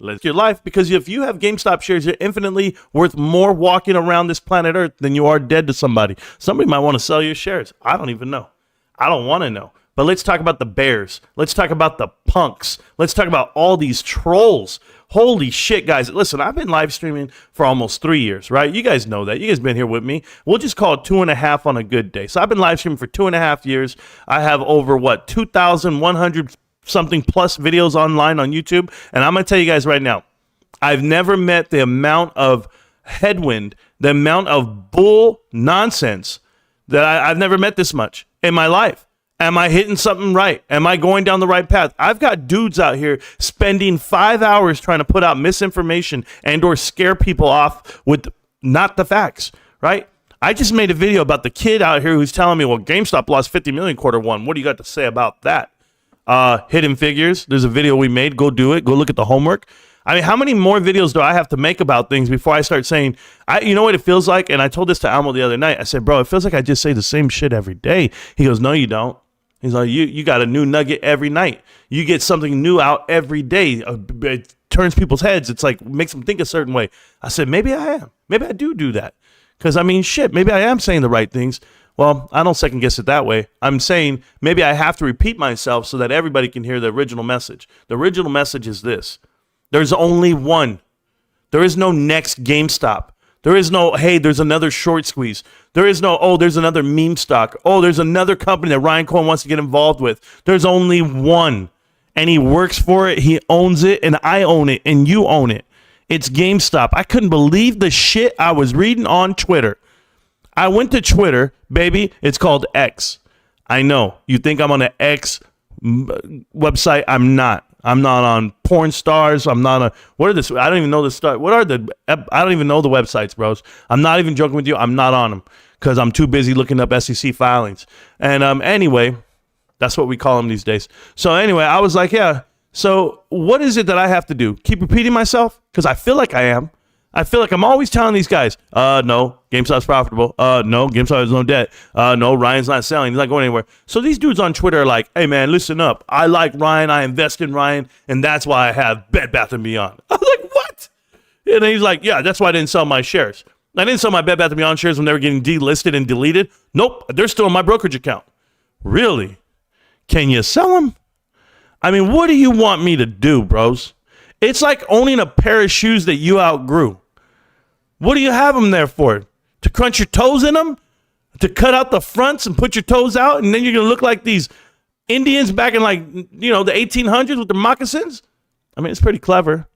Let's your life, because if you have GameStop shares, you're infinitely worth more walking around this planet Earth than you are dead to somebody. Somebody might want to sell your shares. I don't even know. I don't want to know. But let's talk about the bears. Let's talk about the punks. Let's talk about all these trolls. Holy shit, guys. Listen, I've been live streaming for almost 3 years, right? You guys know that. You guys been here with me. We'll just call it 2.5 on a good day. So I've been live streaming for 2.5 years. I have over, 2,100 something plus videos online on YouTube. And I'm going to tell you guys right now, I've never met the amount of headwind, the amount of bull nonsense that I've never met this much in my life. Am I hitting something right? Am I going down the right path? I've got dudes out here spending 5 hours trying to put out misinformation and or scare people off with not the facts, right? I just made a video about the kid out here who's telling me, well, GameStop lost 50 million Q1. What do you got to say about that? Hidden Figures. There's a video we made. Go do it. Go look at the homework. I mean, how many more videos do I have to make about things before I start saying, you know what it feels like? And I told this to Almo the other night. I said, bro, it feels like I just say the same shit every day. He goes, no, you don't. He's like, you got a new nugget every night. You get something new out every day. It turns people's heads. It's like, makes them think a certain way. I said, maybe I am. Maybe I do that. Because, I mean, shit, maybe I am saying the right things. Well, I don't second guess it that way. I'm saying maybe I have to repeat myself so that everybody can hear the original message. The original message is this. There's only one. There is no next GameStop. There is no, hey, there's another short squeeze. There is no, oh, there's another meme stock. Oh, there's another company that Ryan Cohen wants to get involved with. There's only one. And he works for it. He owns it. And I own it. And you own it. It's GameStop. I couldn't believe the shit I was reading on Twitter. I went to Twitter, baby. It's called X. I know. You think I'm on an X website? I'm not. I'm not on porn stars. I'm not on, what are this? I don't even know the stuff. What are the, I don't even know the websites, bros. I'm not even joking with you. I'm not on them because I'm too busy looking up SEC filings. And anyway, that's what we call them these days. So anyway, I was like, yeah. So what is it that I have to do? Keep repeating myself? Because I feel like I am. I feel like I'm always telling these guys, no, GameStop's profitable. No, GameStop has no debt. No, Ryan's not selling. He's not going anywhere. So these dudes on Twitter are like, hey, man, listen up. I like Ryan. I invest in Ryan. And that's why I have Bed Bath & Beyond. I was like, what? And he's like, yeah, that's why I didn't sell my shares. I didn't sell my Bed Bath & Beyond shares when they were getting delisted and deleted. Nope, they're still in my brokerage account. Really? Can you sell them? I mean, what do you want me to do, bros? It's like owning a pair of shoes that you outgrew. What do you have them there for? To crunch your toes in them? To cut out the fronts and put your toes out? And then you're going to look like these Indians back in the 1800s with their moccasins? I mean, it's pretty clever.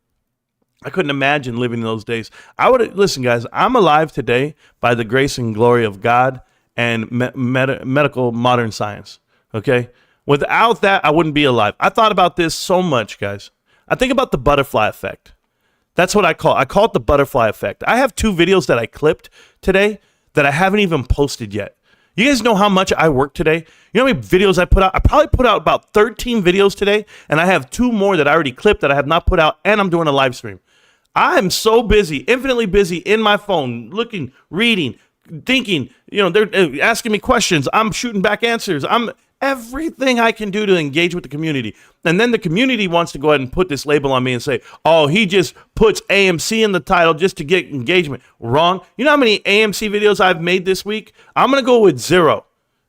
I couldn't imagine living in those days. Listen, guys, I'm alive today by the grace and glory of God and medical modern science. Okay? Without that, I wouldn't be alive. I thought about this so much, guys. I think about the butterfly effect. That's what I call it the butterfly effect. I have 2 videos that I clipped today that I haven't even posted yet. You guys know how much I work today? You know how many videos I put out? I probably put out about 13 videos today, and I have 2 more that I already clipped that I have not put out, and I'm doing a live stream. I'm so busy, infinitely busy in my phone, looking, reading, thinking, they're asking me questions. I'm shooting back answers. I'm everything I can do to engage with the community. And then the community wants to go ahead and put this label on me and say, oh, he just puts AMC in the title just to get engagement. Wrong. You know how many AMC videos I've made this week? I'm going to go with 0.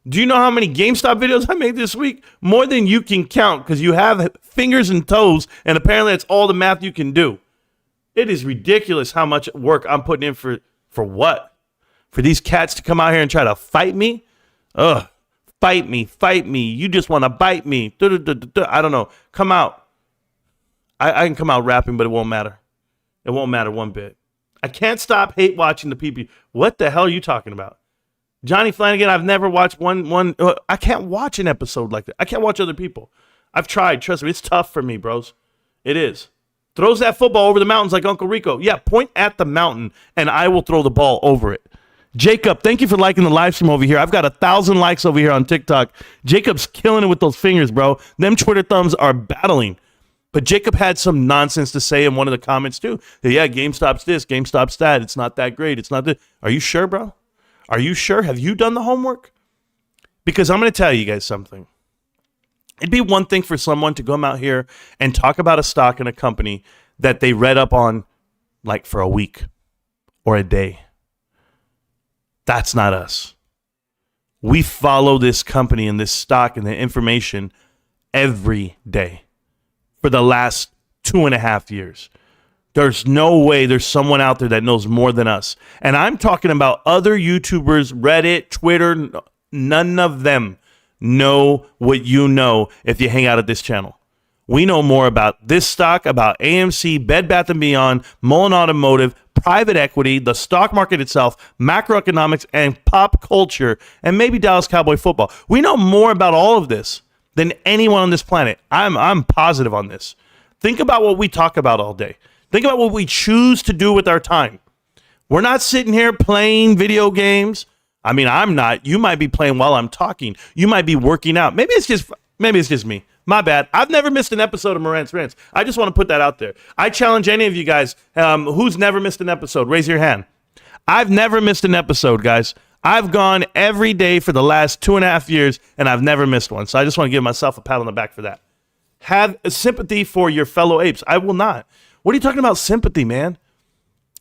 Do you know how many GameStop videos I made this week? More than you can count because you have fingers and toes, and apparently that's all the math you can do. It is ridiculous how much work I'm putting in for what? For these cats to come out here and try to fight me? Ugh. Fight me. You just want to bite me. I don't know. Come out. I can come out rapping, but it won't matter. It won't matter one bit. I can't stop hate watching the people. What the hell are you talking about? Johnny Flanagan, I've never watched one. I can't watch an episode like that. I can't watch other people. I've tried. Trust me, it's tough for me, bros. It is. Throws that football over the mountains like Uncle Rico. Yeah, point at the mountain, and I will throw the ball over it. Jacob, thank you for liking the live stream over here. I've got 1,000 likes over here on TikTok. Jacob's killing it with those fingers, bro. Them Twitter thumbs are battling. But Jacob had some nonsense to say in one of the comments, too. Yeah, GameStop's this, GameStop's that. It's not that great. It's not that. Are you sure, bro? Are you sure? Have you done the homework? Because I'm going to tell you guys something. It'd be one thing for someone to come out here and talk about a stock in a company that they read up on like for a week or a day. That's not us. We follow this company and this stock and the information every day for the last 2.5 years. There's no way there's someone out there that knows more than us. And I'm talking about other YouTubers, Reddit, Twitter. None of them know what you know if you hang out at this channel. We know more about this stock, about AMC, Bed Bath & Beyond, Mullen Automotive, private equity, the stock market itself, macroeconomics, and pop culture, and maybe Dallas Cowboy football. We know more about all of this than anyone on this planet. I'm positive on this. Think about what we talk about all day. Think about what we choose to do with our time. We're not sitting here playing video games. I mean, I'm not. You might be playing while I'm talking. You might be working out. Maybe it's just me. My bad. I've never missed an episode of Marantz Rantz. I just want to put that out there. I challenge any of you guys who's never missed an episode. Raise your hand. I've never missed an episode, guys. I've gone every day for the last 2.5 years, and I've never missed one. So I just want to give myself a pat on the back for that. Have sympathy for your fellow apes. I will not. What are you talking about sympathy, man?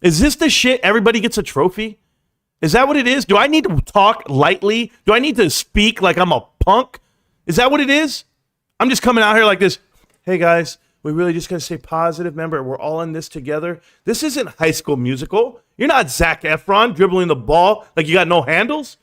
Is this the shit everybody gets a trophy? Is that what it is? Do I need to talk lightly? Do I need to speak like I'm a punk? Is that what it is? I'm just coming out here like this. Hey, guys, we really just got to stay positive. Remember, we're all in this together. This isn't High School Musical. You're not Zac Efron dribbling the ball like you got no handles.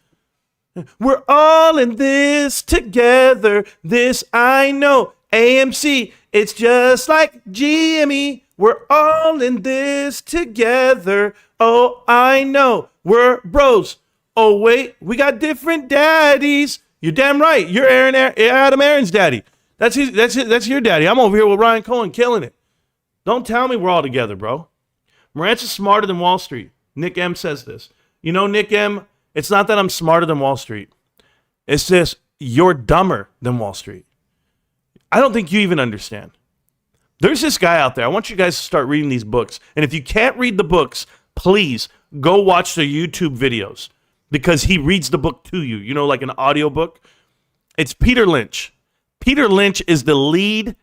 We're all in this together. This I know. AMC, it's just like GME. We're all in this together. Oh, I know. We're bros. Oh, wait, we got different daddies. You're damn right. You're Adam Aaron's daddy. That's your daddy. I'm over here with Ryan Cohen killing it. Don't tell me we're all together, bro. Marantz is smarter than Wall Street. Nick M says this. You know, Nick M, it's not that I'm smarter than Wall Street. It's just you're dumber than Wall Street. I don't think you even understand. There's this guy out there. I want you guys to start reading these books. And if you can't read the books, please go watch the YouTube videos because he reads the book to you, you know, like an audiobook. It's Peter Lynch. Peter Lynch is the lead,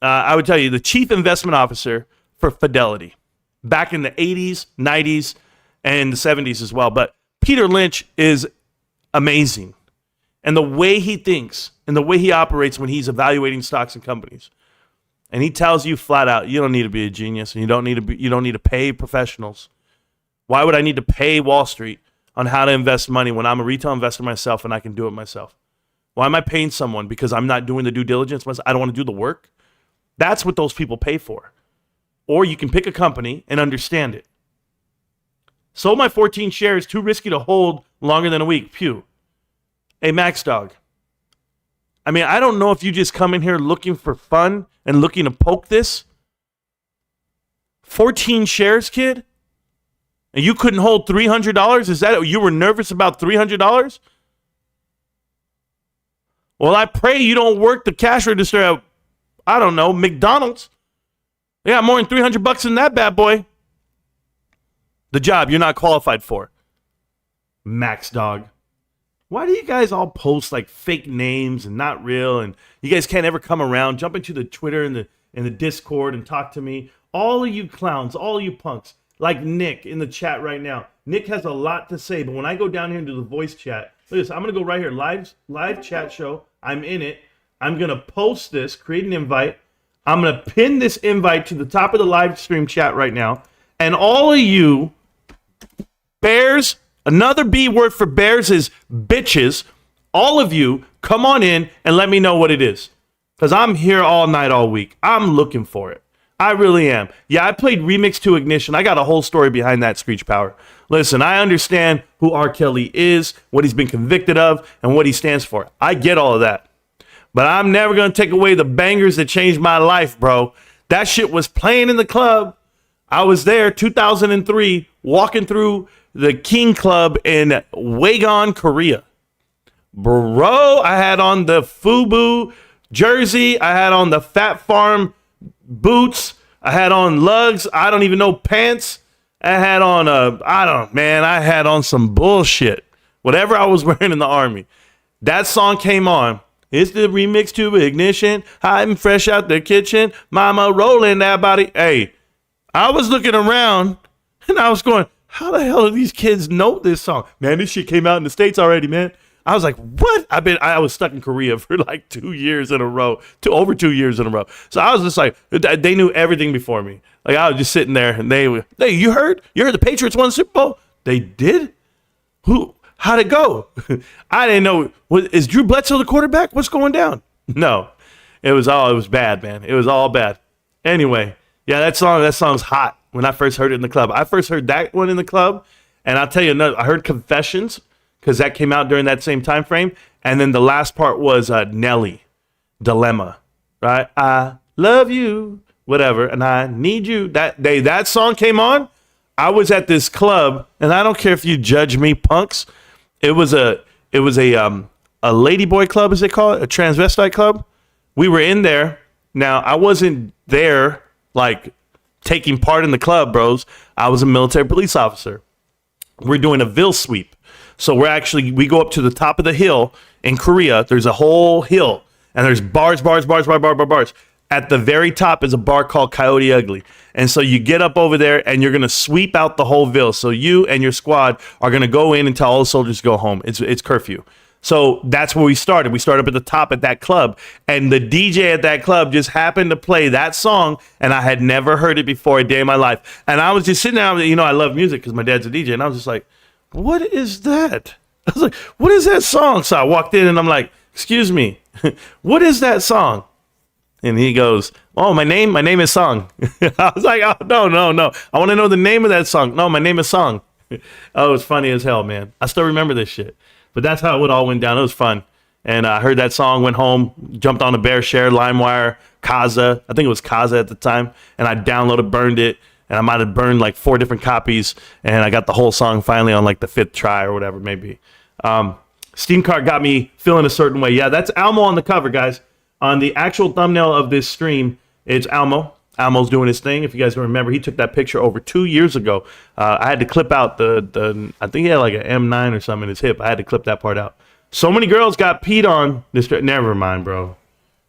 I would tell you, the chief investment officer for Fidelity back in the 80s, 90s, and the 70s as well. But Peter Lynch is amazing. And the way he thinks and the way he operates when he's evaluating stocks and companies. And he tells you flat out, you don't need to be a genius and you don't need to pay professionals. Why would I need to pay Wall Street on how to invest money when I'm a retail investor myself and I can do it myself? Why am I paying someone because I'm not doing the due diligence? I don't want to do the work. That's what those people pay for. Or you can pick a company and understand it. Sold my 14 shares, too risky to hold longer than a week. Pew. Hey, Max Dog. I mean, I don't know if you just come in here looking for fun and looking to poke this. 14 shares, kid? And you couldn't hold $300? Is that you were nervous about $300? Well, I pray you don't work the cash register at, I don't know, McDonald's. Yeah, more than $300 in that bad boy. The job you're not qualified for. Max Dog. Why do you guys all post like fake names and not real? And you guys can't ever come around, jump into the Twitter and the Discord and talk to me. All of you clowns, all of you punks, like Nick in the chat right now. Nick has a lot to say, but when I go down here into the voice chat, look at this. I'm going to go right here, live chat show. I'm in it. I'm going to post this, create an invite. I'm going to pin this invite to the top of the live stream chat right now. And all of you bears, another B word for bears is bitches. All of you, come on in and let me know what it is. Because I'm here all night, all week. I'm looking for it. I really am. Yeah, I played Remix to Ignition. I got a whole story behind that, Screech Power. Listen, I understand who R. Kelly is, what he's been convicted of, and what he stands for. I get all of that. But I'm never going to take away the bangers that changed my life, bro. That shit was playing in the club. I was there 2003 walking through the King Club in Wagon, Korea. Bro, I had on the FUBU jersey. I had on the Fat Farm boots. I had on lugs. I don't even know pants. I had on I had on some bullshit. Whatever I was wearing in the army. That song came on. It's the remix to Ignition. Hiding fresh out the kitchen. Mama rolling that body. Hey, I was looking around and I was going, how the hell do these kids know this song? Man, this shit came out in the States already, man. I was like, what? I was stuck in Korea for like 2 years in a row, over 2 years in a row. So I was just like, they knew everything before me. Like I was just sitting there and hey, you heard the Patriots won the Super Bowl? They did? How'd it go? I didn't know. Is Drew Bledsoe the quarterback? What's going down? No, it was bad, man. It was all bad. Anyway, yeah, that song's hot. When I first heard it in the club, I first heard that one in the club, and I'll tell you another. I heard Confessions because that came out during that same time frame, and then the last part was Nelly, Dilemma, right? I love you, whatever, and I need you. That day that song came on, I was at this club, and I don't care if you judge me, punks. It was a ladyboy club, as they call it, a transvestite club. We were in there. Now I wasn't there like taking part in the club, bros. I was a military police officer. We're doing a Ville sweep. So we go up to the top of the hill in Korea. There's a whole hill and there's bars. At the very top is a bar called Coyote Ugly. And so you get up over there and you're going to sweep out the whole Ville. So you and your squad are going to go in and tell all the soldiers to go home. It's curfew. So that's where we started. We started up at the top at that club, and the DJ at that club just happened to play that song, and I had never heard it before a day in my life. And I was just sitting there, I love music because my dad's a DJ, and I was just like, what is that? I was like, what is that song? So I walked in, and I'm like, excuse me, what is that song? And he goes, oh, my name is Song. I was like, oh, no. I want to know the name of that song. No, my name is Song. Oh, it was funny as hell, man. I still remember this shit. But that's how it all went down. It was fun. And I heard that song, went home, jumped on a BearShare, LimeWire, Kaza. I think it was Kaza at the time. And I downloaded, burned it. And I might have burned like 4 different copies. And I got the whole song finally on like the 5th try or whatever it may be. Steam Cart got me feeling a certain way. Yeah, that's Almo on the cover, guys. On the actual thumbnail of this stream, it's Almo. Almo's doing his thing. If you guys can remember, he took that picture over 2 years ago. I had to clip out the I think he had like an M9 or something in his hip. I had to clip that part out. So many girls got peed on. Never mind, bro.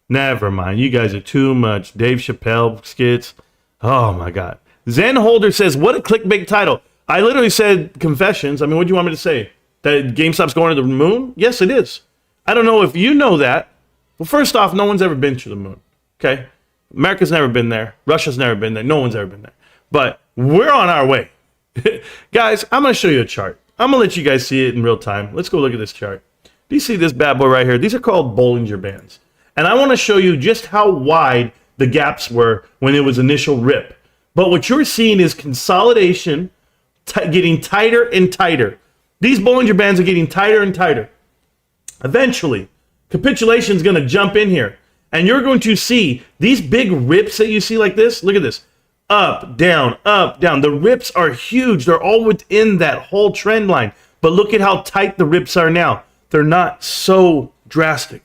Never mind. You guys are too much. Dave Chappelle skits. Oh, my God. Zen Holder says, what a clickbait title. I literally said Confessions. I mean, what do you want me to say? That GameStop's going to the moon? Yes, it is. I don't know if you know that. Well, first off, no one's ever been to the moon. Okay? America's never been there. Russia's never been there. No one's ever been there. But we're on our way. Guys, I'm going to show you a chart. I'm going to let you guys see it in real time. Let's go look at this chart. Do you see this bad boy right here? These are called Bollinger Bands. And I want to show you just how wide the gaps were when it was initial rip. But what you're seeing is consolidation getting tighter and tighter. These Bollinger Bands are getting tighter and tighter. Eventually, capitulation is going to jump in here. And you're going to see these big rips that you see like this. Look at this. Up, down, up, down. The rips are huge. They're all within that whole trend line. But look at how tight the rips are now. They're not so drastic.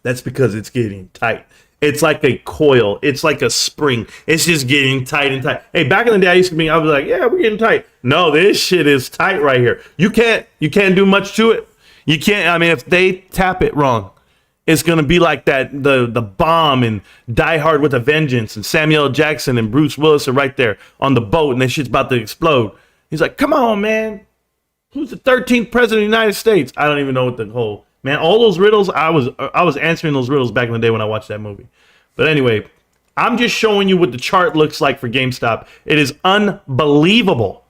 That's because it's getting tight. It's like a coil. It's like a spring. It's just getting tight and tight. Hey, back in the day, I was like, yeah, we're getting tight. No, this shit is tight right here. You can't do much to it. You can't. I mean, if they tap it wrong, it's going to be like that, the Bomb and Die Hard with a Vengeance and Samuel L. Jackson and Bruce Willis are right there on the boat and that shit's about to explode. He's like, come on, man. Who's the 13th president of the United States? I don't even know what the whole, man, all those riddles, I was answering those riddles back in the day when I watched that movie. But anyway, I'm just showing you what the chart looks like for GameStop. It is unbelievable.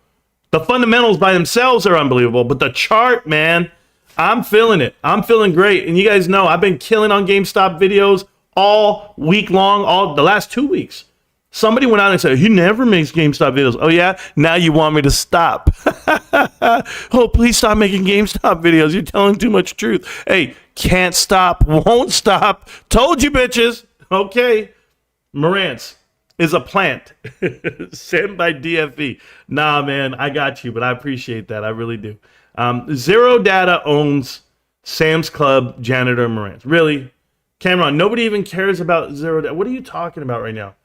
The fundamentals by themselves are unbelievable, but the chart, man, I'm feeling it. I'm feeling great. And you guys know I've been killing on GameStop videos all week long, all the last 2 weeks. Somebody went out and said, he never makes GameStop videos. Oh, yeah? Now you want me to stop. Oh, please stop making GameStop videos. You're telling too much truth. Hey, can't stop, won't stop. Told you, bitches. Okay. Marantz is a plant sent by DFE. Nah, man, I got you, but I appreciate that. I really do. Zero Data owns Sam's Club janitor Marantz. Really? Cameron, nobody even cares about Zero Data. What are you talking about right now?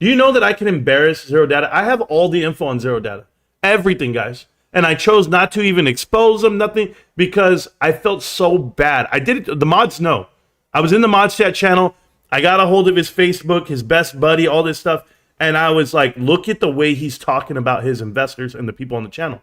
Do you know that I can embarrass Zero Data? I have all the info on Zero Data. Everything, guys. And I chose not to even expose them, nothing, because I felt so bad. I did it. The mods know. I was in the mods chat channel. I got a hold of his Facebook, his best buddy, all this stuff. And I was like, look at the way he's talking about his investors and the people on the channel.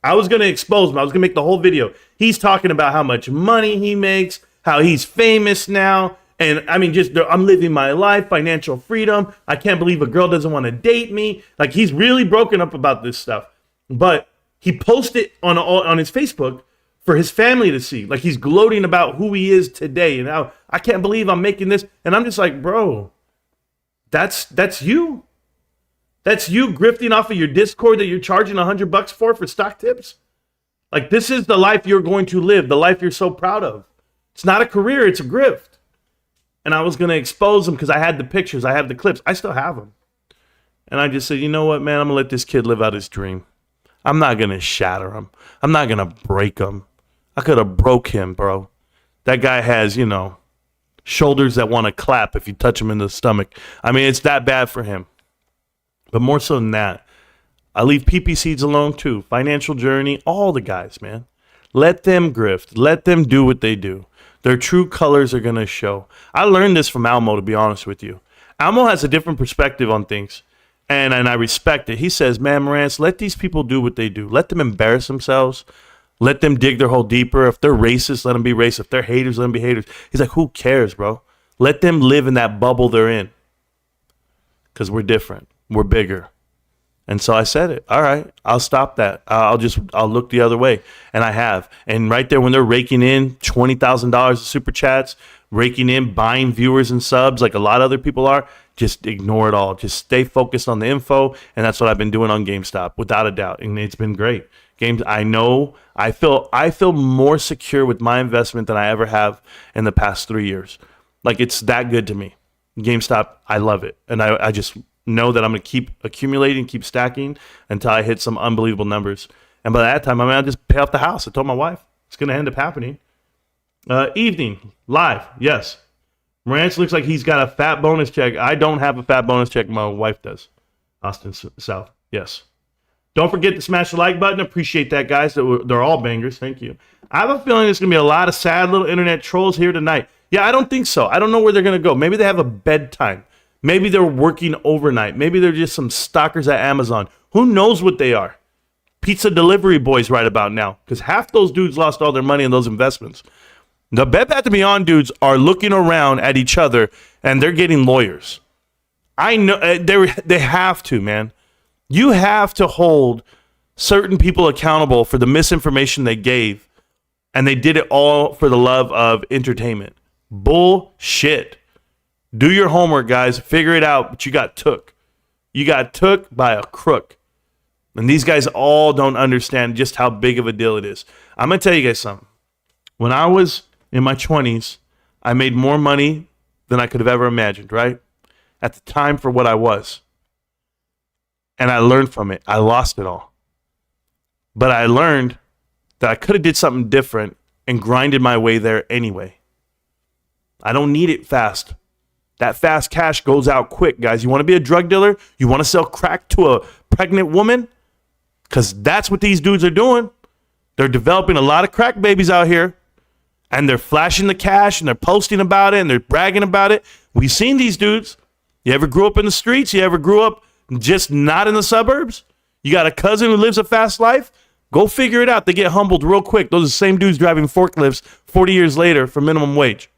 I was going to expose him. I was going to make the whole video. He's talking about how much money he makes, how he's famous now. And I mean, I'm living my life, financial freedom. I can't believe a girl doesn't want to date me. Like, he's really broken up about this stuff. But he posted on his Facebook for his family to see. Like, he's gloating about who he is today. And how I can't believe I'm making this. And I'm just like, bro, that's you. That's you grifting off of your Discord that you're charging $100 for stock tips. Like, this is the life you're going to live, the life you're so proud of. It's not a career, it's a grift. And I was going to expose him because I had the pictures, I have the clips. I still have them. And I just said, you know what, man, I'm going to let this kid live out his dream. I'm not going to shatter him. I'm not going to break him. I could have broke him, bro. That guy has, shoulders that want to clap if you touch him in the stomach. I mean, it's that bad for him. But more so than that, I leave PP Seeds alone too. Financial Journey, all the guys, man. Let them grift. Let them do what they do. Their true colors are going to show. I learned this from Almo, to be honest with you. Almo has a different perspective on things, and I respect it. He says, man, Marantz, let these people do what they do. Let them embarrass themselves. Let them dig their hole deeper. If they're racist, let them be racist. If they're haters, let them be haters. He's like, who cares, bro? Let them live in that bubble they're in, because we're different. We're bigger. And so I said it. All right, I'll stop that. I'll look the other way. And I have. And right there when they're raking in $20,000 of super chats, raking in, buying viewers and subs like a lot of other people are, just ignore it all. Just stay focused on the info. And that's what I've been doing on GameStop, without a doubt. And it's been great. I feel more secure with my investment than I ever have in the past 3 years. Like, it's that good to me. GameStop, I love it. And I just know that I'm going to keep accumulating, keep stacking until I hit some unbelievable numbers. And by that time, I'll just pay off the house. I told my wife it's going to end up happening. Evening, live, yes. Marantz looks like he's got a fat bonus check. I don't have a fat bonus check. My wife does. Austin South, yes. Don't forget to smash the like button. Appreciate that, guys. They're all bangers. Thank you. I have a feeling there's going to be a lot of sad little internet trolls here tonight. Yeah, I don't think so. I don't know where they're going to go. Maybe they have a bedtime. Maybe they're working overnight. Maybe they're just some stalkers at Amazon. Who knows what they are? Pizza delivery boys right about now, because half those dudes lost all their money in those investments. The Bed Bath & Beyond dudes are looking around at each other, and they're getting lawyers. I know they have to, man. You have to hold certain people accountable for the misinformation they gave, and they did it all for the love of entertainment. Bullshit. Do your homework, guys. Figure it out, but you got took. You got took by a crook. And these guys all don't understand just how big of a deal it is. I'm going to tell you guys something. When I was in my 20s, I made more money than I could have ever imagined, right? At the time for what I was. And I learned from it. I lost it all. But I learned that I could have did something different and grinded my way there anyway. I don't need it fast. That fast cash goes out quick, guys. You want to be a drug dealer? You want to sell crack to a pregnant woman? Because that's what these dudes are doing. They're developing a lot of crack babies out here. And they're flashing the cash and they're posting about it and they're bragging about it. We've seen these dudes. You ever grew up in the streets? You ever grew up just not in the suburbs? You got a cousin who lives a fast life? Go figure it out. They get humbled real quick. Those are the same dudes driving forklifts 40 years later for minimum wage.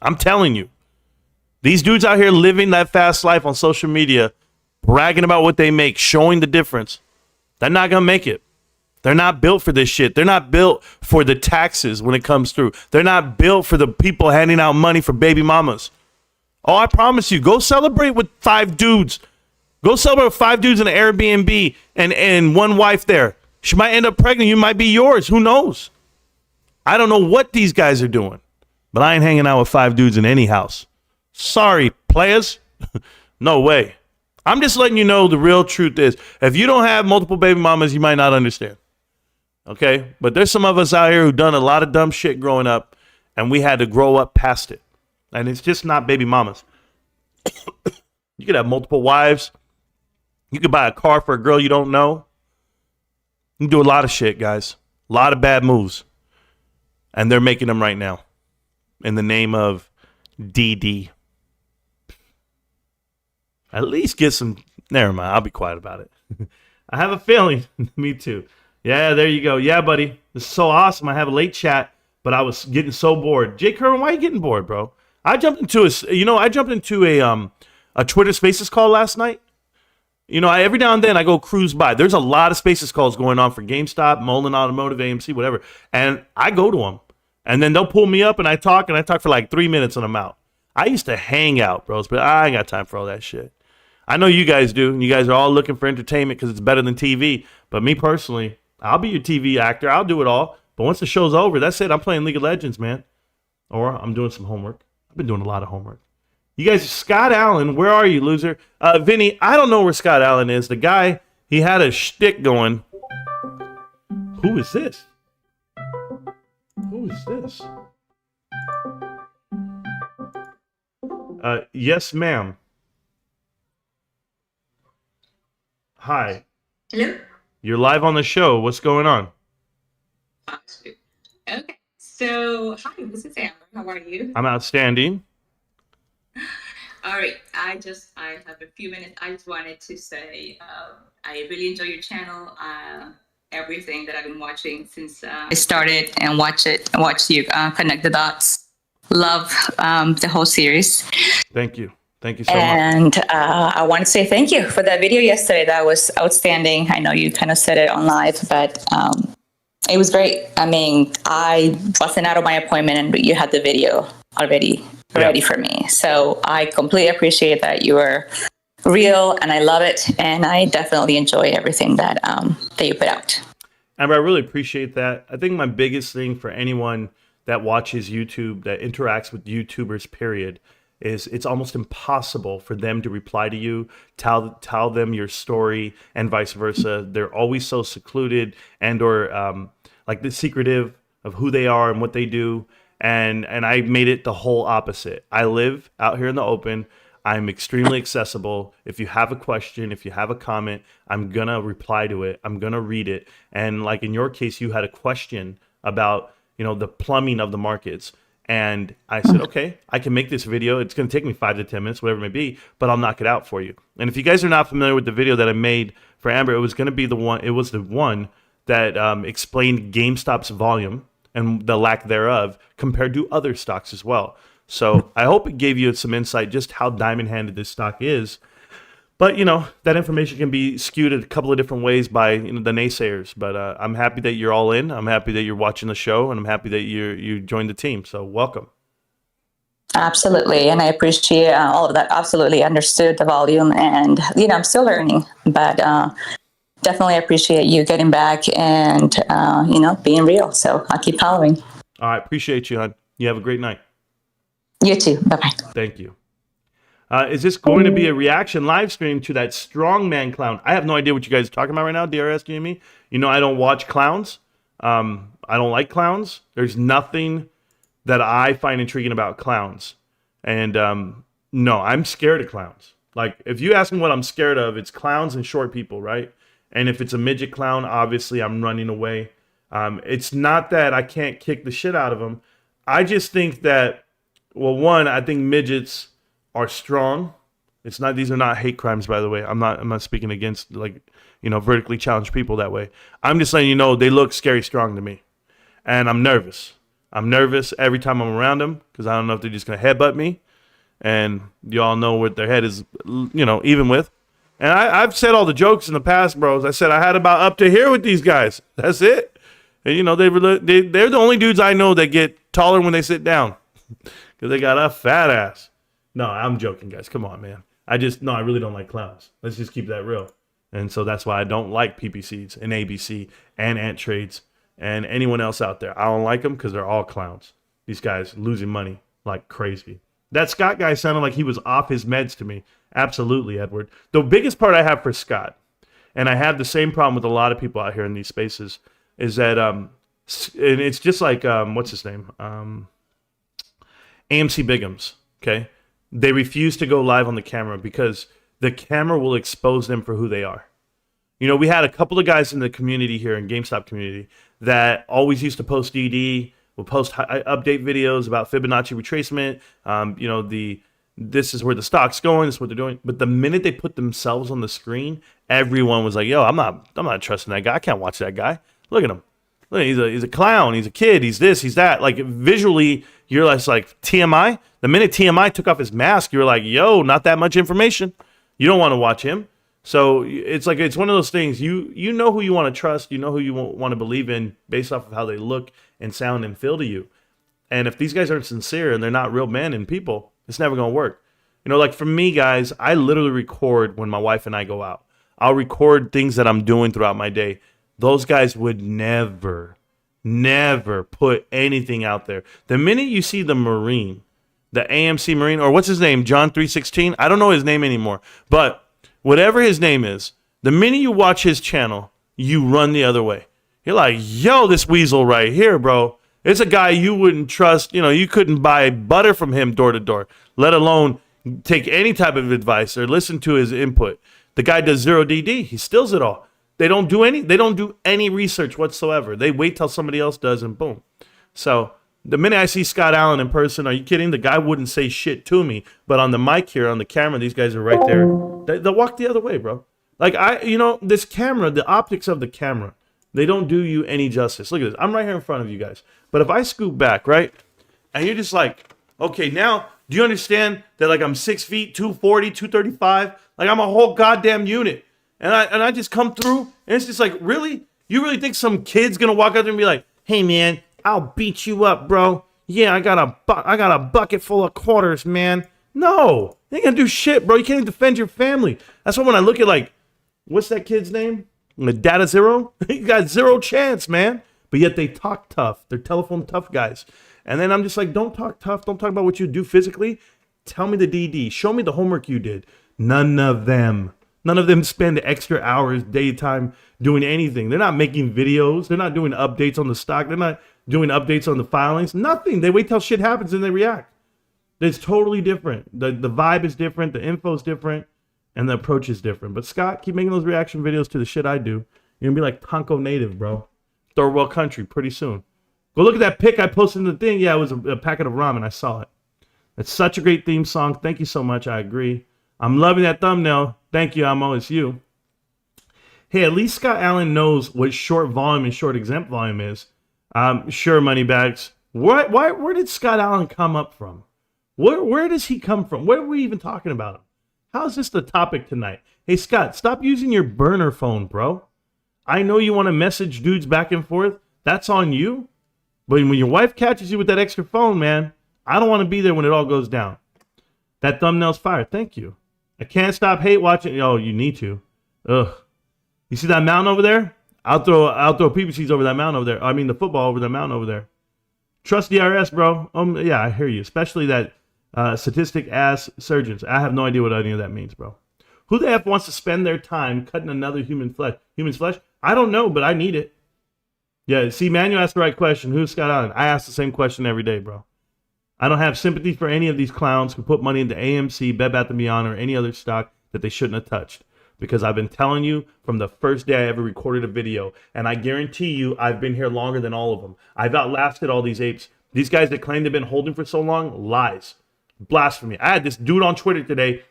I'm telling you. These dudes out here living that fast life on social media, bragging about what they make, showing the difference. They're not going to make it. They're not built for this shit. They're not built for the taxes when it comes through. They're not built for the people handing out money for baby mamas. Oh, I promise you, go celebrate with 5 dudes. Go celebrate with 5 dudes in an Airbnb and one wife there. She might end up pregnant. You might be yours. Who knows? I don't know what these guys are doing, but I ain't hanging out with 5 dudes in any house. Sorry, players. No way. I'm just letting you know the real truth is, if you don't have multiple baby mamas, you might not understand. Okay? But there's some of us out here who done a lot of dumb shit growing up, and we had to grow up past it. And it's just not baby mamas. You could have multiple wives. You could buy a car for a girl you don't know. You can do a lot of shit, guys. A lot of bad moves. And they're making them right now. In the name of DD. At least get some. Never mind. I'll be quiet about it. I have a feeling. Me too. Yeah, there you go. Yeah, buddy. This is so awesome. I have a late chat, but I was getting so bored. Jake Kerwin, why are you getting bored, bro? I jumped into a Twitter Spaces call last night. Every now and then I go cruise by. There's a lot of Spaces calls going on for GameStop, Mullen Automotive, AMC, whatever. And I go to them. And then they'll pull me up and I talk for like 3 minutes and I'm out. I used to hang out, bros, but I ain't got time for all that shit. I know you guys do. And you guys are all looking for entertainment because it's better than TV. But me personally, I'll be your TV actor. I'll do it all. But once the show's over, that's it. I'm playing League of Legends, man. Or I'm doing some homework. I've been doing a lot of homework. You guys, Scott Allen, where are you, loser? Vinny, I don't know where Scott Allen is. The guy, he had a shtick going. Who is this? Who is this? Yes, ma'am. Hi. Hello? You're live on the show. What's going on? Okay. So, hi, this is Amber. How are you? I'm outstanding. All right. I have a few minutes. I just wanted to say I really enjoy your channel. Everything that I've been watching since I started and watch you connect the dots. Love the whole series. Thank you. Thank you so much. And I want to say thank you for that video yesterday. That was outstanding. I know you kind of said it on live, but it was great. I mean, I wasn't out of my appointment and you had the video already ready for me. So I completely appreciate that you were real and I love it. And I definitely enjoy everything that you put out. Amber, I really appreciate that. I think my biggest thing for anyone that watches YouTube, that interacts with YouTubers, period, is it's almost impossible for them to reply to you, tell them your story, and vice versa. They're always so secluded or like the secretive of who they are and what they do. And I made it the whole opposite. I live out here in the open. I'm extremely accessible. If you have a question, if you have a comment, I'm going to reply to it. I'm going to read it. And like in your case, you had a question about, the plumbing of the markets. And I said, okay, I can make this video. It's going to take me 5 to 10 minutes, whatever it may be, but I'll knock it out for you. And if you guys are not familiar with the video that I made for Amber, it was going to be the one that explained GameStop's volume and the lack thereof compared to other stocks as well. So I hope it gave you some insight just how diamond-handed this stock is. But, that information can be skewed a couple of different ways by the naysayers. But I'm happy that you're all in. I'm happy that you're watching the show, and I'm happy that you joined the team. So welcome. Absolutely. And I appreciate all of that. Absolutely understood the volume. And, I'm still learning. But definitely appreciate you getting back and, being real. So I'll keep following. All right. Appreciate you, hon. You have a great night. You too. Bye-bye. Thank you. Is this going to be a reaction live stream to that strongman clown? I have no idea what you guys are talking about right now, DRS, GME. I don't watch clowns. I don't like clowns. There's nothing that I find intriguing about clowns. And no, I'm scared of clowns. Like, if you ask me what I'm scared of, it's clowns and short people, right? And if it's a midget clown, obviously I'm running away. It's not that I can't kick the shit out of them. I just think that, well, one, I think midgets are strong. These are not hate crimes, by the way. I'm not speaking against vertically challenged people that way. I'm just letting you know they look scary strong to me. And I'm nervous. I'm nervous every time I'm around them because I don't know if they're just going to headbutt me. And you all know what their head is, even with. And I've said all the jokes in the past, bros. I said I had about up to here with these guys. That's it. And, they're the only dudes I know that get taller when they sit down because they got a fat ass. No, I'm joking, guys. Come on, man. I really don't like clowns. Let's just keep that real. And so that's why I don't like PPCs and ABC and Ant Trades and anyone else out there. I don't like them because they're all clowns. These guys losing money like crazy. That Scott guy sounded like he was off his meds to me. Absolutely, Edward. The biggest part I have for Scott, and I have the same problem with a lot of people out here in these spaces, is that and it's just like, what's his name? AMC Bigums, okay? They refuse to go live on the camera because the camera will expose them for who they are. We had a couple of guys in the community here in GameStop community that always used to post DD, will post update videos about Fibonacci retracement, this is where the stock's going, this is what they're doing. But the minute they put themselves on the screen, everyone was like, yo, I'm not trusting that guy. I can't watch that guy. Look at him. Look, he's a clown. He's a kid. He's this, he's that. Like visually, you're less like TMI. The minute TMI took off his mask, you were like, yo, not that much information. You don't want to watch him. So it's like, it's one of those things. You know who you want to trust. You know who you want to believe in based off of how they look and sound and feel to you. And if these guys aren't sincere and they're not real men and people, it's never going to work. You know, like for me, guys, I literally record when my wife and I go out. I'll record things that I'm doing throughout my day. Those guys would never put anything out there. The minute you see the Marine, the AMC Marine, or what's his name, John 316, I don't know his name anymore, but whatever his name is, the minute you watch his channel, you run the other way. You're like, yo, this weasel right here, bro. It's a guy you wouldn't trust. You know, you couldn't buy butter from him door to door, let alone take any type of advice or listen to his input. The guy does 0 DD. He steals it all. They don't do any research whatsoever. They wait till somebody else does and boom. So the minute I see Scott Allen in person, are you kidding? The guy wouldn't say shit to me, but on the mic here, on the camera, these guys are right there. They'll walk the other way, bro. Like this camera, the optics of the camera, they don't do you any justice. Look at this. I'm right here in front of you guys. But if I scoot back, right, and you're just like, okay, now, do you understand that like I'm 6 feet, 240, 235? Like I'm a whole goddamn unit. And I just come through, and it's just like, really? You really think some kid's gonna walk out there and be like, hey man, I'll beat you up, bro. Yeah, I got a bucket full of quarters, man. No, they ain't gonna do shit, bro. You can't even defend your family. That's why when I look at like, what's that kid's name? Data Zero? He got zero chance, man. But yet they talk tough. They're telephone tough guys. And then I'm just like, don't talk tough. Don't talk about what you do physically. Tell me the DD. Show me the homework you did. None of them spend extra hours, daytime, doing anything. They're not making videos. They're not doing updates on the stock. They're not doing updates on the filings. Nothing. They wait till shit happens and they react. It's totally different. The vibe is different. The info is different. And the approach is different. But Scott, keep making those reaction videos to the shit I do. You're going to be like Tonko Native, bro. Third world country pretty soon. Go look at that pic I posted in the thing. Yeah, it was a packet of ramen. I saw it. It's such a great theme song. Thank you so much. I agree. I'm loving that thumbnail. Thank you, Amo. It's you. Hey, at least Scott Allen knows what short volume and short exempt volume is. Sure, Moneybags. Where did Scott Allen come up from? Where does he come from? Where are we even talking about him? How is this the topic tonight? Hey, Scott, stop using your burner phone, bro. I know you want to message dudes back and forth. That's on you. But when your wife catches you with that extra phone, man, I don't want to be there when it all goes down. That thumbnail's fire. Thank you. I can't stop hate watching. Oh, you need to. Ugh. You see that mountain over there? I'll throw PPCs over that mountain over there. I mean, the football over that mountain over there. Trust DRS, bro. Yeah, I hear you. Especially that statistic ass surgeons. I have no idea what any of that means, bro. Who the F wants to spend their time cutting another human's flesh? I don't know, but I need it. Yeah, see, Manuel asked the right question. Who's Scott Allen? I ask the same question every day, bro. I don't have sympathy for any of these clowns who put money into AMC, Bed Bath & Beyond, or any other stock that they shouldn't have touched. Because I've been telling you from the first day I ever recorded a video, and I guarantee you I've been here longer than all of them. I've outlasted all these apes. These guys that claim they've been holding for so long, lies. Blasphemy. I had this dude on Twitter today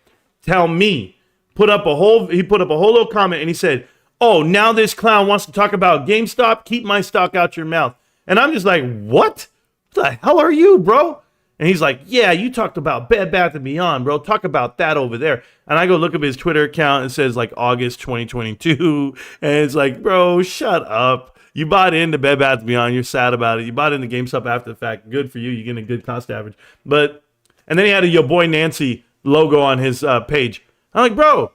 tell me, he put up a whole little comment, and he said, oh, now this clown wants to talk about GameStop. Keep my stock out your mouth. And I'm just like, what? What the hell are you, bro? And he's like, yeah, you talked about Bed Bath & Beyond, bro. Talk about that over there. And I go look up his Twitter account. And it says like August 2022. And it's like, bro, shut up. You bought into Bed Bath & Beyond. You're sad about it. You bought into GameStop after the fact. Good for you. You're getting a good cost average. And then he had a Yo Boy Nancy logo on his page. I'm like, bro,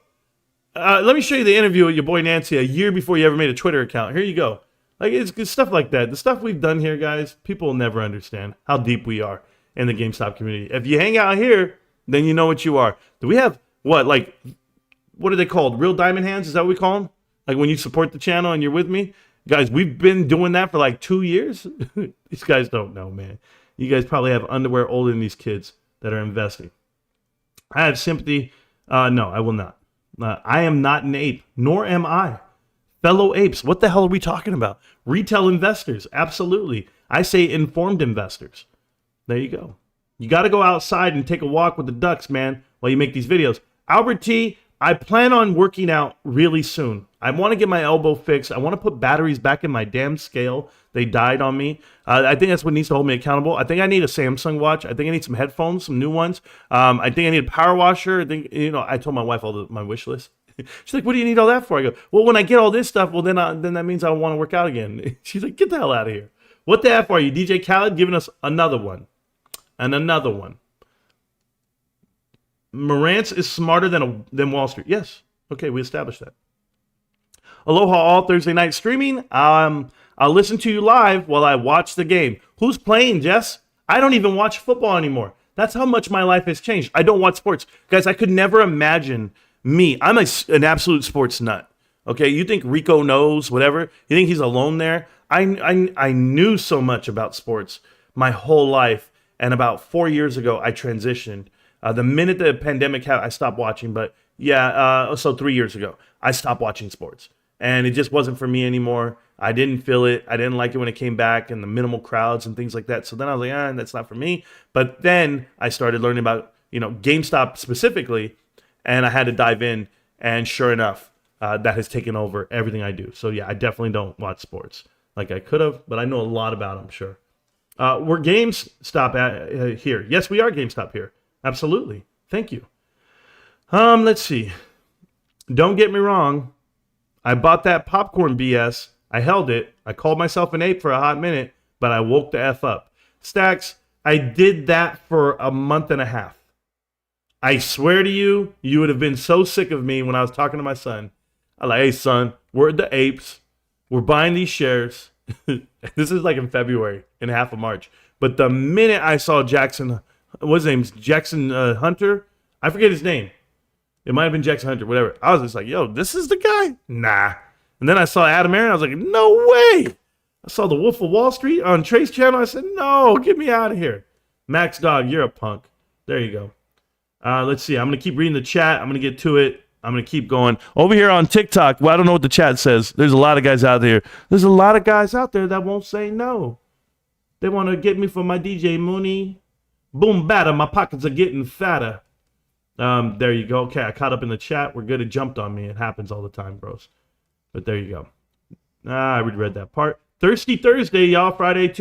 let me show you the interview with your boy Nancy a year before you ever made a Twitter account. Here you go. Like, it's stuff like that. The stuff we've done here, guys, people will never understand how deep we are in the GameStop community. If you hang out here, then you know what you are. Do we have, what are they called? Real diamond hands? Is that what we call them? Like when you support the channel and you're with me? Guys, we've been doing that for like 2 years. These guys don't know, man. You guys probably have underwear older than these kids that are investing. I have sympathy. No, I will not. I am not an ape, nor am I. Fellow apes, what the hell are we talking about? Retail investors, absolutely. I say informed investors. There you go. You got to go outside and take a walk with the ducks, man, while you make these videos. Albert T, I plan on working out really soon. I want to get my elbow fixed. I want to put batteries back in my damn scale. They died on me. I think that's what needs to hold me accountable. I think I need a Samsung watch. I think I need some headphones, some new ones. I think I need a power washer. I think, I told my wife my wish list. She's like, what do you need all that for? I go, well, when I get all this stuff, well, then that means I want to work out again. She's like, get the hell out of here. What the F are you, DJ Khaled, giving us another one? And another one. Marantz is smarter than Wall Street. Yes. Okay, we established that. Aloha all Thursday night streaming. I'll listen to you live while I watch the game. Who's playing, Jess? I don't even watch football anymore. That's how much my life has changed. I don't watch sports. Guys, I could never imagine me. I'm an absolute sports nut. Okay, you think Rico knows, whatever. You think he's alone there? I knew so much about sports my whole life. And about 4 years ago, I transitioned. The minute the pandemic happened, I stopped watching. But yeah, so 3 years ago, I stopped watching sports. And it just wasn't for me anymore. I didn't feel it. I didn't like it when it came back and the minimal crowds and things like that. So then I was like, that's not for me. But then I started learning about, GameStop specifically, and I had to dive in. And sure enough, that has taken over everything I do. So yeah, I definitely don't watch sports like I could have, but I know a lot about them, sure. We're GameStop here. Yes, we are GameStop here. Absolutely. Thank you. Let's see. Don't get me wrong. I bought that popcorn BS. I held it. I called myself an ape for a hot minute, but I woke the F up. Stacks, I did that for a month and a half. I swear to you, you would have been so sick of me when I was talking to my son. I'm like, hey, son, we're the apes. We're buying these shares. This is like in February, in half of March. But the minute I saw Jackson, what's his name? Jackson Hunter? I forget his name. It might have been Jackson Hunter, whatever. I was just like, yo, this is the guy? Nah. And then I saw Adam Aaron. I was like, no way. I saw the Wolf of Wall Street on Trace Channel. I said, no, get me out of here. Max Dog, you're a punk. There you go. Let's see. I'm going to keep reading the chat. I'm going to get to it. I'm going to keep going. Over here on TikTok, well, I don't know what the chat says. There's a lot of guys out there. There's a lot of guys out there that won't say no. They want to get me for my DJ Mooney. Boom, batter. My pockets are getting fatter. There you go. Okay, I caught up in the chat. We're good. It jumped on me. It happens all the time, bros. But there you go. I already read that part. Thirsty Thursday, y'all. Friday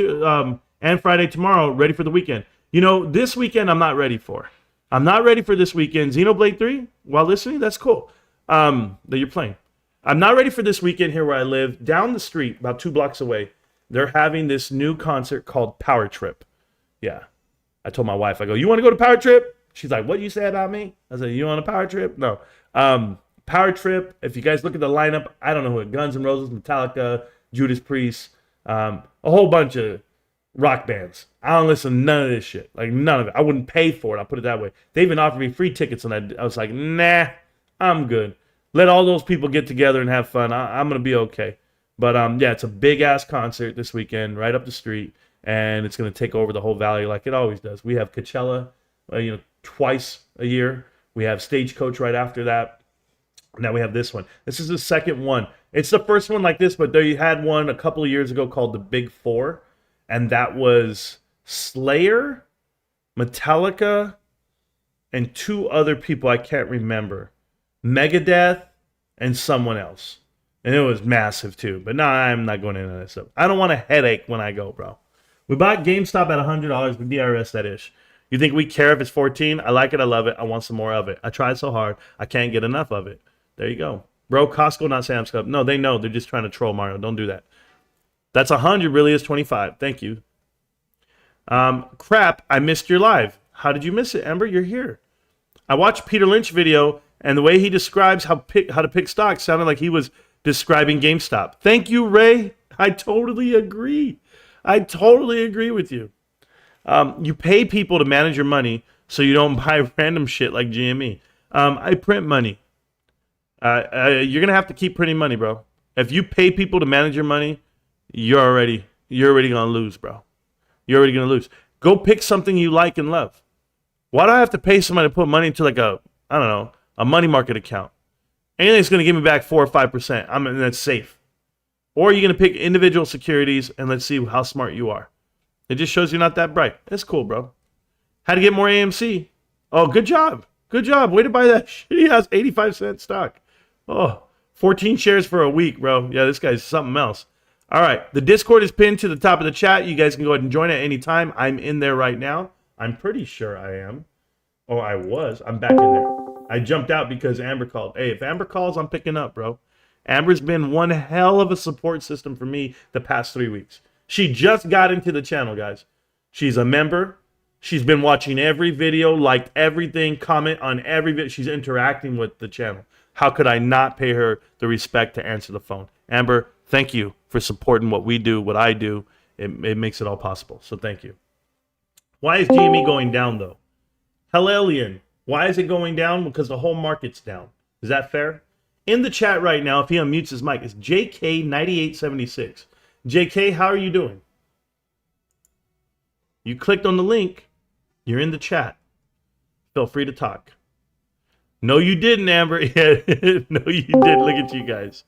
and Friday tomorrow. Ready for the weekend. This weekend I'm not ready for. I'm not ready for this weekend. Xenoblade 3, while listening, that's cool. That you're playing. I'm not ready for this weekend here where I live. Down the street, about 2 blocks away, they're having this new concert called Power Trip. Yeah. I told my wife, I go, you want to go to Power Trip? She's like, what you say about me? I said, you on a Power Trip? No. Power Trip, if you guys look at the lineup, I don't know who, Guns N' Roses, Metallica, Judas Priest, a whole bunch of rock bands. I don't listen to none of this shit. Like, none of it. I wouldn't pay for it. I'll put it that way. They even offered me free tickets, and I was like, nah, I'm good. Let all those people get together and have fun. I'm going to be okay. But, yeah, it's a big-ass concert this weekend right up the street, and it's going to take over the whole valley like it always does. We have Coachella, twice a year. We have Stagecoach right after that. Now we have this one. This is the second one. It's the first one like this, but they had one a couple of years ago called the Big Four, and that was Slayer, Metallica, and 2 other people I can't remember. Megadeth and someone else. And it was massive too. But no, I'm not going into that stuff. I don't want a headache when I go, bro. We bought GameStop at $100 with DRS, that ish. You think we care if it's 14? I like it. I love it. I want some more of it. I tried so hard. I can't get enough of it. There you go. Bro, Costco, not Sam's Club. No, they know. They're just trying to troll Mario. Don't do that. That's 100 really is 25. Thank you. Crap, I missed your live. How did you miss it, Ember? You're here. I watched Peter Lynch video, and the way he describes how to pick stocks sounded like he was describing GameStop. Thank you, Ray. I totally agree. I totally agree with you. You pay people to manage your money so you don't buy random shit like GME. I print money. You're going to have to keep printing money, bro. If you pay people to manage your money, you're already going to lose, bro. You're already going to lose. Go pick something you like and love. Why do I have to pay somebody to put money into like a money market account? Anything that's going to give me back 4 or 5%, that's safe. Or you're going to pick individual securities and let's see how smart you are. It just shows you're not that bright. It's cool, bro. How to get more AMC. Oh, good job. Good job. Way to buy that shitty ass 85-cent stock. Oh, 14 shares for a week, bro. Yeah, this guy's something else. All right. The Discord is pinned to the top of the chat. You guys can go ahead and join at any time. I'm in there right now. I'm pretty sure I am. Oh, I was. I'm back in there. I jumped out because Amber called. Hey, if Amber calls, I'm picking up, bro. Amber's been one hell of a support system for me the past 3 weeks. She just got into the channel, guys. She's a member. She's been watching every video, liked everything, comment on every video. She's interacting with the channel. How could I not pay her the respect to answer the phone? Amber, thank you for supporting what we do, what I do. It makes it all possible. So thank you. Why is GME going down, though? Hellelian, why is it going down? Because the whole market's down. Is that fair? In the chat right now, if he unmutes his mic, it's JK9876. JK, how are you doing? You clicked on the link. You're in the chat. Feel free to talk. No, you didn't, Amber. No, you didn't. Look at you guys.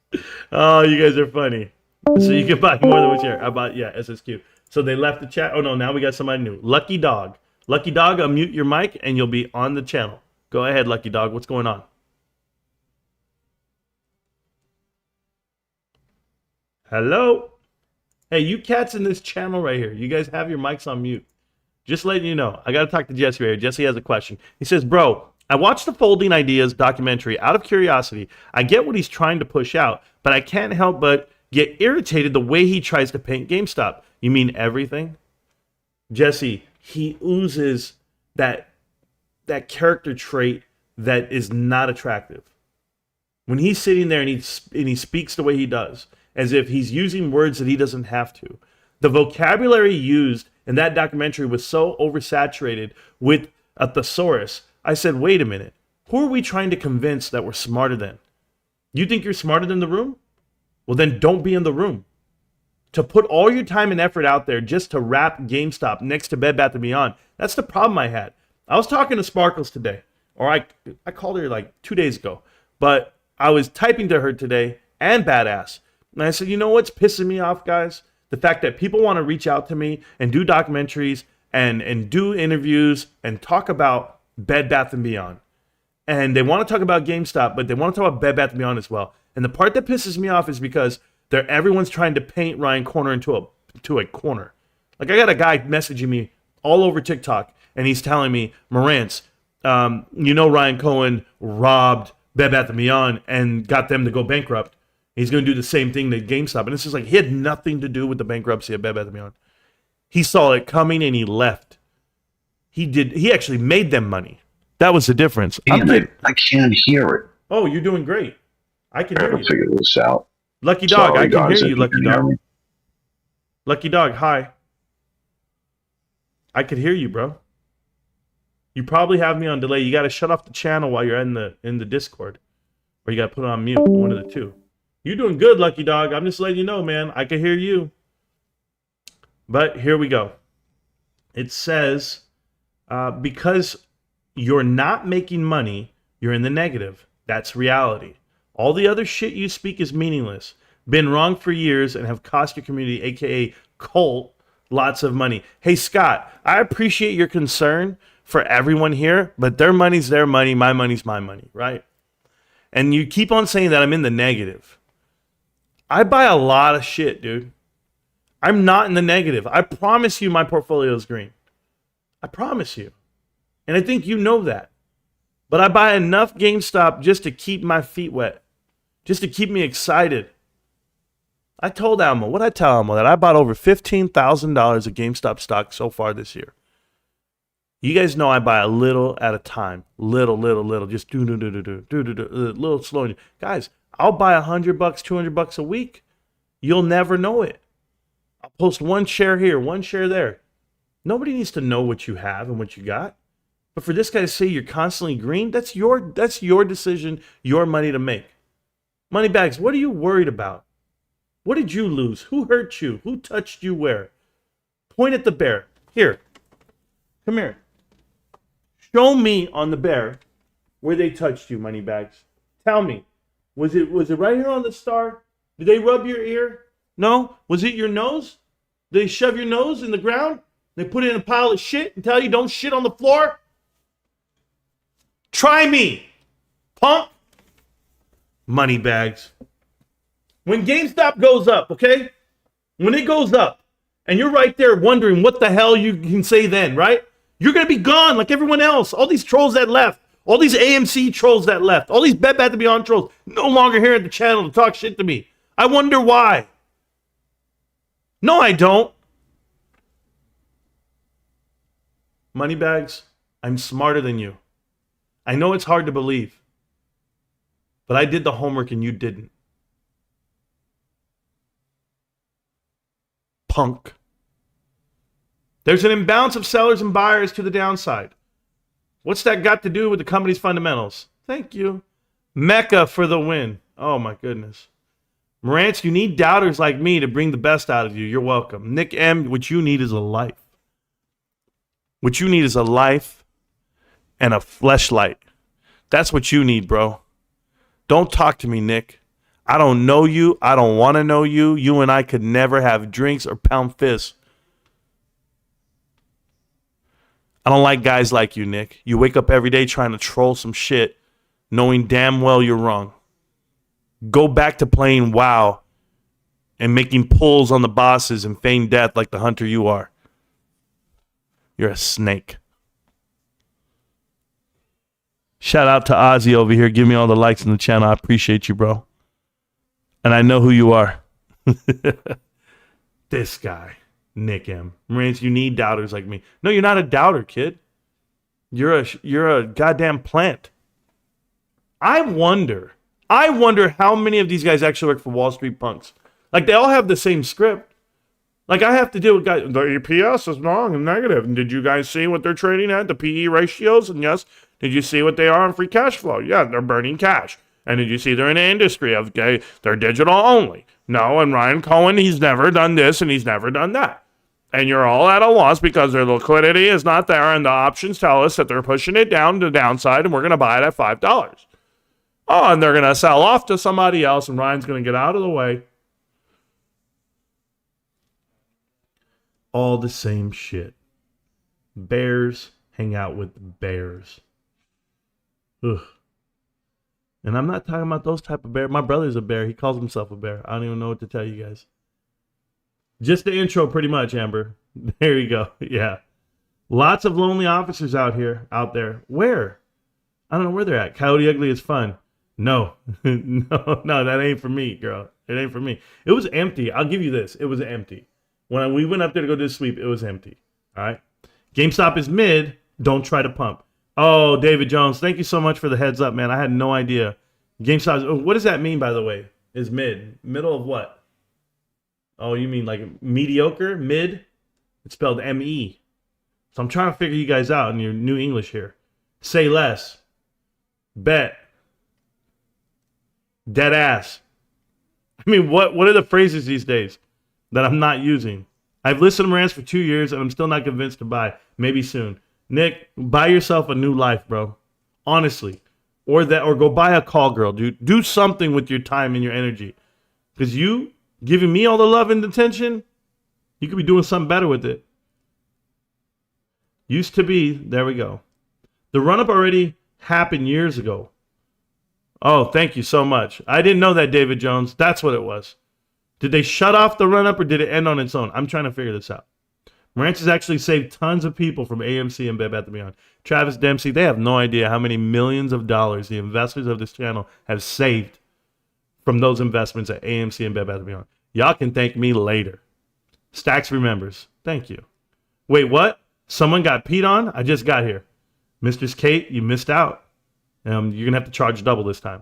Oh, you guys are funny. So you can buy more than one share. I bought, yeah, SSQ. So they left the chat. Oh, no, now we got somebody new. Lucky Dog. Lucky Dog, unmute your mic and you'll be on the channel. Go ahead, Lucky Dog. What's going on? Hello? Hey, you cats in this channel right here. You guys have your mics on mute. Just letting you know. I got to talk to Jesse right here. Jesse has a question. He says, bro, I watched the Folding Ideas documentary out of curiosity. I get what he's trying to push out, but I can't help but get irritated the way he tries to paint GameStop. You mean everything? Jesse, he oozes that character trait that is not attractive. When he's sitting there and he speaks the way he does, as if he's using words that he doesn't have to. The vocabulary used in that documentary was so oversaturated with a thesaurus. I said, wait a minute. Who are we trying to convince that we're smarter than? You think you're smarter than the room? Well, then don't be in the room. To put all your time and effort out there just to wrap GameStop next to Bed Bath & Beyond, that's the problem I had. I was talking to Sparkles today, or I called her like 2 days ago, but I was typing to her today and Badass. And I said, you know what's pissing me off, guys? The fact that people want to reach out to me and do documentaries and do interviews and talk about Bed Bath & Beyond. And they want to talk about GameStop, but they want to talk about Bed Bath & Beyond as well. And the part that pisses me off is because everyone's trying to paint Ryan Corner into a corner. Like, I got a guy messaging me all over TikTok, and he's telling me, Marantz, Ryan Cohen robbed Bed Bath & Beyond and got them to go bankrupt. He's going to do the same thing to GameStop. And it's just like, he had nothing to do with the bankruptcy of Bed Bath & Beyond. He saw it coming and he left. He actually made them money. That was the difference. I can't hear it. Oh, you're doing great. I can hear you. Figure this out. Lucky Dog, Sorry, I can guys, hear you, if Lucky can hear Dog. me. Lucky Dog, hi. I could hear you, bro. You probably have me on delay. You got to shut off the channel while you're in the Discord. Or you got to put it on mute, one of the two. You're doing good, Lucky Dog. I'm just letting you know, man. I can hear you. But here we go. It says, because you're not making money, you're in the negative. That's reality. All the other shit you speak is meaningless. Been wrong for years and have cost your community, aka cult, lots of money. Hey, Scott, I appreciate your concern for everyone here, but their money's their money, my money's my money, right? And you keep on saying that I'm in the negative. I buy a lot of shit, dude. I'm not in the negative. I promise you my portfolio is green. I promise you. And I think you know that. But I buy enough GameStop just to keep my feet wet. Just to keep me excited. I told Almo, what'd I tell Almo? That I bought over $15,000 of GameStop stock so far this year. You guys know I buy a little at a time. Little. Just do, little slow. Guys, I'll buy $100, $200 a week. You'll never know it. I'll post one share here, one share there. Nobody needs to know what you have and what you got. But for this guy to say you're constantly green, that's your decision, your money to make. Moneybags, what are you worried about? What did you lose? Who hurt you? Who touched you where? Point at the bear. Here. Come here. Show me on the bear where they touched you, Moneybags. Tell me. Was it right here on the star? Did they rub your ear? No? Was it your nose? Did they shove your nose in the ground? They put it in a pile of shit and tell you don't shit on the floor? Try me, pump. Money bags. When GameStop goes up, okay? When it goes up, and you're right there wondering what the hell you can say then, right? You're going to be gone like everyone else. All these trolls that left. All these AMC trolls that left. All these Bed Bath & Beyond trolls no longer here at the channel to talk shit to me. I wonder why. No, I don't. Moneybags, I'm smarter than you. I know it's hard to believe. But I did the homework and you didn't. Punk. There's an imbalance of sellers and buyers to the downside. What's that got to do with the company's fundamentals? Thank you. Mecca for the win. Oh my goodness. Marantz, you need doubters like me to bring the best out of you. You're welcome. Nick M, what you need is a life. What you need is a life and a fleshlight. That's what you need, bro. Don't talk to me, Nick. I don't know you. I don't want to know you. You and I could never have drinks or pound fists. I don't like guys like you, Nick. You wake up every day trying to troll some shit, knowing damn well you're wrong. Go back to playing WoW and making pulls on the bosses and feign death like the hunter you are. You're a snake. Shout out to Ozzy over here. Give me all the likes in the channel. I appreciate you, bro. And I know who you are. This guy, Nick M. Marantz, you need doubters like me. No, you're not a doubter, kid. You're a goddamn plant. I wonder how many of these guys actually work for Wall Street punks. Like, they all have the same script. Like, I have to deal with guys, the EPS is wrong and negative. And did you guys see what they're trading at? The PE ratios? And yes, did you see what they are on free cash flow? Yeah, they're burning cash. And did you see they're in an industry of they're digital only? No, and Ryan Cohen, he's never done this and he's never done that. And you're all at a loss because their liquidity is not there and the options tell us that they're pushing it down to the downside and we're going to buy it at $5. Oh, and they're going to sell off to somebody else and Ryan's going to get out of the way. All the same shit. Bears hang out with bears. Ugh. And I'm not talking about those type of bears. My brother's a bear. He calls himself a bear. I don't even know what to tell you guys. Just the intro pretty much, Amber. There you go. Yeah. Lots of lonely officers out there. Where? I don't know where they're at. Coyote Ugly is fun. No. No, that ain't for me, girl. It ain't for me. It was empty. I'll give you this. It was empty. When we went up there to go do the sweep, it was empty. All right. GameStop is mid. Don't try to pump. Oh, David Jones, thank you so much for the heads up, man. I had no idea. GameStop, what does that mean, by the way? Is mid? Middle of what? Oh, you mean like mediocre? Mid? It's spelled M-E. So I'm trying to figure you guys out in your new English here. Say less. Bet. Dead ass. I mean, what are the phrases these days that I'm not using? I've listened to Marantz for 2 years and I'm still not convinced to buy. Maybe soon. Nick, buy yourself a new life, bro. Honestly. Or go buy a call girl, dude. Do something with your time and your energy. Because you giving me all the love and attention, you could be doing something better with it. Used to be, there we go. The run-up already happened years ago. Oh, thank you so much. I didn't know that, David Jones. That's what it was. Did they shut off the run-up or did it end on its own? I'm trying to figure this out. Marantz has actually saved tons of people from AMC and Bed Bath & Beyond. Travis Dempsey, they have no idea how many millions of dollars the investors of this channel have saved from those investments at AMC and Bed Bath & Beyond. Y'all can thank me later. Stacks remembers. Thank you. Wait, what? Someone got peed on? I just got here. Mistress Kate, you missed out. You're going to have to charge double this time.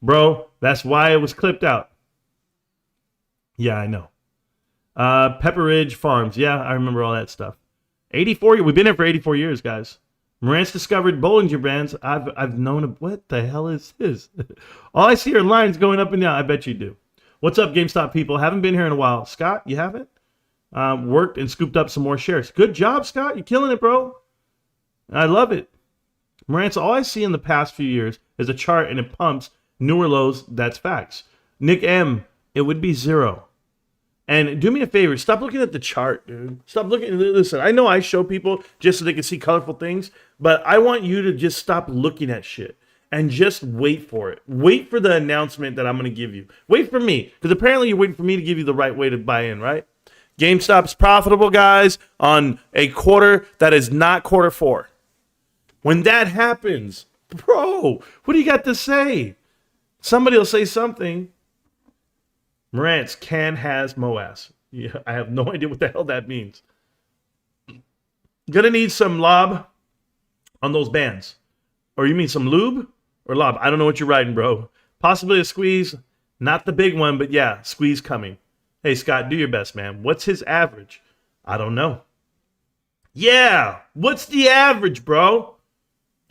Bro, that's why it was clipped out. Yeah, I know. Pepper Ridge Farms. Yeah, I remember all that stuff. 84. We've been here for 84 years, guys. Marantz discovered Bollinger Bands. I've known. What the hell is this? All I see are lines going up and down. I bet you do. What's up, GameStop people? Haven't been here in a while. Scott, you haven't? Worked and scooped up some more shares. Good job, Scott. You're killing it, bro. I love it. Marantz, all I see in the past few years is a chart and it pumps newer lows. That's facts. Nick M, it would be zero. And do me a favor, stop looking at the chart, dude. Stop looking. Listen, I know I show people just so they can see colorful things, but I want you to just stop looking at shit and just wait for it. Wait for the announcement that I'm going to give you. Wait for me, because apparently you're waiting for me to give you the right way to buy in, right? GameStop's profitable, guys, on a quarter that is not quarter four. When that happens, bro, what do you got to say? Somebody will say something. Marantz can has Moas. Yeah, I have no idea what the hell that means. Gonna need some lob on those bands. Or you mean some lube or lob? I don't know what you're writing, bro. Possibly a squeeze. Not the big one, but yeah, squeeze coming. Hey, Scott, do your best, man. What's his average? I don't know. Yeah, what's the average, bro?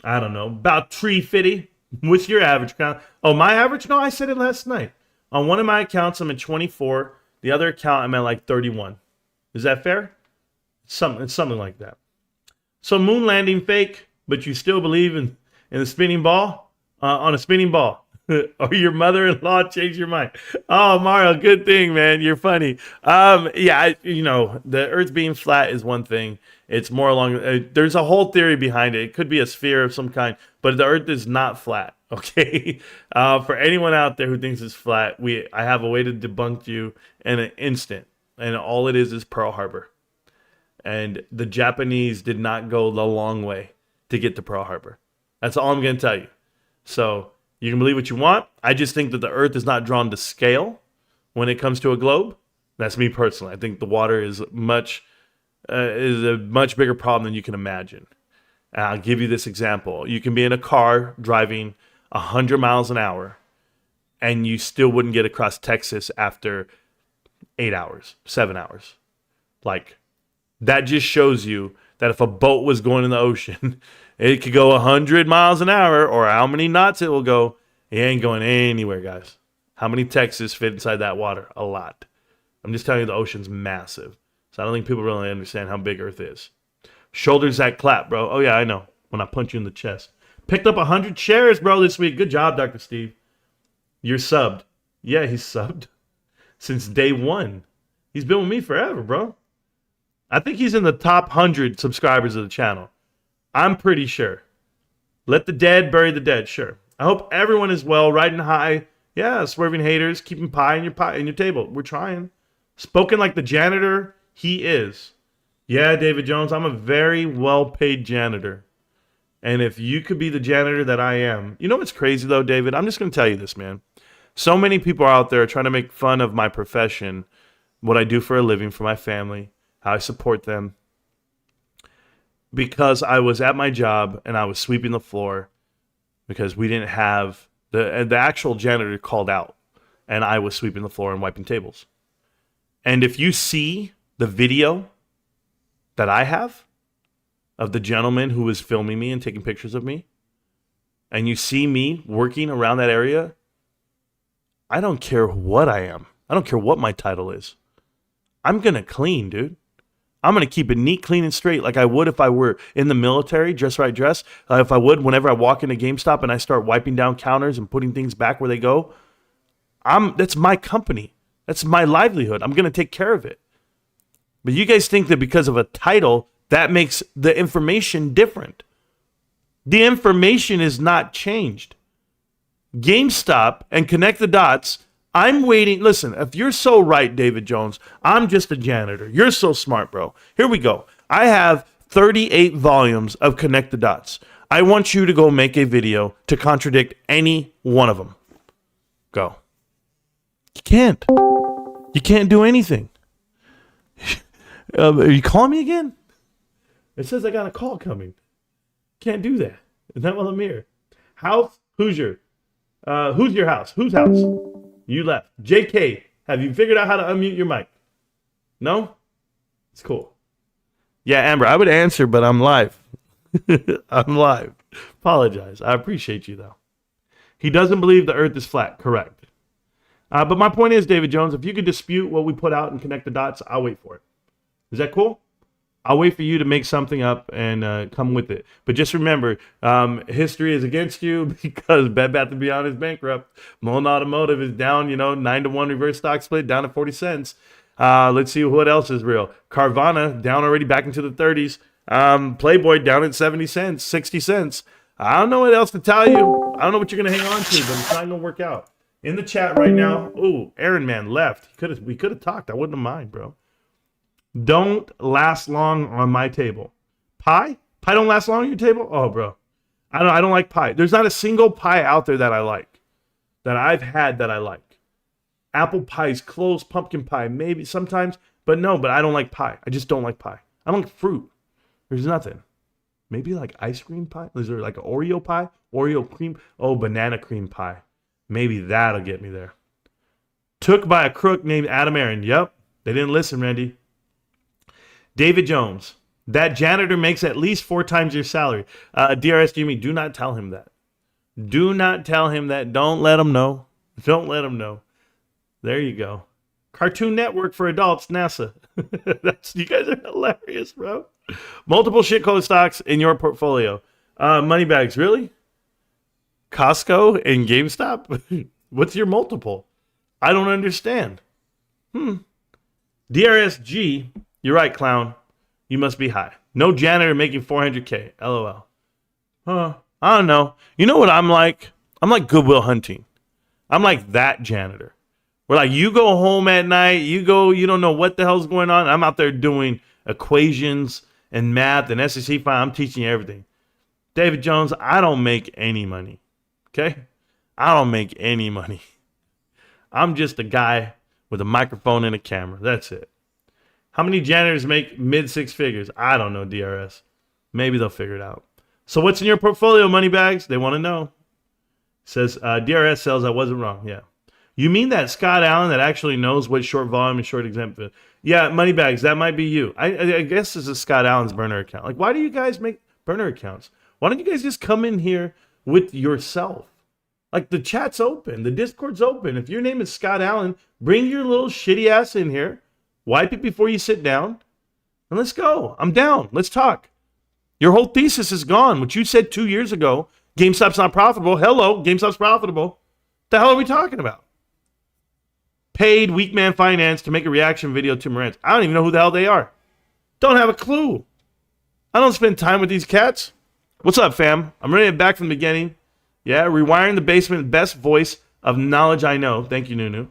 I don't know. About 350. What's your average count? Oh, my average? No, I said it last night. On one of my accounts, I'm at 24. The other account, I'm at like 31. Is that fair? It's something like that. So moon landing fake, but you still believe in the spinning ball? On a spinning ball. Or your mother-in-law changed your mind. Oh, Mario, good thing, man. You're funny. Yeah, the Earth being flat is one thing. It's more along. There's a whole theory behind it. It could be a sphere of some kind, but the Earth is not flat. Okay. For anyone out there who thinks it's flat, I have a way to debunk you in an instant, and all it is Pearl Harbor. And the Japanese did not go the long way to get to Pearl Harbor. That's all I'm going to tell you. So you can believe what you want. I just think that the Earth is not drawn to scale when it comes to a globe. That's me personally. I think the water is a much bigger problem than you can imagine. And I'll give you this example. You can be in a car driving 100 miles an hour, and you still wouldn't get across Texas after 8 hours, 7 hours. Like, that just shows you that if a boat was going in the ocean, it could go 100 miles an hour, or how many knots it will go. It ain't going anywhere, guys. How many Texas fit inside that water? A lot. I'm just telling you, the ocean's massive. So I don't think people really understand how big Earth is. Shoulders that clap, bro. Oh, yeah, I know. When I punch you in the chest. Picked up 100 shares, bro, this week. Good job, Dr. Steve. You're subbed. Yeah, he's subbed. Since day one. He's been with me forever, bro. I think he's in the top 100 subscribers of the channel. I'm pretty sure. Let the dead bury the dead, sure. I hope everyone is well, riding high. Yeah, swerving haters, keeping pie in your table. We're trying. Spoken like the janitor he is. Yeah, David Jones, I'm a very well-paid janitor. And if you could be the janitor that I am. You know what's crazy, though, David? I'm just going to tell you this, man. So many people out there are trying to make fun of my profession, what I do for a living for my family, how I support them. Because I was at my job and I was sweeping the floor because we didn't have the actual janitor called out, and I was sweeping the floor and wiping tables. And if you see the video that I have of the gentleman who was filming me and taking pictures of me, and you see me working around that area, I don't care what I am. I don't care what my title is. I'm going to clean, dude. I'm going to keep it neat, clean, and straight like I would if I were in the military, dress right dress. If I would whenever I walk into GameStop and I start wiping down counters and putting things back where they go. That's my company. That's my livelihood. I'm going to take care of it. But you guys think that because of a title, that makes the information different. The information is not changed. GameStop and Connect the Dots, I'm waiting. Listen, if you're so right, David Jones, I'm just a janitor. You're so smart, bro. Here we go. I have 38 volumes of Connect the Dots. I want you to go make a video to contradict any one of them. Go. You can't. You can't do anything. Are you calling me again? It says I got a call coming. Can't do that. Is that while I'm here? House? Who's your house? Whose house? You left. JK, have you figured out how to unmute your mic? No? It's cool. Yeah, Amber, I would answer, but I'm live. I'm live. Apologize. I appreciate you, though. He doesn't believe the earth is flat. Correct. But my point is, David Jones, if you could dispute what we put out and connect the dots, I'll wait for it. Is that cool? I'll wait for you to make something up and come with it. But just remember, history is against you because Bed Bath & Beyond is bankrupt. Mullen Automotive is down, 9-to-1 reverse stock split, down to 40 cents. Let's see what else is real. Carvana down already back into the 30s. Playboy down at 70 cents, 60 cents. I don't know what else to tell you. I don't know what you're going to hang on to, but it's not going to work out. In the chat right now, ooh, Aaron Man left. We could have talked. I wouldn't have mind, bro. Don't last long on my table. Pie? Pie don't last long on your table? Oh, bro. I don't like pie. There's not a single pie out there that I like, that I've had that I like. Apple pie's close, pumpkin pie, maybe sometimes, but I don't like pie. I just don't like pie. I don't like fruit. There's nothing. Maybe like ice cream pie? Is there like an Oreo pie? Oreo cream? Oh, banana cream pie. Maybe that'll get me there. Took by a crook named Adam Aaron. Yep. They didn't listen, Randy. David Jones. That janitor makes at least 4 times your salary. DRS Jimmy, do not tell him that. Do not tell him that. Don't let him know. Don't let him know. There you go. Cartoon Network for adults, NASA. You guys are hilarious, bro. Multiple shitcoin stocks in your portfolio. Money bags, really? Costco and GameStop? What's your multiple? I don't understand. DRSG, you're right, clown. You must be high. No janitor making 400K. LOL. I don't know. You know what I'm like? I'm like Goodwill Hunting. I'm like that janitor. Where like you go home at night, you don't know what the hell's going on. I'm out there doing equations and math and SEC file. I'm teaching you everything. David Jones, I don't make any money. Okay? I don't make any money. I'm just a guy with a microphone and a camera. That's it. How many janitors make mid 6 figures? I don't know, DRS. Maybe they'll figure it out. So what's in your portfolio, money bags? They want to know. Says DRS sells. I wasn't wrong. Yeah. You mean that Scott Allen that actually knows what short volume and short exempt is? Yeah, money bags. That might be you. I guess this is Scott Allen's burner account. Like, why do you guys make burner accounts? Why don't you guys just come in here with yourself? Like, the chat's open. The Discord's open. If your name is Scott Allen, bring your little shitty ass in here. Wipe it before you sit down. And let's go. I'm down. Let's talk. Your whole thesis is gone. What you said 2 years ago, GameStop's not profitable. Hello, GameStop's profitable. The hell are we talking about? Paid Weak Man Finance to make a reaction video to Marantz. I don't even know who the hell they are. Don't have a clue. I don't spend time with these cats. What's up, fam? I'm ready to back from the beginning. Yeah, rewiring the basement, best voice of knowledge I know. Thank you, Nunu.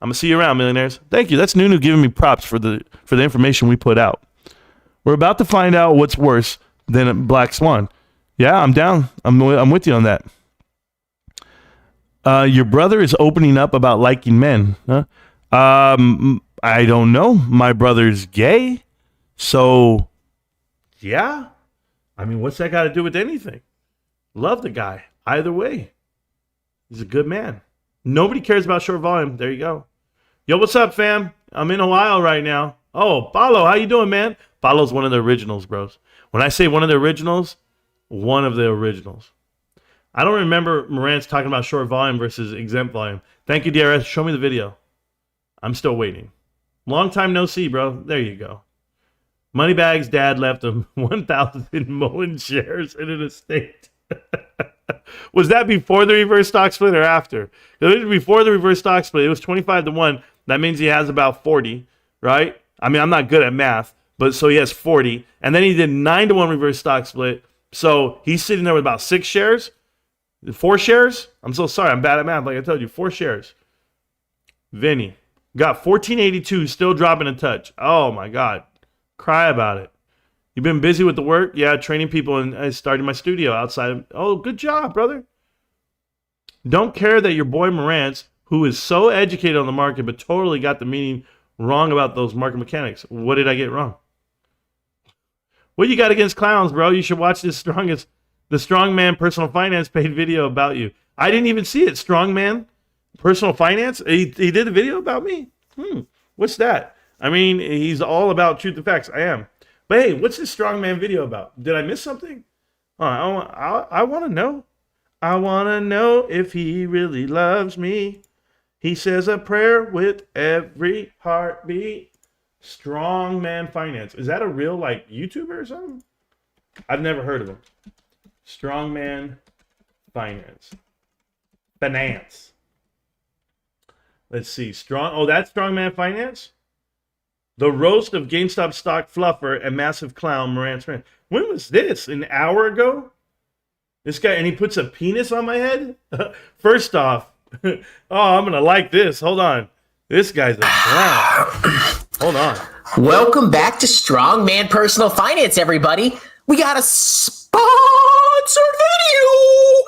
I'm gonna see you around, millionaires. Thank you. That's Nunu giving me props for the information we put out. We're about to find out what's worse than a black swan. Yeah, I'm down. I'm with you on that. Your brother is opening up about liking men. Huh? I don't know. My brother's gay, so yeah. I mean, what's that got to do with anything? Love the guy. Either way, he's a good man. Nobody cares about short volume. There you go. Yo, what's up, fam? I'm in Ohio right now. Oh, Paulo, how you doing, man? Paulo's one of the originals, bros. When I say one of the originals, one of the originals. I don't remember Marantz talking about short volume versus exempt volume. Thank you, DRS. Show me the video. I'm still waiting. Long time no see, bro. There you go. Moneybags' dad left him 1,000 Mullen shares in an estate. Was that before the reverse stock split or after? Before the reverse stock split, it was 25-1. That means he has about 40, right? I mean, I'm not good at math, but so he has 40. And then he did 9-1 reverse stock split. So he's sitting there with about 6 shares. 4 shares? I'm so sorry. I'm bad at math. Like I told you, 4 shares. Vinny got 1482, still dropping a touch. Oh my God. Cry about it. You've been busy with the work? Yeah, training people, and I started my studio outside. Oh, good job, brother. Don't care that your boy Marantz, who is so educated on the market, but totally got the meaning wrong about those market mechanics. What did I get wrong? What you got against clowns, bro? You should watch the Strongman Personal Finance paid video about you. I didn't even see it. Strongman Personal Finance? He did a video about me? What's that? I mean, he's all about truth and facts. I am. But hey, what's this Strongman video about? Did I miss something? I want to know. I want to know if he really loves me. He says a prayer with every heartbeat. Strongman Finance. Is that a real, like, YouTuber or something? I've never heard of him. Strongman Finance. Let's see. Oh, that's Strongman Finance? The roast of GameStop stock fluffer and massive clown Marantz Rantz. When was this? An hour ago? This guy, and he puts a penis on my head? First off, oh, I'm going to like this. Hold on. This guy's a clown. Hold on. Welcome back to Strongman Personal Finance, everybody. We got a sponsored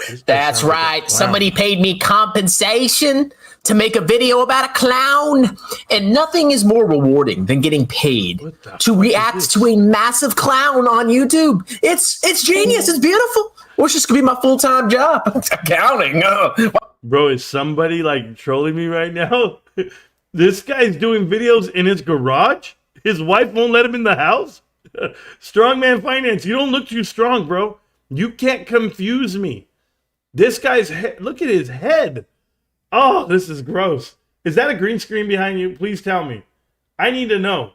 video. That's right. Somebody paid me compensation to make a video about a clown. And nothing is more rewarding than getting paid to react to a massive clown on YouTube. It's genius. It's beautiful. Or it's just going to be my full-time job. Accounting. Bro, is somebody like trolling me right now? This guy's doing videos in his garage? His wife won't let him in the house? Strongman Finance, you don't look too strong, bro. You can't confuse me. This guy's head, look at his head. Oh, this is gross. Is that a green screen behind you? Please tell me. I need to know.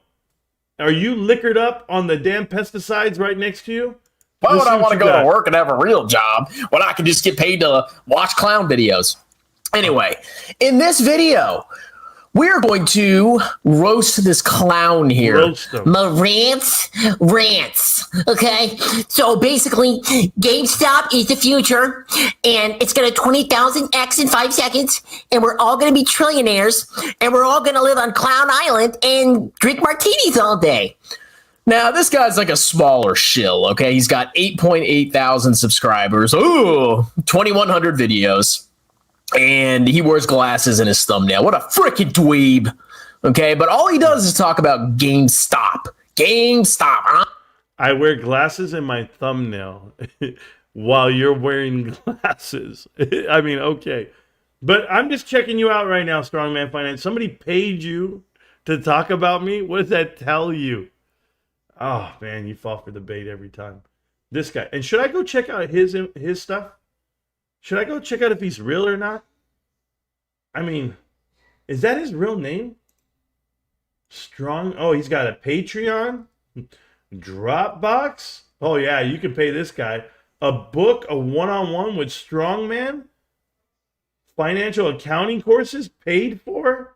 Are you liquored up on the damn pesticides right next to you? Why would I want to go to work and have a real job when I can just get paid to watch clown videos? Anyway, in this video, we're going to roast this clown here. Marantz Rantz. Okay? So basically, GameStop is the future, and it's going to 20,000x in 5 seconds, and we're all going to be trillionaires, and we're all going to live on Clown Island and drink martinis all day. Now, this guy's like a smaller shill, okay? He's got 8.8 thousand subscribers. Ooh, 2,100 videos. And he wears glasses in his thumbnail. What a freaking dweeb. Okay, but all he does is talk about GameStop. GameStop. Huh? I wear glasses in my thumbnail while you're wearing glasses. I mean, okay. But I'm just checking you out right now, Strongman Finance. Somebody paid you to talk about me? What does that tell you? Oh, man, you fall for the bait every time. This guy. And should I go check out his stuff? Should I go check out if he's real or not? I mean, is that his real name? Strong. Oh, he's got a Patreon, Dropbox. Oh yeah, you can pay this guy. A book, a one-on-one with Strongman. Financial accounting courses paid for.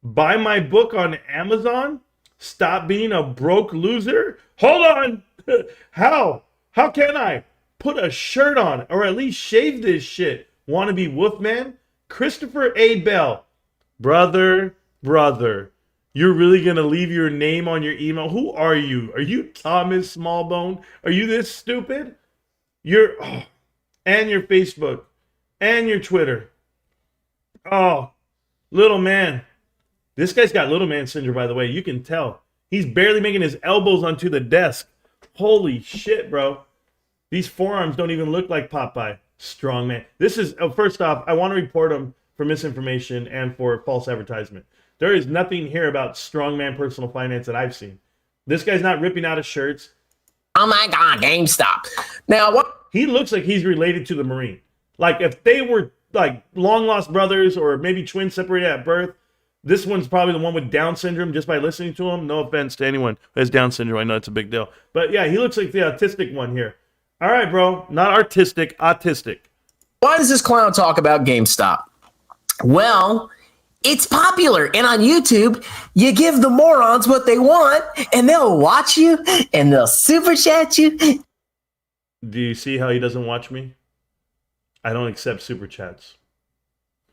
Buy my book on Amazon. Stop being a broke loser. Hold on. How? How can I put a shirt on or at least shave this shit? Wanna be Wolfman? Christopher A. Bell. Brother, you're really going to leave your name on your email? Who are you? Are you Thomas Smallbone? Are you this stupid? And your Facebook and your Twitter. Oh, little man. This guy's got little man syndrome, by the way. You can tell. He's barely making his elbows onto the desk. Holy shit, bro. These forearms don't even look like Popeye. Strong man. This is, first off, I want to report him for misinformation and for false advertisement. There is nothing here about Strongman Personal Finance that I've seen. This guy's not ripping out his shirts. Oh my God, GameStop. Now, what? He looks like he's related to the Marine. Like if they were like long lost brothers or maybe twins separated at birth, this one's probably the one with Down syndrome just by listening to him. No offense to anyone who has Down syndrome. I know it's a big deal. But yeah, he looks like the autistic one here. All right, bro. Not artistic, autistic. Why does this clown talk about GameStop? Well, it's popular, and on YouTube, you give the morons what they want, and they'll watch you, and they'll super chat you. Do you see how he doesn't watch me? I don't accept super chats.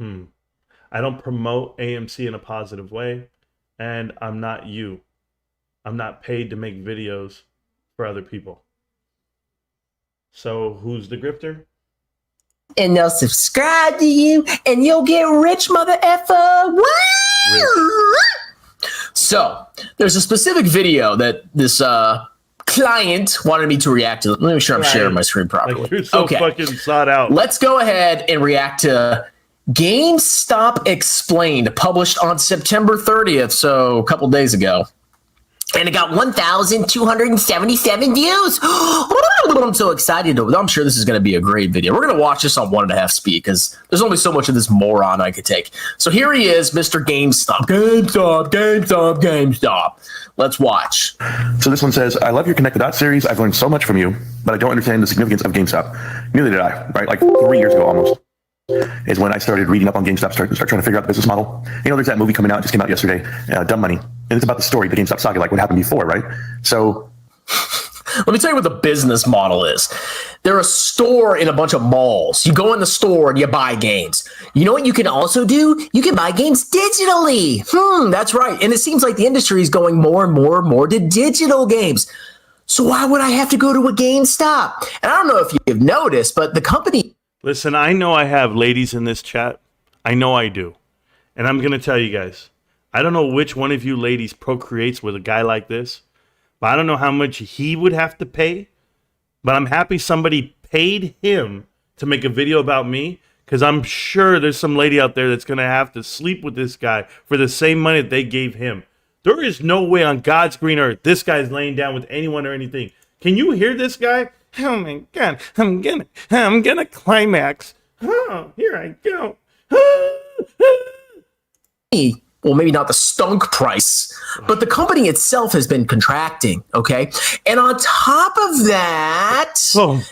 I don't promote AMC in a positive way, and I'm not you. I'm not paid to make videos for other people. So who's the grifter? And they'll subscribe to you, and you'll get rich, mother effer. Woo! So there's a specific video that this client wanted me to react to. Let me make sure I'm sharing my screen properly. Like you're so fucking sought out. Let's go ahead and react to GameStop Explained, published on September 30th, so a couple days ago. And it got 1,277 views. I'm so excited. I'm sure this is going to be a great video. We're going to watch this on 1.5 speed because there's only so much of this moron I could take. So here he is, Mr. GameStop. GameStop. Let's watch. So this one says, I love your Connect the Dots series. I've learned so much from you, but I don't understand the significance of GameStop. Neither did I, right? Like 3 years ago almost is when I started reading up on GameStop, start trying to figure out the business model. You know, there's that movie coming out, just came out yesterday, Dumb Money. and it's about the story, the GameStop saga, like what happened before, right? So Let me tell you what the business model is. They're a store in a bunch of malls. You go in the store and you buy games. You know what you can also do? You can buy games digitally. That's right. And it seems like the industry is going more and more to digital games. So why would I have to go to a GameStop? And I don't know if you've noticed, but the company... Listen, I know I have ladies in this chat. I know I do. And I'm going to tell you guys, I don't know which one of you ladies procreates with a guy like this, but I don't know how much he would have to pay. But I'm happy somebody paid him to make a video about me, because I'm sure there's some lady out there that's going to have to sleep with this guy for the same money that they gave him. There is no way on God's green earth this guy's laying down with anyone or anything. Can you hear this guy? Oh my God, I'm gonna climax. Oh, here I go. Well, maybe not the stunk price, but the company itself has been contracting, okay? And on top of that,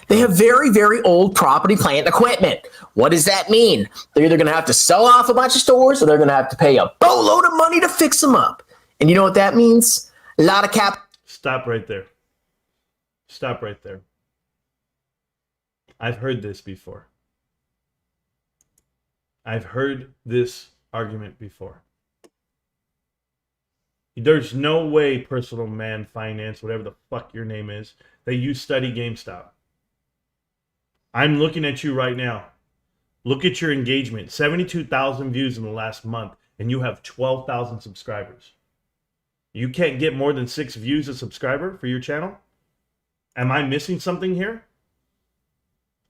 they have very, very old property, plant, and equipment. What does that mean? They're either going to have to sell off a bunch of stores, or they're going to have to pay a boatload of money to fix them up. And you know what that means? A lot of cap. Stop right there. Stop right there. I've heard this before. I've heard this argument before. There's no way, personal man finance, whatever the fuck your name is, that you study GameStop. I'm looking at you right now. Look at your engagement. 72,000 views in the last month, and you have 12,000 subscribers. You can't get more than 6 views a subscriber for your channel? Am I missing something here?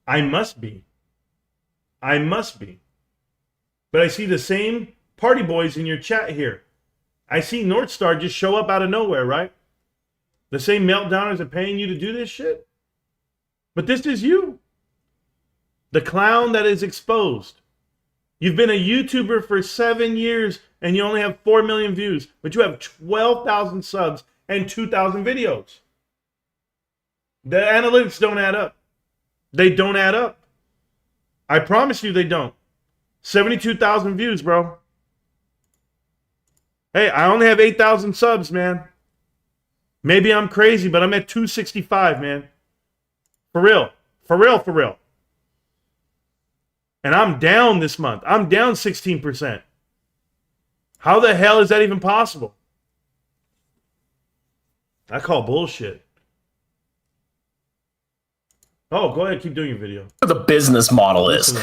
I must be. I must be. But I see the same party boys in your chat here. I see Northstar just show up out of nowhere, right? The same meltdowners are paying you to do this shit. But this is you. The clown that is exposed. You've been a YouTuber for 7 years and you only have 4 million views, but you have 12,000 subs and 2,000 videos. The analytics don't add up. They don't add up. I promise you they don't. 72,000 views, bro. Hey, I only have 8,000 subs, man. Maybe I'm crazy, but I'm at 265, man. For real. For real, for real. And I'm down this month. I'm down 16%. How the hell is that even possible? I call bullshit. Oh, go ahead. Keep doing your video. The business model is.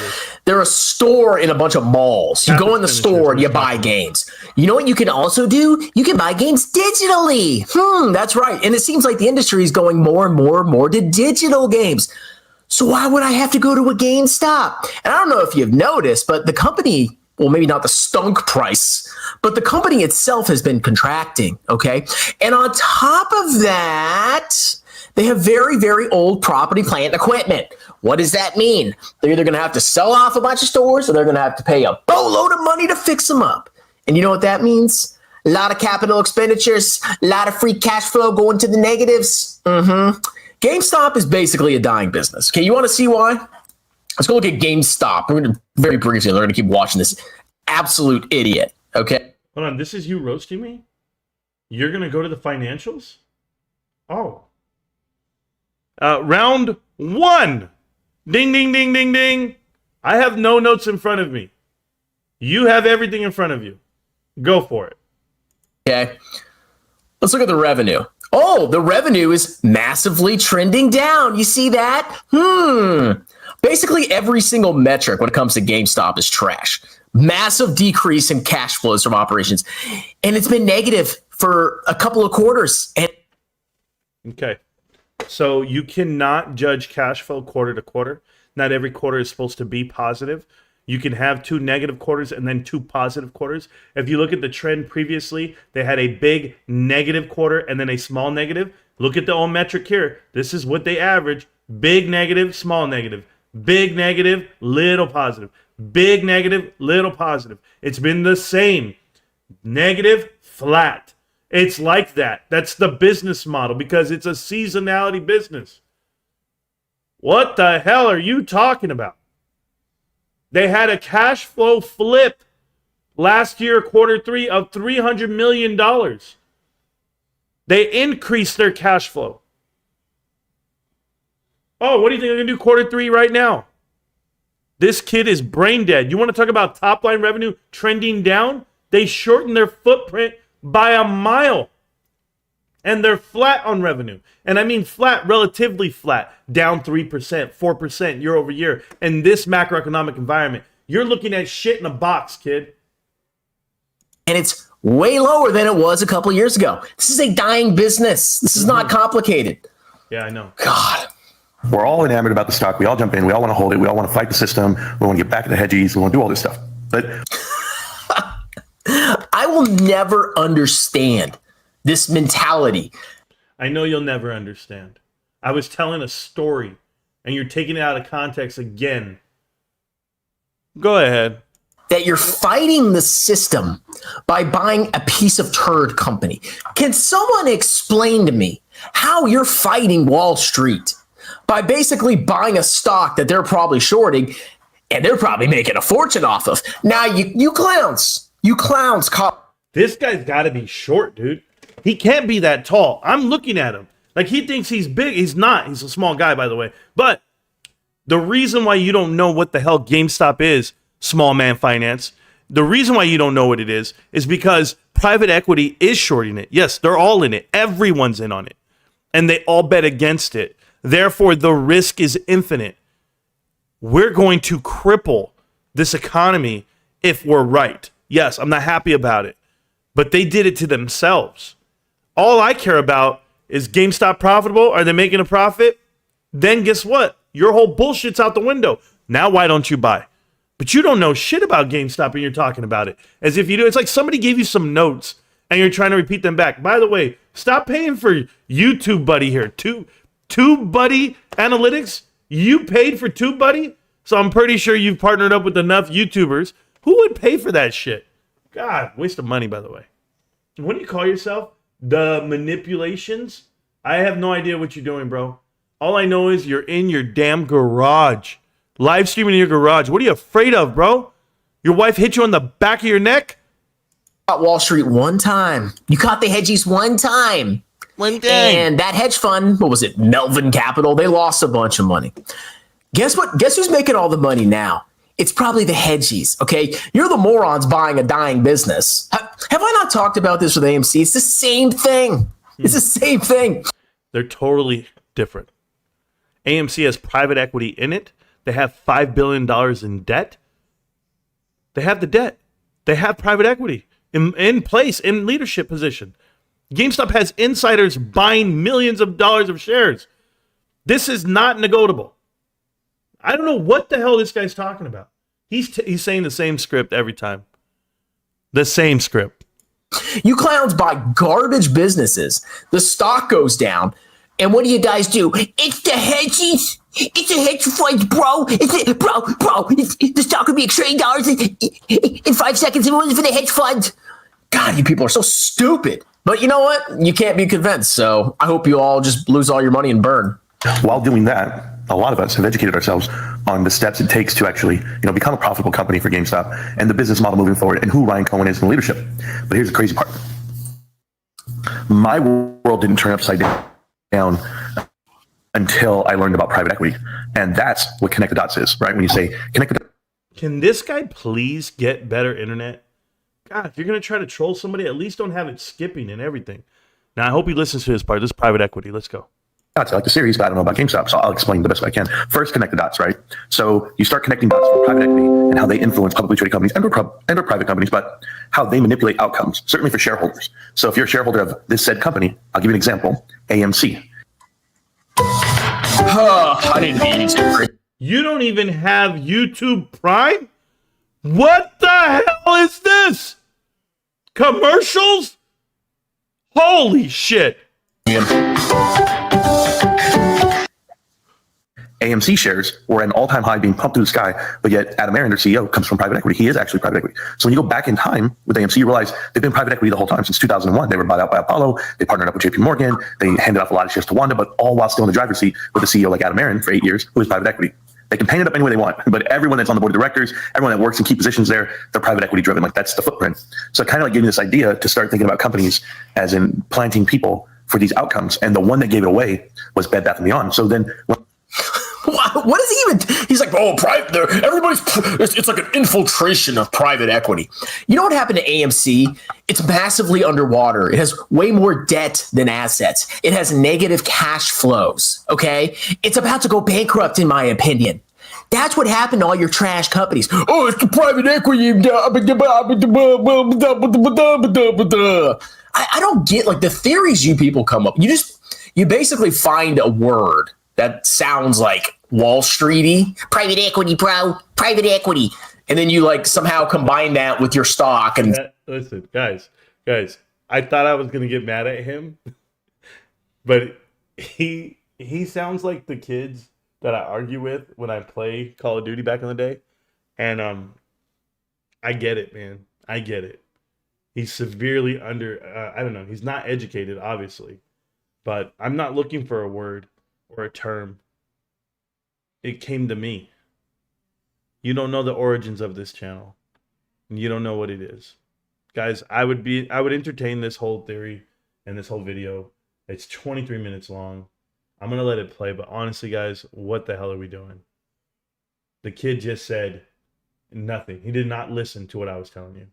They're a store in a bunch of malls. You go in the store and you buy games. You know what you can also do? You can buy games digitally. That's right. And it seems like the industry is going more and more to digital games. So why would I have to go to a GameStop? And I don't know if you've noticed, but the company, well, maybe not the stunk price, but the company itself has been contracting, okay? And on top of that, they have very, very old property, plant, and equipment. What does that mean? They're either going to have to sell off a bunch of stores, or they're going to have to pay a boatload of money to fix them up. And you know what that means? A lot of capital expenditures, a lot of free cash flow going to the negatives. GameStop is basically a dying business. Okay, you want to see why? Let's go look at GameStop. We're going to very briefly, we're going to keep watching this absolute idiot. Okay. Hold on, this is you roasting me? You're going to go to the financials? Oh. Round 1. Ding, ding, ding, ding, ding. I have no notes in front of me. You have everything in front of you. Go for it. Okay. Let's look at the revenue. Oh, the revenue is massively trending down. You see that? Basically, every single metric when it comes to GameStop is trash. Massive decrease in cash flows from operations. And it's been negative for a couple of quarters. Okay. So you cannot judge cash flow quarter to quarter. Not every quarter is supposed to be positive. You can have 2 negative quarters and then 2 positive quarters. If you look at the trend previously, they had a big negative quarter and then a small negative. Look at the old metric here. This is what they average. Big negative, small negative. Big negative, little positive. Big negative, little positive. It's been the same. Negative, flat. It's like that. That's the business model because it's a seasonality business. What the hell are you talking about? They had a cash flow flip Last year, quarter three of $300 million. They increased their cash flow. Oh, what do you think they're going to do quarter three right now? This kid is brain dead. You want to talk about top line revenue trending down? They shortened their footprint by a mile. And they're flat on revenue. And I mean flat, relatively flat, down 3%, 4% year over year. In this macroeconomic environment, you're looking at shit in a box, kid. And it's way lower than it was a couple of years ago. This is a dying business. This is not complicated. Yeah, I know. God. We're all enamored about the stock. We all jump in. We all want to hold it. We all want to fight the system. We want to get back at the hedgies. We want to do all this stuff. But I will never understand this mentality. I know you'll never understand. I was telling a story, and you're taking it out of context again. Go ahead. That you're fighting the system by buying a piece of turd company. Can someone explain to me how you're fighting Wall Street by basically buying a stock that they're probably shorting and they're probably making a fortune off of? Now, you clowns, This guy's got to be short, dude. He can't be that tall. I'm looking at him. Like, he thinks he's big. He's not. He's a small guy, by the way. But the reason why you don't know what the hell GameStop is, small man finance, the reason why you don't know what it is because private equity is shorting it. Yes, they're all in it. Everyone's in on it. And they all bet against it. Therefore, the risk is infinite. We're going to cripple this economy if we're right. Yes, I'm not happy about it. But they did it to themselves. All I care about is GameStop profitable? Are they making a profit? Then guess what? Your whole bullshit's out the window. Now why don't you buy? But you don't know shit about GameStop and you're talking about it. As if you do. It's like somebody gave you some notes and you're trying to repeat them back. By the way, stop paying for YouTube Buddy here. TubeBuddy Analytics? You paid for TubeBuddy? So I'm pretty sure you've partnered up with enough YouTubers. Who would pay for that shit? God, waste of money, by the way. What do you call yourself? The manipulations? I have no idea what you're doing, bro. All I know is you're in your damn garage. Live streaming in your garage. What are you afraid of, bro? Your wife hit you on the back of your neck? caught Wall Street one time. You caught the hedgies one time. One day. And that hedge fund, what was it? Melvin Capital. They lost a bunch of money. Guess what? Guess who's making all the money now? It's probably the hedgies, okay? You're the morons buying a dying business. Have I not talked about this with AMC? It's the same thing. It's the same thing. They're totally different. AMC has private equity in it. They have $5 billion in debt. They have the debt. They have private equity in place, in leadership position. GameStop has insiders buying millions of dollars of shares. This is not negotiable. I don't know what the hell this guy's talking about. He's saying the same script every time. The same script. You clowns buy garbage businesses. The stock goes down. And what do you guys do? It's the hedgies. It's a hedge fund, bro. The stock would be $1 trillion in 5 seconds if it wasn't for the hedge fund. God, you people are so stupid. But you know what? You can't be convinced. So I hope you all just lose all your money and burn. While doing that, a lot of us have educated ourselves on the steps it takes to actually, become a profitable company for GameStop and the business model moving forward and who Ryan Cohen is in leadership. But here's the crazy part. My world didn't turn upside down until I learned about private equity. And that's what connect the dots is, right? When you say connect the dots. Can this guy please get better internet? God, if you're going to try to troll somebody, at least don't have it skipping and everything. Now, I hope he listens to this part. This is private equity. Let's go. I like the series, but I don't know about GameStop, so I'll explain the best way I can. First, connect the dots, right? So you start connecting dots for private equity and how they influence publicly traded companies and or private companies, but how they manipulate outcomes, certainly for shareholders. So if you're a shareholder of this said company, I'll give you an example, AMC. I didn't mean to. You don't even have YouTube Prime? What the hell is this? Commercials? Holy shit. AMC shares were at an all-time high being pumped through the sky, but yet Adam Aaron, their CEO, comes from private equity. He is actually private equity. So when you go back in time with AMC, you realize they've been private equity the whole time since 2001. They were bought out by Apollo. They partnered up with JP Morgan. They handed off a lot of shares to Wanda, but all while still in the driver's seat with a CEO like Adam Aaron for 8 years, who is private equity. They can paint it up any way they want, but everyone that's on the board of directors, everyone that works in key positions there, they're private equity driven. Like that's the footprint. So it kind of like gave me this idea to start thinking about companies as in planting people for these outcomes. And the one that gave it away was Bed Bath & Beyond. So then what is he even? He's like, oh, private. It's like an infiltration of private equity. You know what happened to AMC? It's massively underwater. It has way more debt than assets. It has negative cash flows. Okay, it's about to go bankrupt, in my opinion. That's what happened to all your trash companies. Oh, it's the private equity. I don't get like the theories you people come up. You basically find a word that sounds like Wall Streety, Private equity, bro. Private equity. and then you like somehow combine that with your stock. And listen, guys, I thought I was gonna get mad at him, but he sounds like the kids that I argue with when I play Call of Duty back in the day, and I get it, man. I get it. He's severely under. I don't know. He's not educated, obviously, but I'm not looking for a word or a term. It came to me. You don't know the origins of this channel, and you don't know what it is, guys. I would entertain this whole theory and this whole video. It's 23 minutes long. I'm gonna let it play, but honestly, guys, what the hell are we doing? The kid just said nothing. He did not listen to what I was telling you.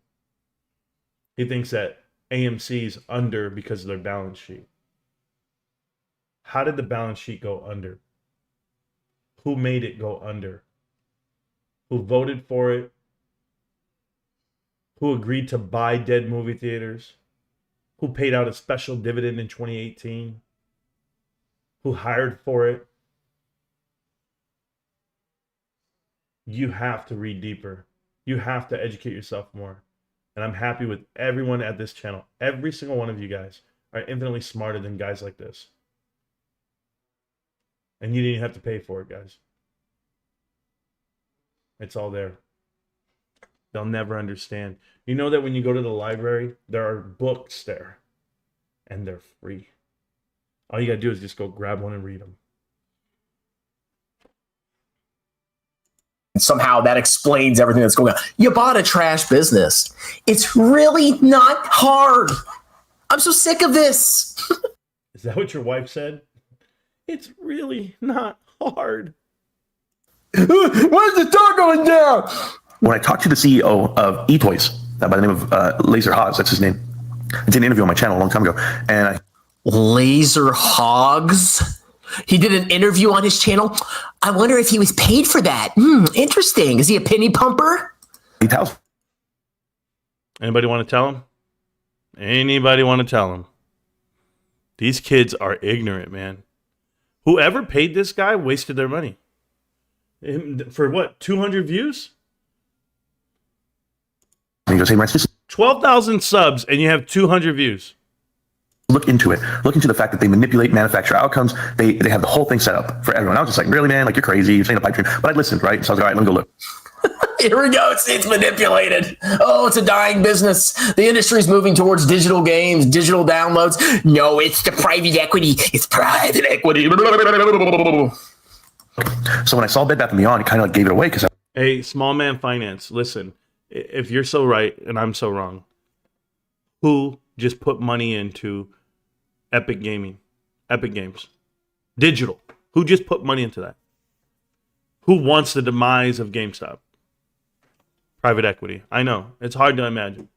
He thinks that AMC's under because of their balance sheet. How did the balance sheet go under? Who made it go under? Who voted for it? Who agreed to buy dead movie theaters? Who paid out a special dividend in 2018? Who hired for it? You have to read deeper. You have to educate yourself more. And I'm happy with everyone at this channel. Every single one of you guys are infinitely smarter than guys like this. And you didn't have to pay for it, guys. It's all there. They'll never understand. You know that when you go to the library, there are books there. And they're free. All you gotta do is just go grab one and read them. somehow that explains everything that's going on. You bought a trash business. It's really not hard. I'm so sick of this. Is that what your wife said? It's really not hard. Where's the dog going down? When I talked to the CEO of eToys, by the name of Laser Hogs, that's his name. I did an interview on my channel a long time ago, and Laser Hogs? He did an interview on his channel. I wonder if he was paid for that. Interesting. Is he a penny pumper? he tells Anybody want to tell him? Anybody want to tell him? These kids are ignorant, man. Whoever paid this guy wasted their money. For what, 200 views? he goes, hey, Marantz, just 12,000 subs and you have 200 views. look into it. Look into the fact that they manipulate manufacturer outcomes. They have the whole thing set up for everyone. I was just like, really, man? Like, you're crazy. You're saying a pipe dream. But I listened, right? So I was like, all right, let me go look. Here we go. It's manipulated. Oh, it's a dying business. The industry's moving towards digital games, digital downloads. No, it's the private equity. It's private equity. So when I saw Bed Bath & Beyond, it kind of like gave it away because Hey, small man finance, listen, if you're so right and I'm so wrong, who just put money into Epic Games? Digital. Who just put money into that? Who wants the demise of GameStop? Private equity. I know. It's hard to imagine.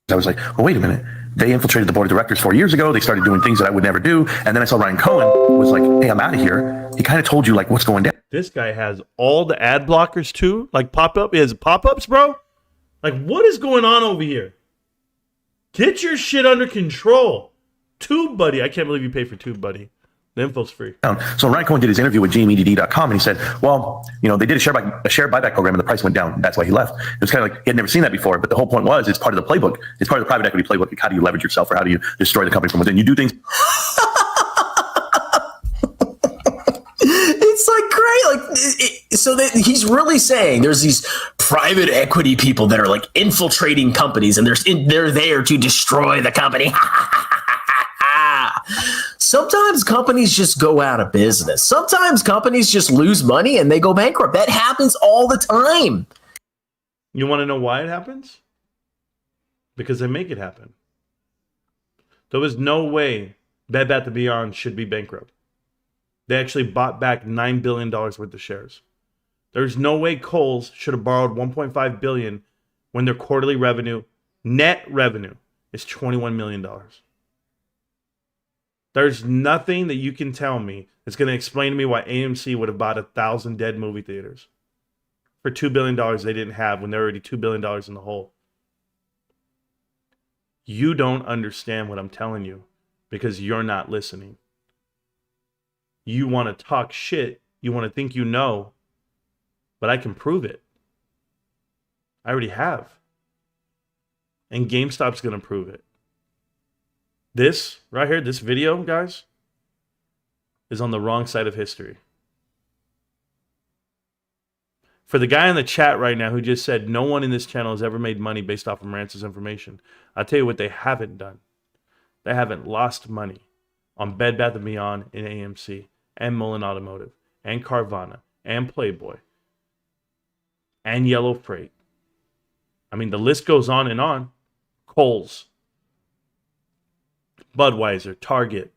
I was like, well, wait a minute. They infiltrated the board of directors 4 years ago. They started doing things that I would never do. And then I saw Ryan Cohen was like, hey, I'm out of here. He kind of told you like what's going down. This guy has all the ad blockers too, like pop-up. He has pop-ups, bro. Like, what is going on over here? Get your shit under control. TubeBuddy. I can't believe you paid for TubeBuddy. The info's free. So Ryan Cohen did his interview with GME.com and he said, well, you know, they did a share buyback program and the price went down. That's why he left. It was kind of like he had never seen that before. But the whole point was it's part of the playbook. It's part of the private equity playbook. Like, how do you leverage yourself or how do you destroy the company from within? You do things. It's like great. So he's really saying there's these private equity people that are like infiltrating companies and they're there to destroy the company. Sometimes companies just go out of business. Sometimes companies just lose money and they go bankrupt. That happens all the time. You want to know why it happens? Because they make it happen. There was no way Bed Bath & Beyond should be bankrupt. They actually bought back $9 billion worth of shares. There's no way Kohl's should have borrowed $1.5 billion when their quarterly revenue, net revenue, is $21 million. There's nothing that you can tell me that's going to explain to me why AMC would have bought 1,000 dead movie theaters for $2 billion they didn't have when they're already $2 billion in the hole. You don't understand what I'm telling you because you're not listening. You want to talk shit. You want to think you know, but I can prove it. I already have. And GameStop's going to prove it. This right here, this video, guys, is on the wrong side of history. For the guy in the chat right now who just said no one in this channel has ever made money based off of Marantz's information, I'll tell you what they haven't done. They haven't lost money on Bed Bath & Beyond and AMC and Mullen Automotive and Carvana and Playboy and Yellow Freight. I mean, the list goes on and on. Kohl's, Budweiser, Target.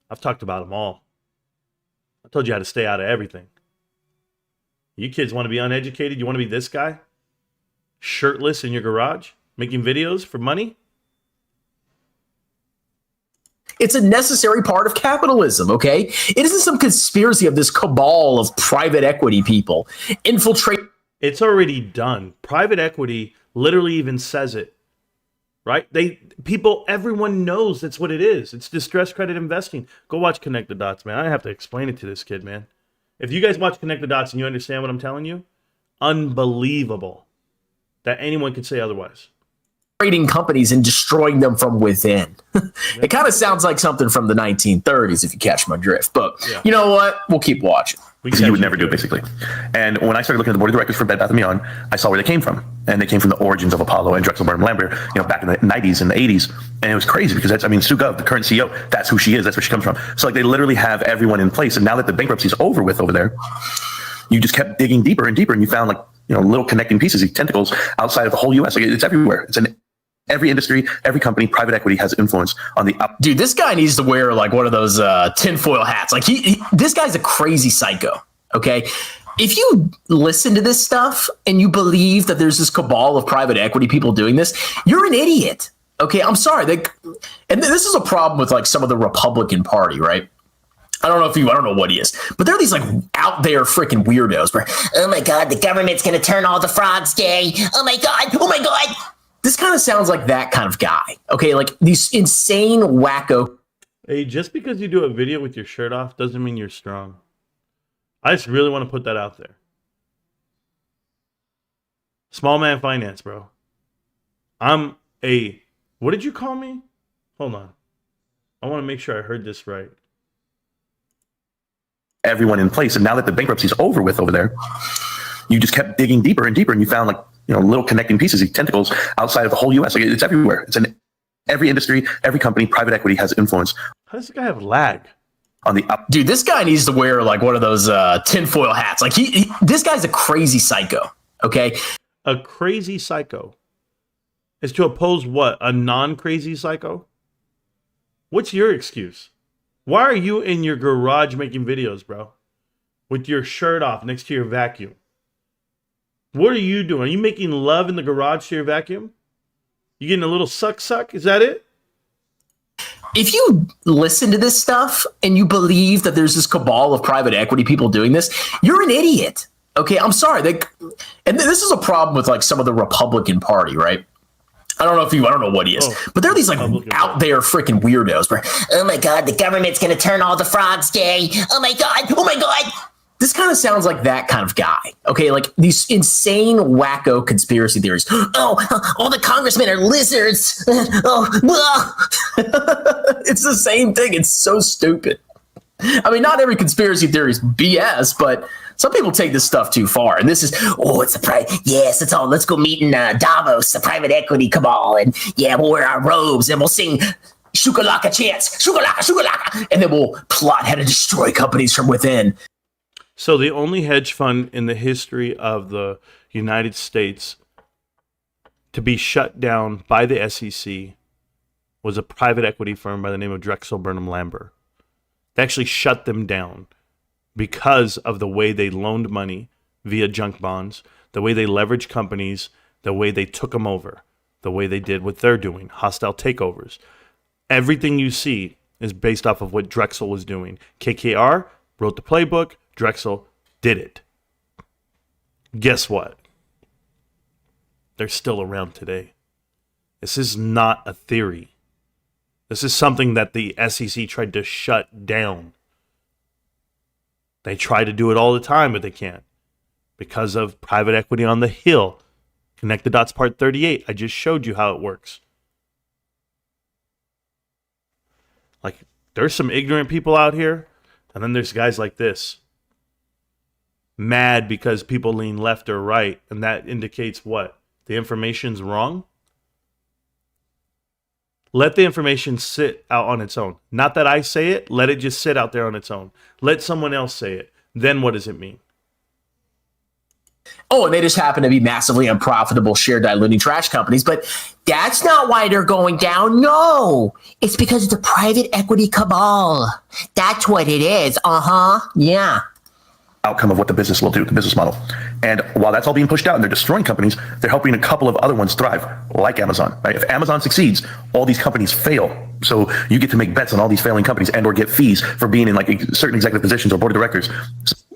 I've talked about them all. I told you how to stay out of everything. You kids want to be uneducated? You want to be this guy? Shirtless in your garage? Making videos for money? It's a necessary part of capitalism, okay? It isn't some conspiracy of this cabal of private equity people infiltrate. It's already done. Private equity literally even says it, right? Everyone knows that's what it is. It's distressed credit investing. Go watch Connect the Dots, man. I don't have to explain it to this kid, man. If you guys watch Connect the Dots and you understand what I'm telling you, unbelievable that anyone could say otherwise. Trading companies and destroying them from within. It kind of sounds like something from the 1930s, if you catch my drift. But You know what? We'll keep watching. You would never do, basically. And when I started looking at the board of directors for Bed Bath & Beyond, I saw where they came from. And they came from the origins of Apollo and Drexel Burnham Lambert, back in the 90s and the 80s. And it was crazy because Sue Gov, the current CEO, that's who she is. That's where she comes from. So like they literally have everyone in place. And now that the bankruptcy is over with over there, you just kept digging deeper and deeper. And you found little connecting pieces, these tentacles outside of the whole US. Like it's everywhere. It's in every industry, every company. Private equity has influence on the up. Dude, this guy needs to wear like one of those tinfoil hats. Like this guy's a crazy psycho. Okay. If you listen to this stuff and you believe that there's this cabal of private equity people doing this, you're an idiot. Okay. I'm sorry. And this is a problem with like some of the Republican Party, right? I don't know what he is, but they're these like out there freaking weirdos where, Oh my God, the government's going to turn all the frogs gay. Oh my God. Oh my God. This kind of sounds like that kind of guy. Okay. Like these insane wacko. Hey, just because you do a video with your shirt off doesn't mean you're strong. I just really want to put that out there. Small man finance, bro. What did you call me? Hold on. I want to make sure I heard this right. Everyone in place. And now that the bankruptcy is over with over there, you just kept digging deeper and deeper. And you found little connecting pieces, these tentacles outside of the whole US. Like it's everywhere. It's in every industry, every company. Private equity has influence. How does this guy have lag? On the up. Dude, this guy needs to wear like one of those tinfoil hats. Like this guy's a crazy psycho. Okay. A crazy psycho is to oppose what? A non-crazy psycho? What's your excuse? Why are you in your garage making videos, bro? With your shirt off next to your vacuum? What are you doing? Are you making love in the garage to your vacuum? You getting a little suck? Is that it? If you listen to this stuff and you believe that there's this cabal of private equity people doing this, you're an idiot. Okay, I'm sorry. And this is a problem with like some of the Republican Party, right? I don't know what he is, but they're these like out there freaking weirdos where, Oh my God, the government's going to turn all the frogs gay. Oh my God. Oh my God. This kind of sounds like that kind of guy. Okay, like these insane wacko conspiracy theories. Oh, all the congressmen are lizards. It's the same thing. It's so stupid. I mean, not every conspiracy theory is BS, but some people take this stuff too far. And this is, it's a private. Yes, it's all. Let's go meet in Davos, the private equity cabal, and we'll wear our robes and we'll sing shukalaka chance, shukalaka, and then we'll plot how to destroy companies from within. So the only hedge fund in the history of the United States to be shut down by the SEC was a private equity firm by the name of Drexel Burnham Lambert. They actually shut them down because of the way they loaned money via junk bonds, the way they leveraged companies, the way they took them over, the way they did what they're doing, hostile takeovers. Everything you see is based off of what Drexel was doing. KKR wrote the playbook. Drexel did it. Guess what? They're still around today. This is not a theory. This is something that the SEC tried to shut down. They try to do it all the time, but they can't. Because of private equity on the Hill. Connect the dots part 38. I just showed you how it works. Like, there's some ignorant people out here, and then there's guys like this. Mad because people lean left or right, and that indicates what? The information's wrong? Let the information sit out on its own. Not that I say it, let it just sit out there on its own. Let someone else say it. Then what does it mean? Oh, and they just happen to be massively unprofitable, share diluting trash companies. But that's not why they're going down. No, it's because of the private equity cabal. That's what it is. Yeah. Outcome of what the business will do, the business model. And while that's all being pushed out and they're destroying companies, they're helping a couple of other ones thrive, like Amazon. Right? If Amazon succeeds, all these companies fail. So you get to make bets on all these failing companies and or get fees for being in like certain executive positions or board of directors.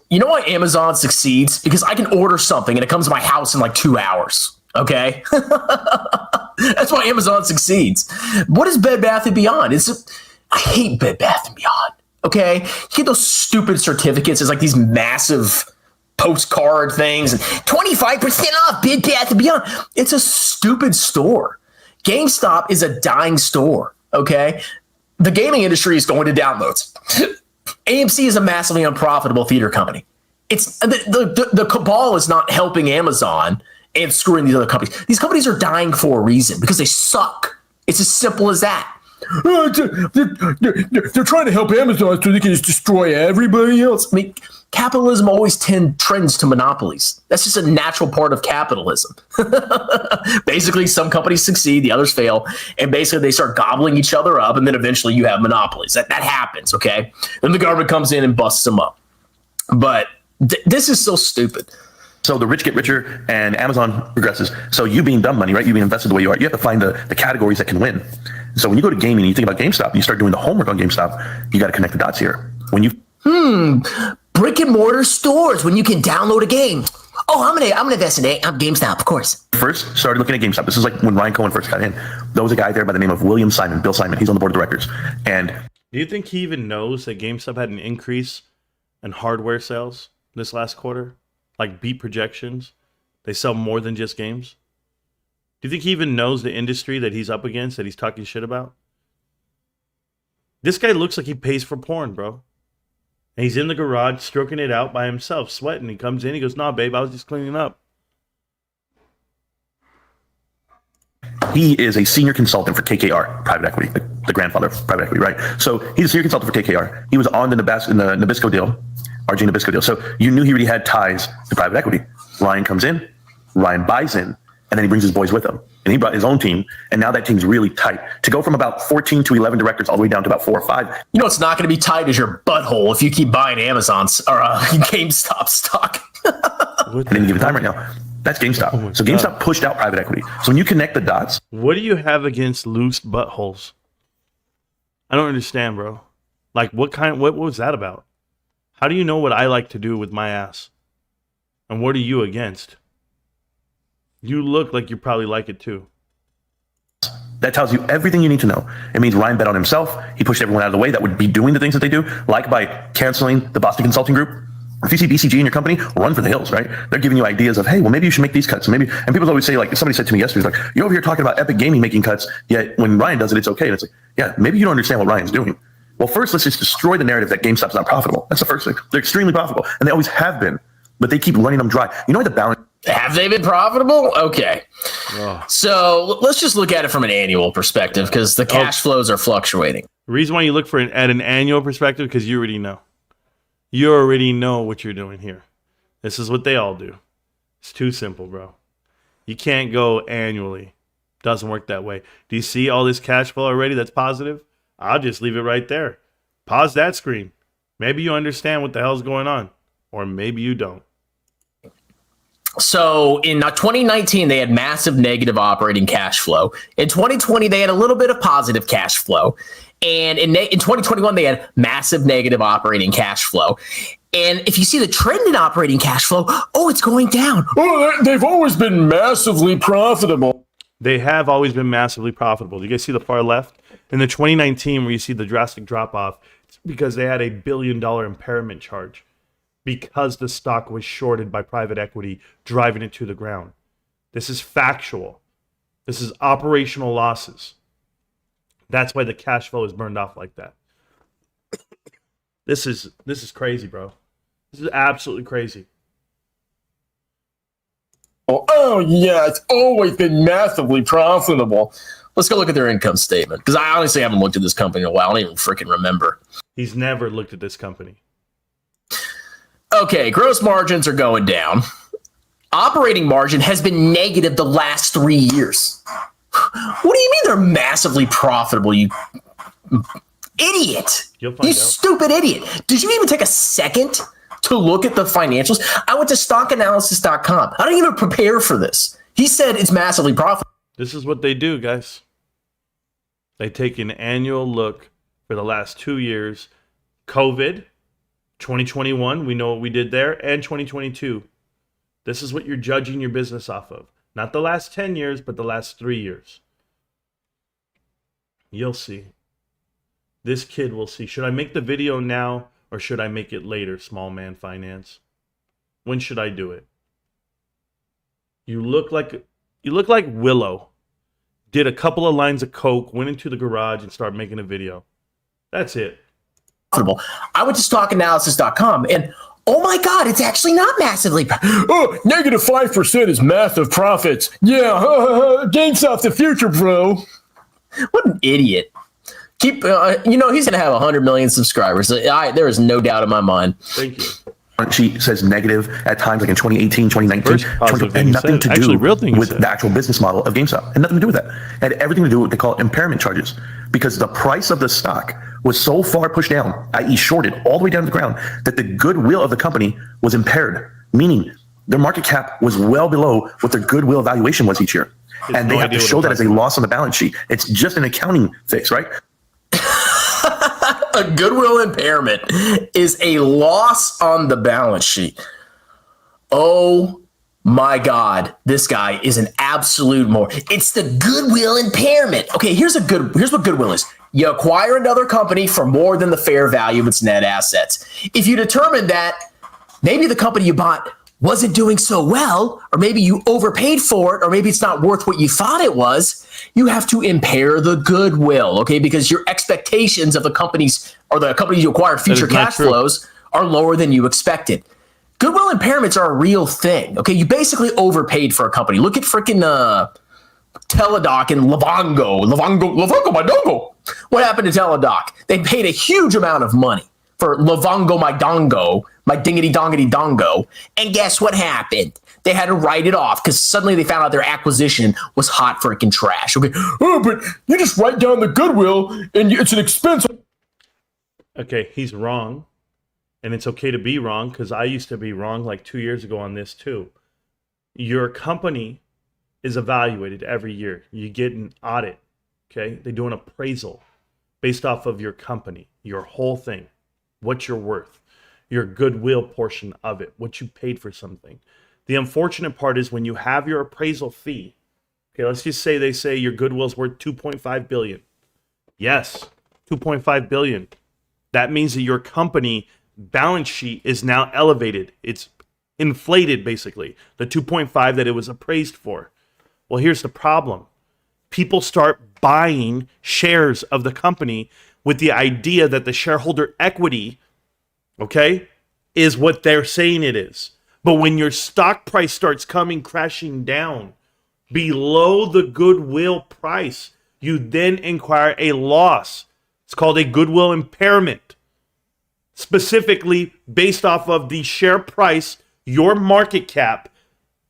You know why Amazon succeeds? Because I can order something and it comes to my house in like 2 hours. Okay? That's why Amazon succeeds. What is Bed Bath & Beyond? I hate Bed Bath & Beyond. Okay? You get those stupid certificates. It's like these massive postcard things and 25% off Bed Bath & Beyond. It's a stupid store. GameStop is a dying store. Okay? The gaming industry is going to downloads. AMC is a massively unprofitable theater company. It's the cabal is not helping Amazon and screwing these other companies. These companies are dying for a reason because they suck. It's as simple as that. They're trying to help Amazon so they can just destroy everybody else. I mean, capitalism always trends to monopolies. That's just a natural part of capitalism. Basically, some companies succeed, the others fail, and basically they start gobbling each other up, and then eventually you have monopolies. That happens, okay? Then the government comes in and busts them up. But this is so stupid. So the rich get richer and Amazon progresses. So you being dumb money, right? You being invested the way you are, you have to find the categories that can win. So when you go to gaming and you think about GameStop, and you start doing the homework on GameStop, you got to connect the dots here. When you brick and mortar stores when you can download a game. Oh, I'm gonna invest in GameStop, of course. first started looking at GameStop, this is like when Ryan Cohen first got in. There was a guy there by the name of Bill Simon. He's on the board of directors. And do you think he even knows that GameStop had an increase in hardware sales this last quarter? Like beat projections? They sell more than just games? Do you think he even knows the industry that he's up against, that he's talking shit about? This guy looks like he pays for porn, bro. And he's in the garage stroking it out by himself, sweating. He comes in, he goes, "Nah, babe, I was just cleaning up." he is a senior consultant for KKR, private equity, the grandfather of private equity, right? So he's a senior consultant for KKR. He was on the Nabisco deal, RJ Nabisco deal. So you knew he already had ties to private equity. Ryan comes in, Ryan buys in, and then he brings his boys with him. And he brought his own team, and now that team's really tight. To go from about 14 to 11 directors all the way down to about 4 or 5. You know, it's not going to be tight as your butthole if you keep buying Amazon's or GameStop stock. I didn't give it time right now. That's GameStop. Oh so GameStop pushed out private equity. So when you connect the dots. What do you have against loose buttholes? I don't understand, bro. Like, what was that about? How do you know what I like to do with my ass? And what are you against? You look like you probably like it too. That tells you everything you need to know. It means Ryan bet on himself. He pushed everyone out of the way that would be doing the things that they do, like by canceling the Boston Consulting Group. If you see BCG in your company, run for the hills, right? They're giving you ideas of, hey, well, maybe you should make these cuts. And people always say, like, somebody said to me yesterday, like, you're over here talking about Epic Gaming making cuts, yet when Ryan does it, it's okay. And it's like, yeah, maybe you don't understand what Ryan's doing. Well, first, let's just destroy the narrative that GameStop's not profitable. That's the first thing. They're extremely profitable, and they always have been, but they keep running them dry. You know why the balance Have they been profitable? Okay. So let's just look at it from an annual perspective because the cash flows are fluctuating. The reason why you look for it at an annual perspective, because you already know. You already know what you're doing here. This is what they all do. It's too simple, bro. You can't go annually. Doesn't work that way. Do you see all this cash flow already that's positive? I'll just leave it right there. Pause that screen. Maybe you understand what the hell's going on. Or maybe you don't. So in 2019, they had massive negative operating cash flow. In 2020, they had a little bit of positive cash flow. And in 2021, they had massive negative operating cash flow. And if you see the trend in operating cash flow, it's going down. They've always been massively profitable. They have always been massively profitable. Do you guys see the far left? In the 2019, where you see the drastic drop off, it's because they had a $1 billion impairment charge because the stock was shorted by private equity, driving it to the ground. This is factual. This is operational losses. That's why the cash flow is burned off like that. This is crazy, bro. This is absolutely crazy. Oh, yeah, it's always been massively profitable. Let's go look at their income statement, because I honestly haven't looked at this company in a while. I don't even freaking remember. He's never looked at this company. Okay, gross margins are going down. Operating margin has been negative the last 3 years. What do you mean they're massively profitable, you idiot? You'll find You out. stupid idiot. Did you even take a second to look at the financials? I went to stockanalysis.com. I didn't even prepare for this. He said it's massively profitable. This is what they do, guys. They take an annual look for the last 2 years. COVID, 2021, we know what we did there, and 2022. This is what you're judging your business off of. Not the last 10 years, but the last 3 years. You'll see. This kid will see. Should I make the video now or should I make it later, Small Man Finance? When should I do it? You look like Willow. Did a couple of lines of coke, went into the garage and started making a video. That's it. I went to stockanalysis.com and oh my God, it's actually not massively. Negative 5% is massive profits. Yeah, GameStop the future, bro. What an idiot. He's going to have 100 million subscribers. There is no doubt in my mind. Thank you. She says negative at times, like in 2018, 2019, First positive thing and you nothing said. to Actually, do real thing you with said. the actual business model of GameStop. And nothing to do with that. It had everything to do with what they call impairment charges, because the price of the stock was so far pushed down, i.e. shorted all the way down to the ground, that the goodwill of the company was impaired, meaning their market cap was well below what their goodwill valuation was each year. And they have to show that as a loss on the balance sheet. It's just an accounting fix, right? A goodwill impairment is a loss on the balance sheet. Oh my God, this guy is an absolute more. It's the goodwill impairment. Okay, here's what goodwill is. You acquire another company for more than the fair value of its net assets. If you determine that maybe the company you bought wasn't doing so well, or maybe you overpaid for it, or maybe it's not worth what you thought it was, you have to impair the goodwill, okay? Because your expectations of the companies or the companies you acquired future cash flows are lower than you expected. Goodwill impairments are a real thing, okay? You basically overpaid for a company. Look at freaking Teladoc and Livongo, my dongo. What happened to Teladoc? They paid a huge amount of money for Livongo, my dongo, my dingity dongity dongo. And guess what happened? They had to write it off because suddenly they found out their acquisition was hot freaking trash. Okay, but you just write down the goodwill and it's an expense. Okay, he's wrong. And it's okay to be wrong, because I used to be wrong like 2 years ago on this too. Your company is evaluated every year. You get an audit, okay? They do an appraisal based off of your company, your whole thing, what you're worth, your goodwill portion of it, what you paid for something. The unfortunate part is when you have your appraisal fee, okay, let's just say they say your goodwill's worth $2.5 billion. Yes, $2.5 billion. That means that your company balance sheet is now elevated. It's inflated, basically, the 2.5 that it was appraised for. Well, here's the problem. People start buying shares of the company with the idea that the shareholder equity, okay, is what they're saying it is. But when your stock price starts coming crashing down below the goodwill price, you then inquire a loss. It's called a goodwill impairment, specifically based off of the share price, your market cap,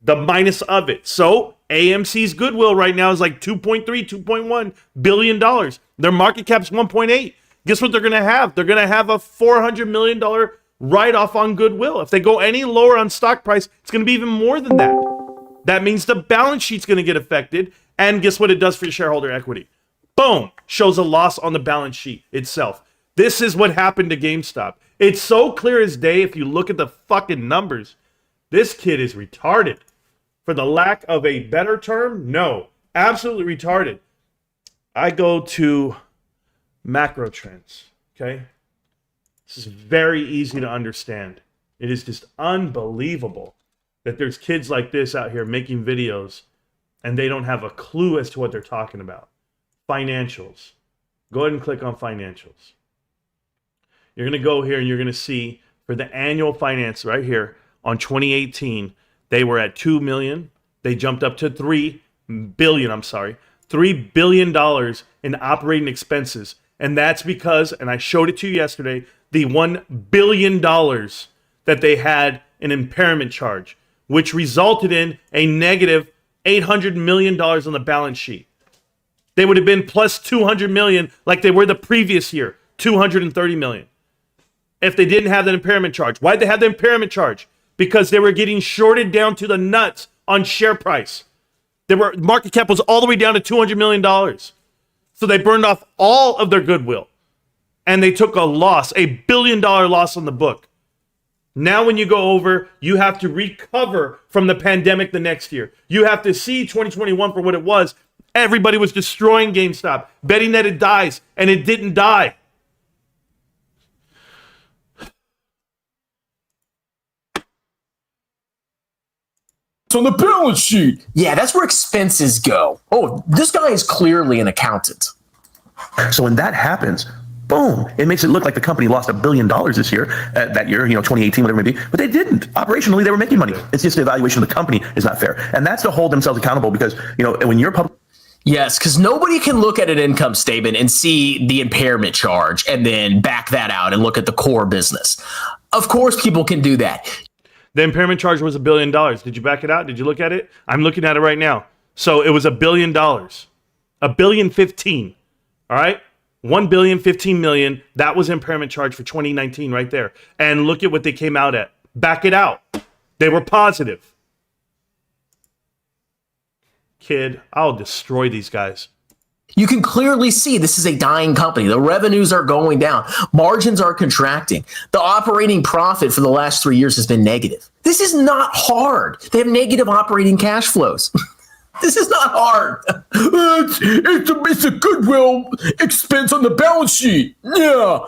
the minus of it. So AMC's goodwill right now is like $2.3, $2.1 billion. Their market cap's 1.8. Guess what they're going to have? They're going to have a $400 million write-off on goodwill. If they go any lower on stock price, it's going to be even more than that. That means the balance sheet's going to get affected. And guess what it does for your shareholder equity? Boom, shows a loss on the balance sheet itself. This is what happened to GameStop. It's so clear as day if you look at the fucking numbers. This kid is retarded. For the lack of a better term, no, absolutely retarded. I go to macro trends, okay? This is very easy to understand. It is just unbelievable that there's kids like this out here making videos and they don't have a clue as to what they're talking about. Financials. Go ahead and click on financials. You're going to go here and you're going to see for the annual finance right here on 2018, they were at 2 million. They jumped up to 3 billion, $3 billion in operating expenses. And that's because, and I showed it to you yesterday, the $1 billion that they had an impairment charge, which resulted in a negative $800 million on the balance sheet. They would have been plus 200 million like they were the previous year, 230 million. If they didn't have that impairment charge. Why'd they have the impairment charge? Because they were getting shorted down to the nuts on share price. Market cap was all the way down to $200 million. So they burned off all of their goodwill. And they took a loss, $1 billion loss on the book. Now when you go over, you have to recover from the pandemic the next year. You have to see 2021 for what it was. Everybody was destroying GameStop, betting that it dies, and it didn't die. It's on the balance sheet. Yeah, that's where expenses go. Oh, this guy is clearly an accountant. So when that happens, boom, it makes it look like the company lost $1 billion this year, that year, 2018, whatever it may be, but they didn't. Operationally, they were making money. It's just the evaluation of the company is not fair. And that's to hold themselves accountable because, when you're public. Yes, because nobody can look at an income statement and see the impairment charge and then back that out and look at the core business. Of course, people can do that. The impairment charge was $1 billion. Did you back it out? Did you look at it? I'm looking at it right now. So it was $1 billion. $1,015,000,000. All right? $1,015,000,000. That was impairment charge for 2019 right there. And look at what they came out at. Back it out. They were positive. Kid, I'll destroy these guys. You can clearly see this is a dying company. The revenues are going down. Margins are contracting. The operating profit for the last 3 years has been negative. This is not hard. They have negative operating cash flows. This is not hard. It's a goodwill expense on the balance sheet. Yeah.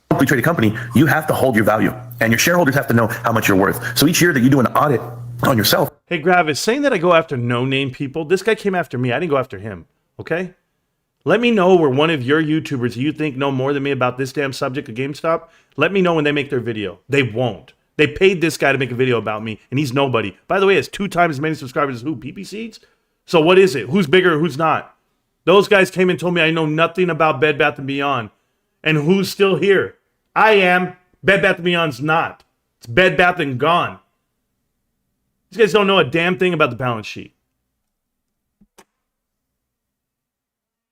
Publicly traded company, you have to hold your value and your shareholders have to know how much you're worth. So each year that you do an audit on yourself. Hey, Gravis, saying that I go after no-name people, this guy came after me. I didn't go after him, okay? Let me know where one of your YouTubers you think know more than me about this damn subject of GameStop. Let me know when they make their video. They won't. They paid this guy to make a video about me, and he's nobody. By the way, he has 2 times as many subscribers as who? PP Seeds? So what is it? Who's bigger, who's not? Those guys came and told me I know nothing about Bed Bath & Beyond. And who's still here? I am. Bed Bath & Beyond's not. It's Bed Bath & Gone. These guys don't know a damn thing about the balance sheet.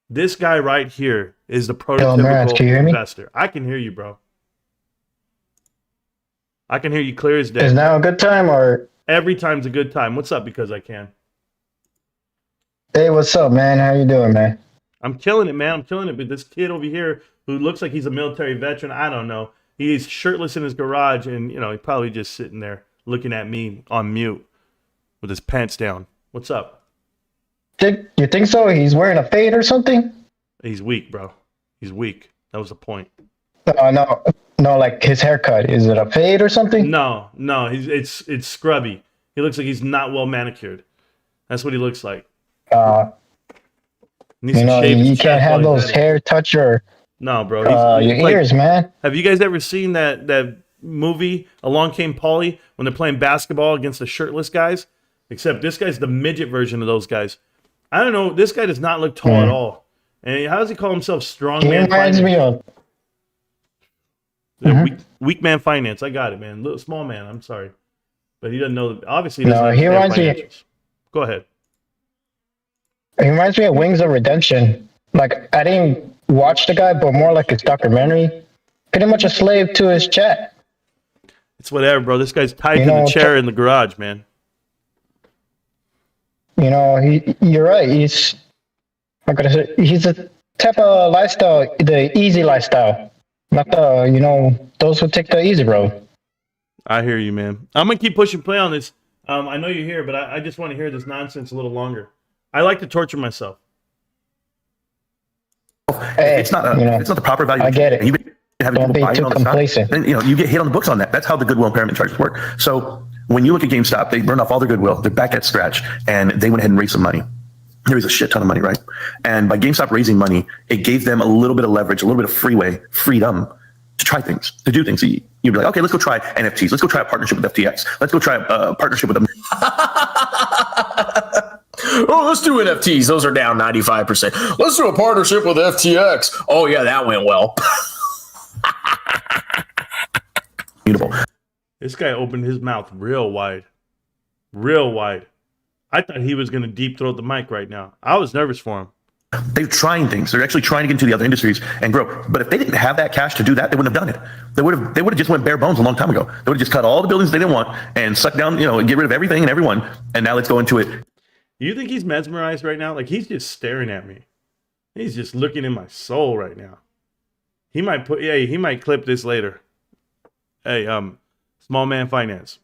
This guy right here is the prototypical investor. I can hear you, bro. I can hear you clear as day. Is now a good time or? Every time's a good time. What's up? Because I can. Hey, what's up, man? How you doing, man? I'm killing it, man. I'm killing it. But this kid over here who looks like he's a military veteran, I don't know. He's shirtless in his garage and, he's probably just sitting there looking at me on mute with his pants down. What's up? You think so? He's wearing a fade or something? He's weak, bro. He's weak. That was the point. No, like his haircut. Is it a fade or something? No. It's scrubby. He looks like he's not well manicured. That's what he looks like. You can't have those hair touch your no, bro. your ears, man. Have you guys ever seen that movie, Along Came Polly, when they're playing basketball against the shirtless guys. Except this guy's the midget version of those guys. I don't know. This guy does not look tall at all. And how does he call himself? Strongman reminds me Finance. of. Weak man finance. I got it, man. Little small man. I'm sorry, but he doesn't know. Obviously, he doesn't No, he reminds me. financials. Go ahead. He reminds me of Wings of Redemption. Like, I didn't watch the guy, but more like his documentary. Pretty much a slave to his chat. It's whatever, bro. This guy's tied to the chair in the garage, man. You know, you're right. He's a type of lifestyle, the easy lifestyle, not the, those who take the easy road. I hear you, man. I'm gonna keep pushing play on this. I know you're here, but I just want to hear this nonsense a little longer. I like to torture myself. Hey, it's not the proper value. I get it. You have Don't be too complacent. Then you get hit on the books on that. That's how the goodwill impairment charges work. So when you look at GameStop, they burned off all their goodwill. They're back at scratch, and they went ahead and raised some money. There was a shit ton of money, right? And by GameStop raising money, it gave them a little bit of leverage, a little bit of freedom to try things, to do things. You'd be like, okay, let's go try NFTs. Let's go try a partnership with FTX. Let's go try a partnership with them. Oh, let's do NFTs. Those are down 95%. Let's do a partnership with FTX. Oh, yeah, that went well. Beautiful. This guy opened his mouth real wide. Real wide. I thought he was going to deep throat the mic right now. I was nervous for him. They're trying things. They're actually trying to get into the other industries and grow. But if they didn't have that cash to do that, they wouldn't have done it. They would have just went bare bones a long time ago. They would have just cut all the buildings they didn't want and sucked down, and get rid of everything and everyone. And now let's go into it. You think he's mesmerized right now? Like, he's just staring at me. He's just looking in my soul right now. He might clip this later. Hey, small man finance.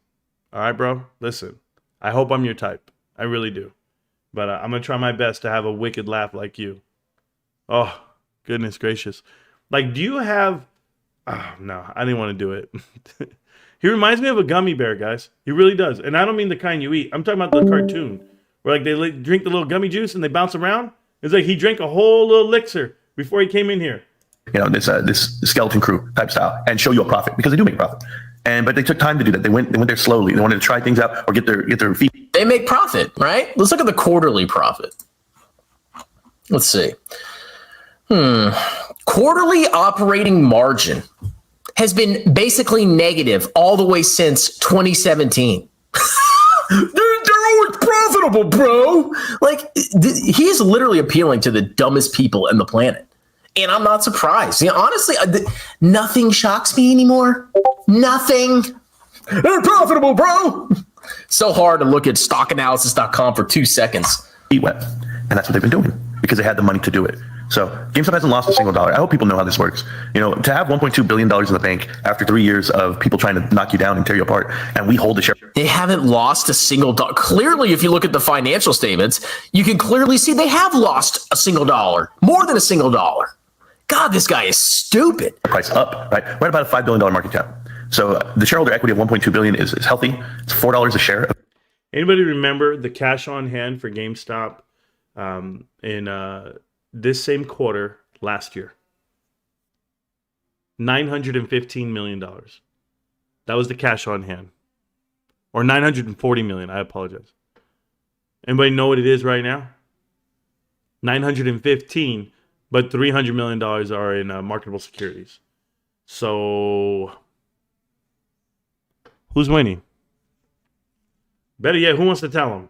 All right, bro. Listen, I hope I'm your type. I really do. But I'm going to try my best to have a wicked laugh like you. Oh, goodness gracious. Like, do you have... Oh, no, I didn't want to do it. He reminds me of a gummy bear, guys. He really does. And I don't mean the kind you eat. I'm talking about the cartoon. Where, like, they drink the little gummy juice and they bounce around. It's like he drank a whole little elixir before he came in here. This skeleton crew type style and show you a profit because they do make profit. But they took time to do that. They went there slowly. They wanted to try things out or get their feet. They make profit, right? Let's look at the quarterly profit. Let's see. Quarterly operating margin has been basically negative all the way since 2017. They're always profitable, bro. Like, he is literally appealing to the dumbest people in the planet. And I'm not surprised. Honestly, nothing shocks me anymore. Nothing. They're profitable, bro. So hard to look at stockanalysis.com for 2 seconds. Feet wet. And that's what they've been doing because they had the money to do it. So GameStop hasn't lost a single dollar. I hope people know how this works. To have $1.2 billion in the bank after 3 years of people trying to knock you down and tear you apart, and we hold the share. They haven't lost a single dollar. Clearly, if you look at the financial statements, you can clearly see they have lost a single dollar, more than a single dollar. God, this guy is stupid. Price up, right? We're at about a $5 billion market cap. So the shareholder equity of $1.2 billion is healthy. It's $4 a share. Anybody remember the cash on hand for GameStop in this same quarter last year? $915 million. That was the cash on hand. Or $940 million. I apologize. Anybody know what it is right now? 915, but $300 million are in marketable securities. So, who's winning? Better yet, who wants to tell them?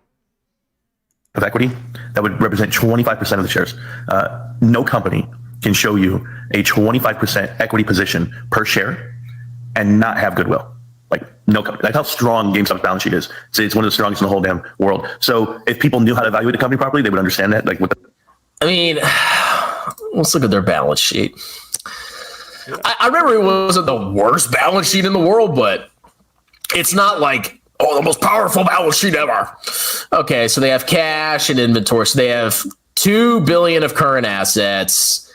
Of equity, that would represent 25% of the shares. No company can show you a 25% equity position per share and not have goodwill. Like, no company. That's how strong GameStop's balance sheet is. It's one of the strongest in the whole damn world. So if people knew how to evaluate a company properly, they would understand that. Let's look at their balance sheet. I remember it wasn't the worst balance sheet in the world, but it's not like, the most powerful balance sheet ever. Okay, so they have cash and inventory. So they have $2 billion of current assets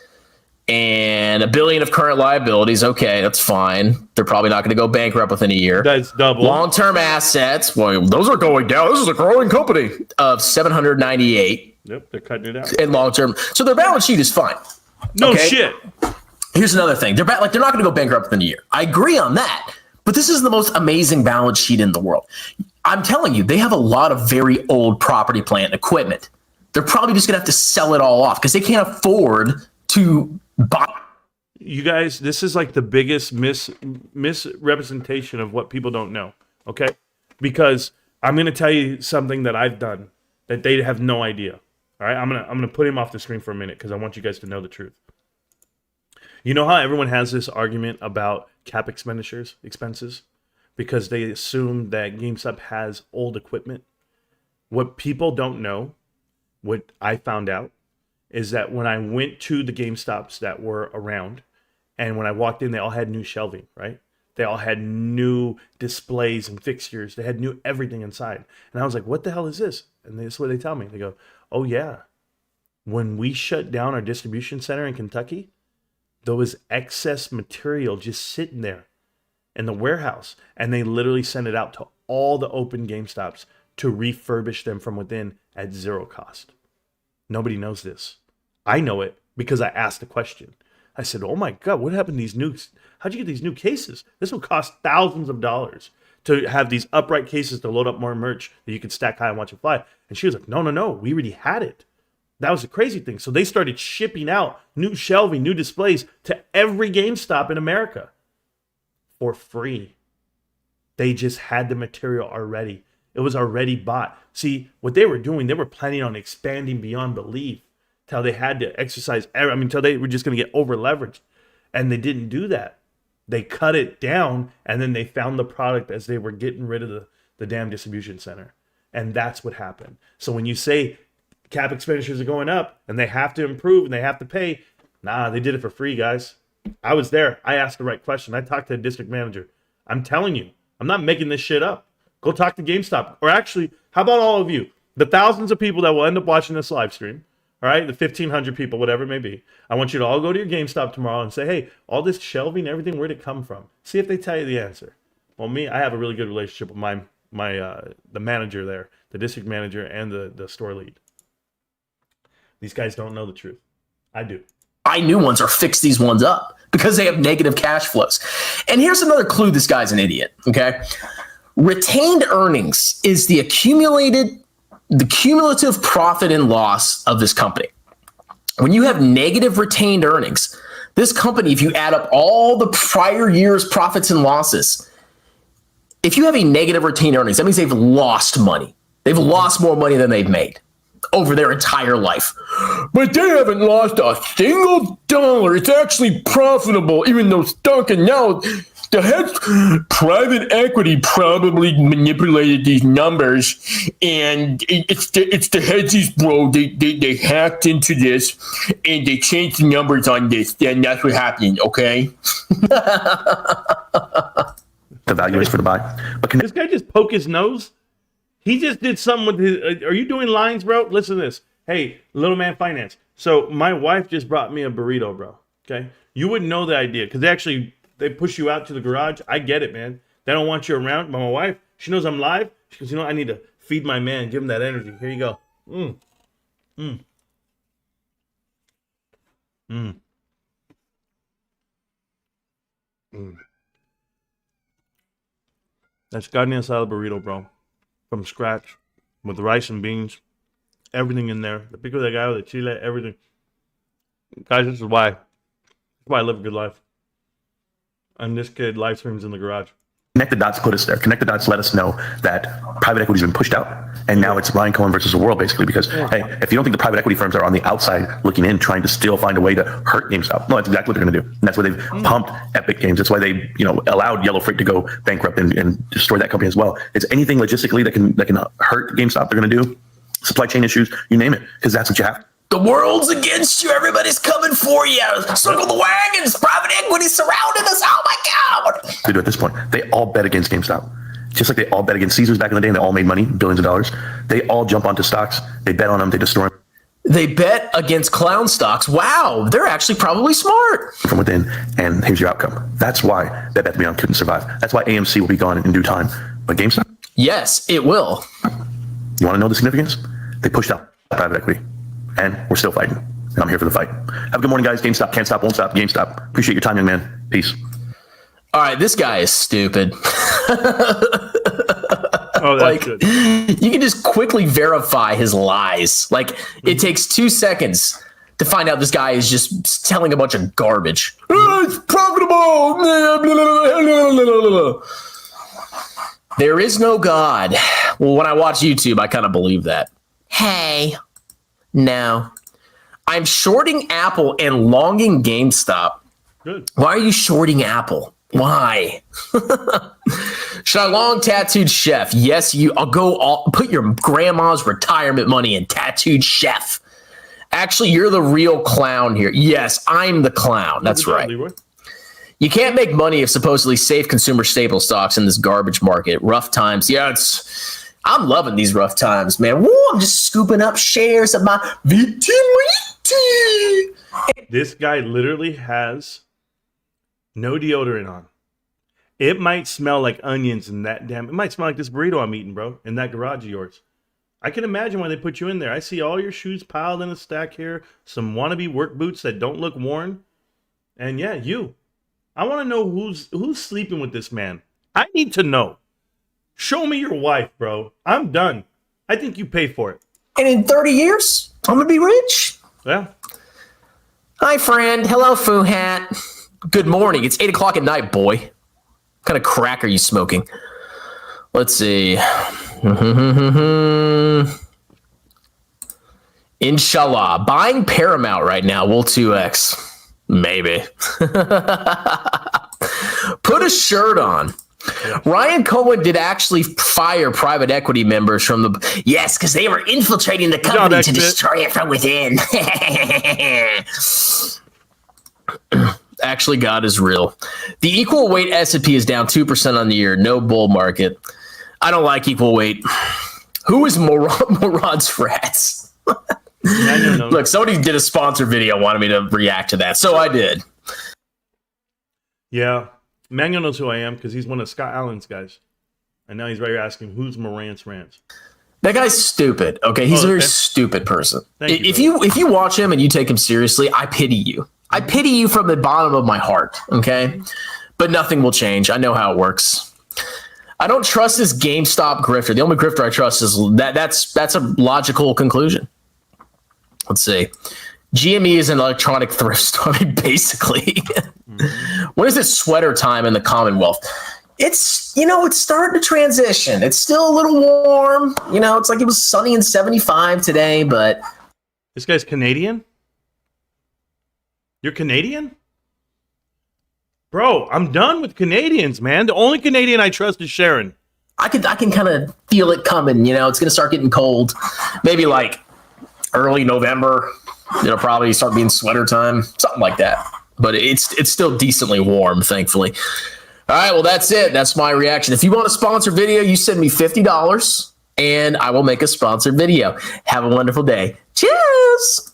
and $1 billion of current liabilities. Okay, that's fine. They're probably not going to go bankrupt within a year. That's double. Long-term assets, well, those are going down. This is a growing company of 798. Yep, they're cutting it out. And long-term. So their balance sheet is fine. No shit. Here's another thing. They're not going to go bankrupt within a year. I agree on that. But this is the most amazing balance sheet in the world. I'm telling you, they have a lot of very old property, plant, and equipment. They're probably just going to have to sell it all off because they can't afford to buy. You guys, this is like the biggest misrepresentation of what people don't know, okay? Because I'm going to tell you something that I've done that they have no idea. All right, I'm gonna put him off the screen for a minute because I want you guys to know the truth. You know how everyone has this argument about cap expenses because they assume that GameStop has old equipment. What people don't know, what I found out, is that when I went to the GameStops that were around, and when I walked in, they all had new shelving, right? They all had new displays and fixtures. They had new everything inside. And I was like, what the hell is this? And this is what they tell me. They go, oh yeah, when we shut down our distribution center in Kentucky, there was excess material just sitting there in the warehouse. And they literally sent it out to all the open GameStops to refurbish them from within at zero cost. Nobody knows this. I know it because I asked the question. I said, oh my God, what happened to these new, how'd you get these new cases? This will cost thousands of dollars to have these upright cases to load up more merch that you can stack high and watch it fly. And she was like, no, we already had it. That was the crazy thing. So they started shipping out new shelving, new displays to every GameStop in America for free. They just had the material already. It was already bought. See, what they were doing, they were planning on expanding beyond belief till they had to exercise, till they were just going to get over leveraged. And they didn't do that. They cut it down, and then they found the product as they were getting rid of the damn distribution center. And that's what happened. So when you say cap expenditures are going up and they have to improve and they have to pay, nah, they did it for free, guys. I was there. I asked the right question. I talked to the district manager. I'm telling you, I'm not making this shit up. Go talk to GameStop. Or actually, how about all of you? The thousands of people that will end up watching this live stream, all right, the 1,500 people, whatever it may be. I want you to all go to your GameStop tomorrow and say, hey, all this shelving, everything, where'd it come from? See if they tell you the answer. Well, me, I have a really good relationship with the manager there, the district manager and the store lead. These guys don't know the truth. I do. Buy new ones or fix these ones up because they have negative cash flows. And here's another clue this guy's an idiot, okay? Retained earnings is the cumulative profit and loss of this company. When you have negative retained earnings, this company, if you add up all the prior year's profits and losses, if you have a negative retained earnings, that means they've lost money. They've lost more money than they've made over their entire life. But they haven't lost a single dollar. It's actually profitable, even though stock and now the private equity probably manipulated these numbers, and it's the hedges, bro. They hacked into this and they changed the numbers on this, and that's what happened. Okay. The value is for the buy. But This guy just poke his nose. He just did something with his. Are you doing lines, bro? Listen to this. Hey, little man finance. So my wife just brought me a burrito, bro. Okay, you wouldn't know the idea because they push you out to the garage. I get it, man. They don't want you around. But my wife, she knows I'm live. She goes, I need to feed my man, give him that energy. Here you go. That's carne asada burrito, bro. From scratch, with rice and beans, everything in there. The pico de gallo, the chile, everything. Guys, this is why I live a good life. And this kid live streams in the garage. Connect the dots put us there. Connect the dots let us know that private equity's been pushed out, and now it's Ryan Cohen versus the world, basically. Because hey, if you don't think the private equity firms are on the outside looking in, trying to still find a way to hurt GameStop, no, that's exactly what they're going to do. And that's why they've pumped Epic Games. That's why they allowed Yellow Freight to go bankrupt and destroy that company as well. It's anything logistically that can hurt GameStop. They're going to do supply chain issues, you name it, because that's what you have. The world's against you. Everybody's coming for you. Circle the wagons. Private equity surrounding us. Oh my God. They do at this point. They all bet against GameStop. Just like they all bet against Caesars back in the day, and they all made money, billions of dollars. They all jump onto stocks. They bet on them. They destroy them. They bet against clown stocks. Wow. They're actually probably smart. From within, and here's your outcome. That's why Bed Bath & Beyond couldn't survive. That's why AMC will be gone in due time. But GameStop? Yes, it will. You want to know the significance? They pushed out private equity. And we're still fighting. And I'm here for the fight. Have a good morning, guys. GameStop can't stop, won't stop. GameStop. Appreciate your time, young man. Peace. All right, this guy is stupid. Oh, that's good. You can just quickly verify his lies. Like, it takes 2 seconds to find out this guy is just telling a bunch of garbage. It's profitable. There is no God. Well, when I watch YouTube, I kind of believe that. Hey, no. I'm shorting Apple and longing GameStop. Good. Why are you shorting Apple? Why? Should I long tattooed chef? Yes, I'll go put your grandma's retirement money in tattooed chef. Actually, you're the real clown here. Yes, I'm the clown. That's right. Leroy. You can't make money if supposedly safe consumer staple stocks in this garbage market. Rough times. Yeah, I'm loving these rough times, man. Woo, I'm just scooping up shares of my VT. This guy literally has no deodorant on. It might smell like onions and that damn. It might smell like this burrito I'm eating, bro, in that garage of yours. I can imagine why they put you in there. I see all your shoes piled in a stack here. Some wannabe work boots that don't look worn. And yeah, you. I want to know who's sleeping with this man. I need to know. Show me your wife, bro. I'm done. I think you pay for it. And in 30 years, I'm going to be rich. Yeah. Hi, friend. Hello, Foo Hat. Good morning. It's 8 o'clock at night, boy. What kind of crack are you smoking? Let's see. Inshallah. Buying Paramount right now. Will 2x. Maybe. Put a shirt on. Yeah. Ryan Cohen did actually fire private equity members from the... Yes, because they were infiltrating the company to destroy it from within. Actually, God is real. The equal weight S&P is down 2% on the year. No bull market. I don't like equal weight. Who is Marantz Rantz? Look, somebody did a sponsor video, wanted me to react to that, so I did. Yeah. Manuel knows who I am because he's one of Scott Allen's guys. And now he's right here asking, who's Marantz Rantz? That guy's stupid, okay? He's a very stupid person. If you watch him and you take him seriously, I pity you. I pity you from the bottom of my heart, okay? But nothing will change. I know how it works. I don't trust this GameStop grifter. The only grifter I trust is that's a logical conclusion. Let's see. GME is an electronic thrift store, basically. When is it sweater time in the Commonwealth? It's, it's starting to transition. It's still a little warm. It's like it was sunny and 75 today, but... This guy's Canadian? You're Canadian? Bro, I'm done with Canadians, man. The only Canadian I trust is Sharon. I can kind of feel it coming, It's going to start getting cold. Maybe like early November. It'll probably start being sweater time, something like that. But it's still decently warm, thankfully. All right, well, that's it. That's my reaction. If you want a sponsored video, you send me $50, and I will make a sponsored video. Have a wonderful day. Cheers!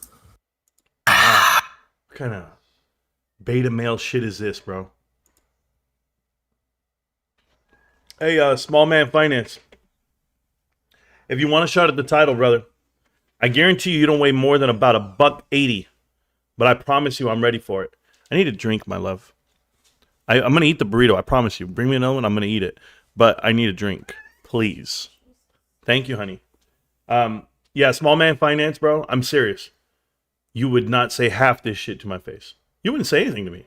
What kind of beta male shit is this, bro? Hey, Small Man Finance. If you want a shot at the title, brother, I guarantee you don't weigh more than about $1.80, but I promise you I'm ready for it. I need a drink, my love. I'm going to eat the burrito, I promise you. Bring me another one, I'm going to eat it. But I need a drink, please. Thank you, honey. Yeah, Small Man Finance, bro, I'm serious. You would not say half this shit to my face. You wouldn't say anything to me.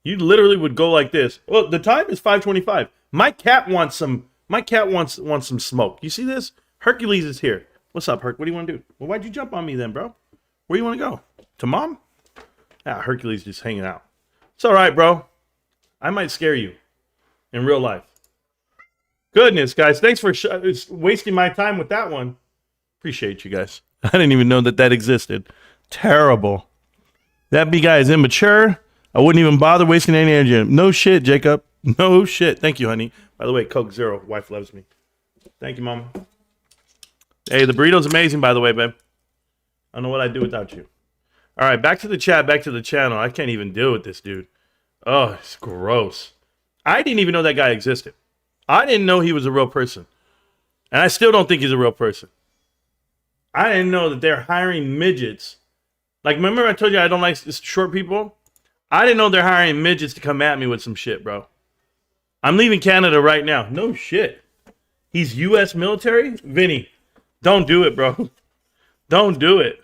You literally would go like this. Well, the time is 5:25. My cat wants some some smoke. You see this? Hercules is here. What's up, Herc? What do you want to do? Well, why'd you jump on me then, bro? Where do you want to go? To mom? Ah, Hercules just hanging out. It's all right, bro. I might scare you in real life. Goodness, guys. Thanks for wasting my time with that one. Appreciate you guys. I didn't even know that existed. Terrible. That guy is immature. I wouldn't even bother wasting any energy. No shit, Jacob. No shit. Thank you, honey. By the way, Coke Zero. Wife loves me. Thank you, mom. Hey, the burrito's amazing, by the way, babe. I don't know what I'd do without you. All right, back to the chat, back to the channel. I can't even deal with this dude. Oh, it's gross. I didn't even know that guy existed. I didn't know he was a real person. And I still don't think he's a real person. I didn't know that they're hiring midgets. Like, remember I told you I don't like short people? I didn't know they're hiring midgets to come at me with some shit, bro. I'm leaving Canada right now. No shit. He's U.S. military? Vinny, don't do it, bro. Don't do it.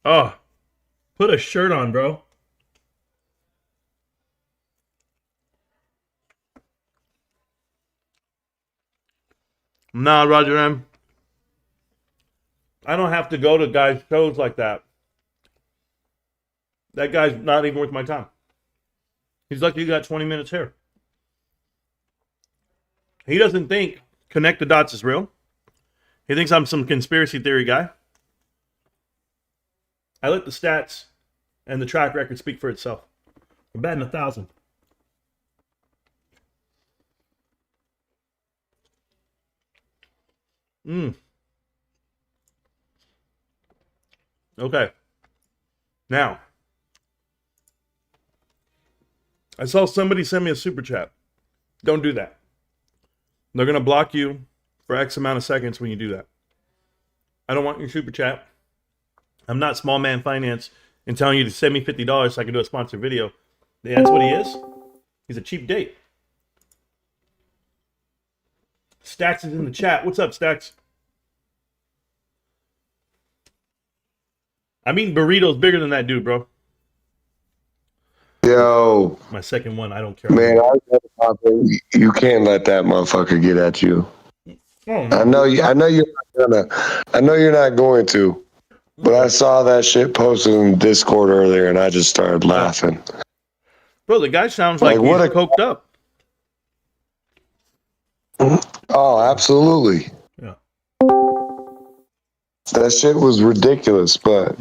Oh, put a shirt on, bro. Nah, Roger M. I don't have to go to guys' shows like that. That guy's not even worth my time. He's lucky you got 20 minutes here. He doesn't think connect the dots is real. He thinks I'm some conspiracy theory guy. I let the stats and the track record speak for itself. We're batting 1,000. Okay. Now, I saw somebody send me a super chat. Don't do that. They're going to block you for X amount of seconds when you do that. I don't want your super chat. I'm not small man finance and telling you to send me $50 so I can do a sponsored video. Yeah, that's what he is. He's a cheap date. Stacks is in the chat. What's up, Stacks? I'm eating burritos bigger than that dude, bro. Yo, My second one, I don't care. man, you can't let that motherfucker get at you. Oh, no. I know you're not going to. But I saw that shit posted in Discord earlier, and I just started laughing. Bro, the guy sounds like what he's coked up. Oh, absolutely. Yeah. That shit was ridiculous, but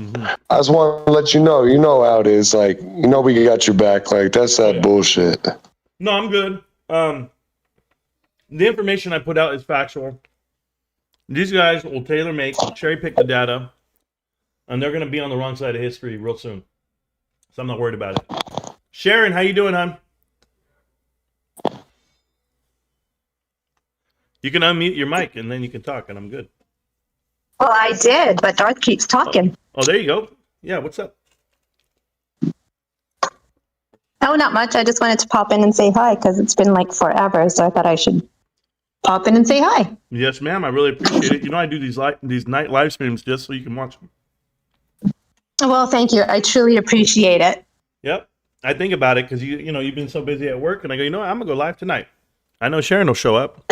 I just want to let you know how it is. Like, we got your back. Like, that's that bullshit. No, I'm good. The information I put out is factual. These guys will tailor make, cherry pick the data, and they're going to be on the wrong side of history real soon. So I'm not worried about it. Sharon, how you doing, hon? You can unmute your mic, and then you can talk, and I'm good. Well, I did, but Darth keeps talking. Oh, there you go. Yeah, what's up? Oh, not much. I just wanted to pop in and say hi because it's been like forever, so I thought I should pop in and say hi. Yes, ma'am. I really appreciate it. You know, I do these night live streams just so you can watch them. Well, thank you. I truly appreciate it. Yep. I think about it because you've been so busy at work, and I go, I'm gonna go live tonight. I know Sharon will show up.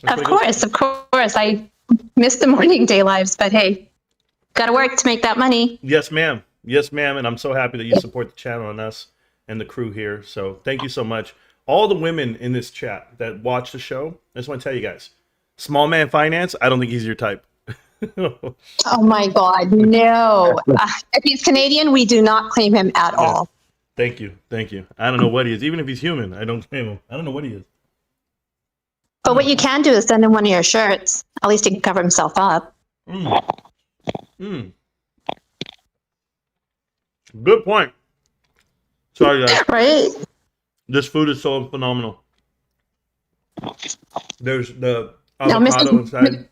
Of course. I missed the morning day lives, but hey, gotta work to make that money. Yes, ma'am. Yes, ma'am. And I'm so happy that you support the channel and us and the crew here. So thank you so much. All the women in this chat that watch the show, I just want to tell you guys, small man finance, I don't think he's your type. Oh my God, no. If he's Canadian, we do not claim him at all. Thank you. Thank you. I don't know what he is. Even if he's human, I don't claim him. I don't know what he is. But what you can do is send him one of your shirts. At least he can cover himself up. Good point. Sorry, guys. Right? This food is so phenomenal. There's the avocado inside.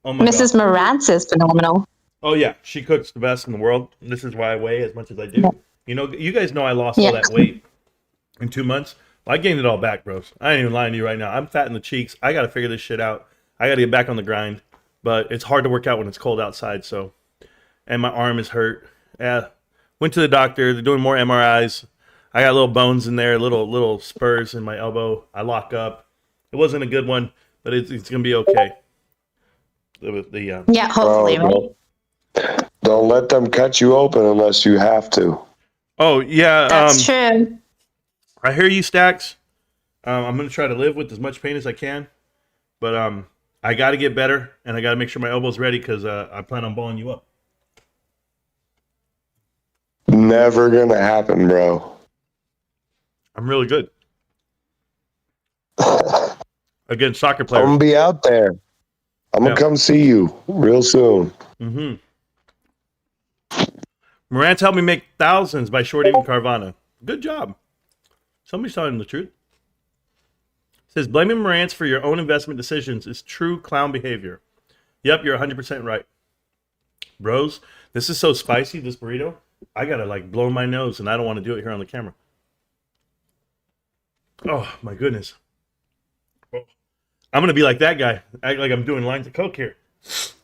Oh my Mrs. God. Marantz is phenomenal. Oh, yeah. She cooks the best in the world. This is why I weigh as much as I do. You guys know I lost all that weight in 2 months. Well, I gained it all back, bros. I ain't even lying to you right now. I'm fat in the cheeks. I got to figure this shit out. I got to get back on the grind. But it's hard to work out when it's cold outside. And my arm is hurt. Yeah. Went to the doctor. They're doing more MRIs. I got little bones in there, little spurs in my elbow. I lock up. It wasn't a good one, but it's going to be okay. Yeah, hopefully, right? Don't let them cut you open unless you have to. Oh, yeah. That's true. I hear you, Stacks. I'm going to try to live with as much pain as I can. But I got to get better, and I got to make sure my elbow's ready because I plan on balling you up. Never going to happen, bro. I'm really good. Again, soccer player. I'm going to be out there. I'm going to come see you real soon. Marantz helped me make thousands by shorting Carvana. Good job. Somebody's telling the truth. It says, blaming Marantz for your own investment decisions is true clown behavior. Yep, you're 100% right. Bros, this is so spicy, this burrito. I got to blow my nose, and I don't want to do it here on the camera. Oh my goodness. Oh, I'm gonna be like that guy. Act like I'm doing lines of coke here.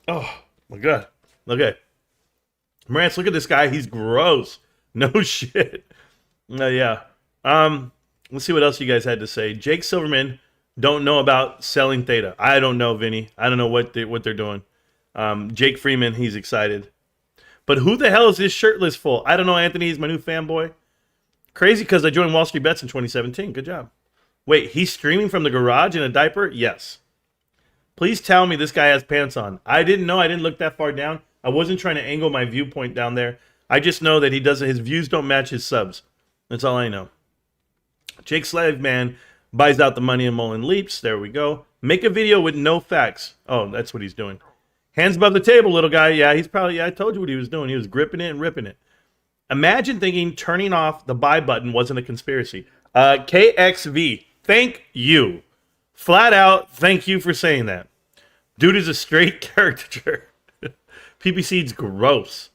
Oh my god. Okay. Marantz, look at this guy. He's gross. No shit. Yeah. Let's see what else you guys had to say. Jake Silverman don't know about selling Theta. I don't know, Vinny. I don't know what they're doing. Jake Freeman, he's excited. But who the hell is this shirtless fool? I don't know, Anthony. He's my new fanboy. Crazy because I joined Wall Street Bets in 2017. Good job. Wait, he's streaming from the garage in a diaper? Yes. Please tell me this guy has pants on. I didn't know. I didn't look that far down. I wasn't trying to angle my viewpoint down there. I just know that he doesn't. His views don't match his subs. That's all I know. Jake Slave Man buys out the money and Mullen leaps. There we go. Make a video with no facts. Oh, that's what he's doing. Hands above the table, little guy. Yeah, he's probably, I told you what he was doing. He was gripping it and ripping it. Imagine thinking turning off the buy button wasn't a conspiracy. KXV, thank you. Flat out, thank you for saying that. Dude is a straight caricature. PPC's gross.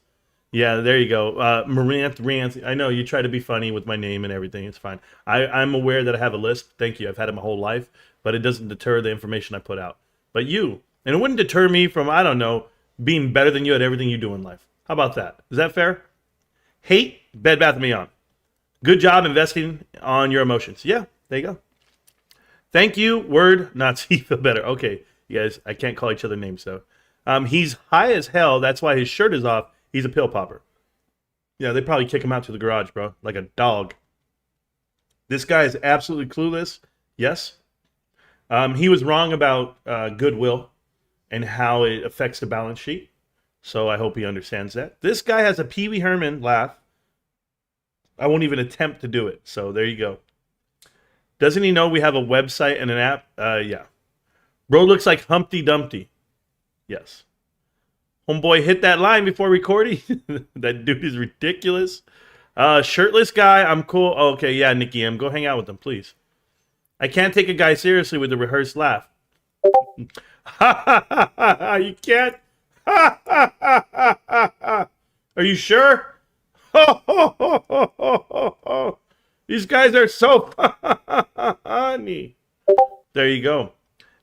Yeah, there you go. Marantz Rantz. I know you try to be funny with my name and everything. It's fine. I'm aware that I have a list. Thank you. I've had it my whole life, but it doesn't deter the information I put out. But you, and it wouldn't deter me from, I don't know, being better than you at everything you do in life. How about that? Is that fair? Hate Bed Bath & Beyond. Good job investing on your emotions. Yeah, there you go. Thank you. Word Nazi. Feel better. Okay, you guys, I can't call each other names though. He's high as hell. That's why his shirt is off. He's a pill popper. Yeah, they probably kick him out to the garage, bro, like a dog. This guy is absolutely clueless. Yes. He was wrong about goodwill and how it affects the balance sheet. So I hope he understands that. This guy has a Pee Wee Herman laugh. I won't even attempt to do it. So there you go. Doesn't he know we have a website and an app? Yeah. Bro looks like Humpty Dumpty. Yes. Homeboy hit that line before recording. That dude is ridiculous. Shirtless guy, I'm cool. Oh, okay, yeah, Nicky M. Go hang out with him, please. I can't take a guy seriously with a rehearsed laugh. You can't? Are you sure? These guys are so funny. There you go.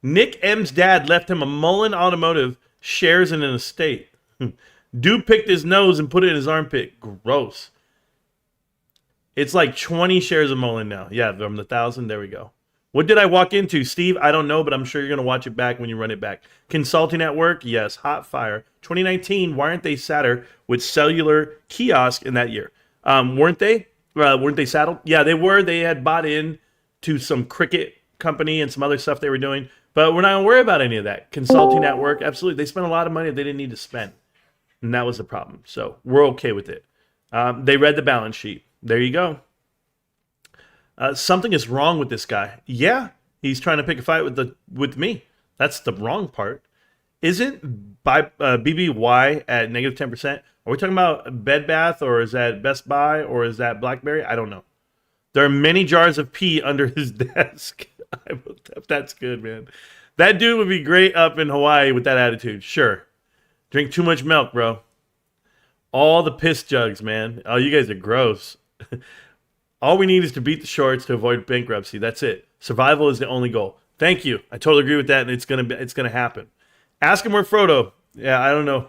Nick M's dad left him a Mullen Automotive shares in an estate. Dude picked his nose and put it in his armpit. Gross. It's like 20 shares of Mullen now. Yeah, from the 1,000. There we go. What did I walk into, Steve? I don't know, but I'm sure you're going to watch it back when you run it back. Consulting at work? Yes. Hot fire. 2019, why aren't they sadder with cellular kiosk in that year? Weren't they? Weren't they saddled? Yeah, they were. They had bought in to some cricket company and some other stuff they were doing. But we're not going to worry about any of that. Consulting at work? Absolutely. They spent a lot of money they didn't need to spend. And that was the problem. So we're okay with it. They read the balance sheet. There you go. Something is wrong with this guy. Yeah, he's trying to pick a fight with me. That's the wrong part. Isn't BBY at negative 10%? Are we talking about Bed Bath, or is that Best Buy, or is that BlackBerry? I don't know. There are many jars of pee under his desk. That's good, man. That dude would be great up in Hawaii with that attitude. Sure. Drink too much milk, bro. All the piss jugs, man. Oh, you guys are gross. All we need is to beat the shorts to avoid bankruptcy. That's it. Survival is the only goal. Thank you. I totally agree with that, and it's gonna happen. Ask him where Frodo. Yeah, I don't know.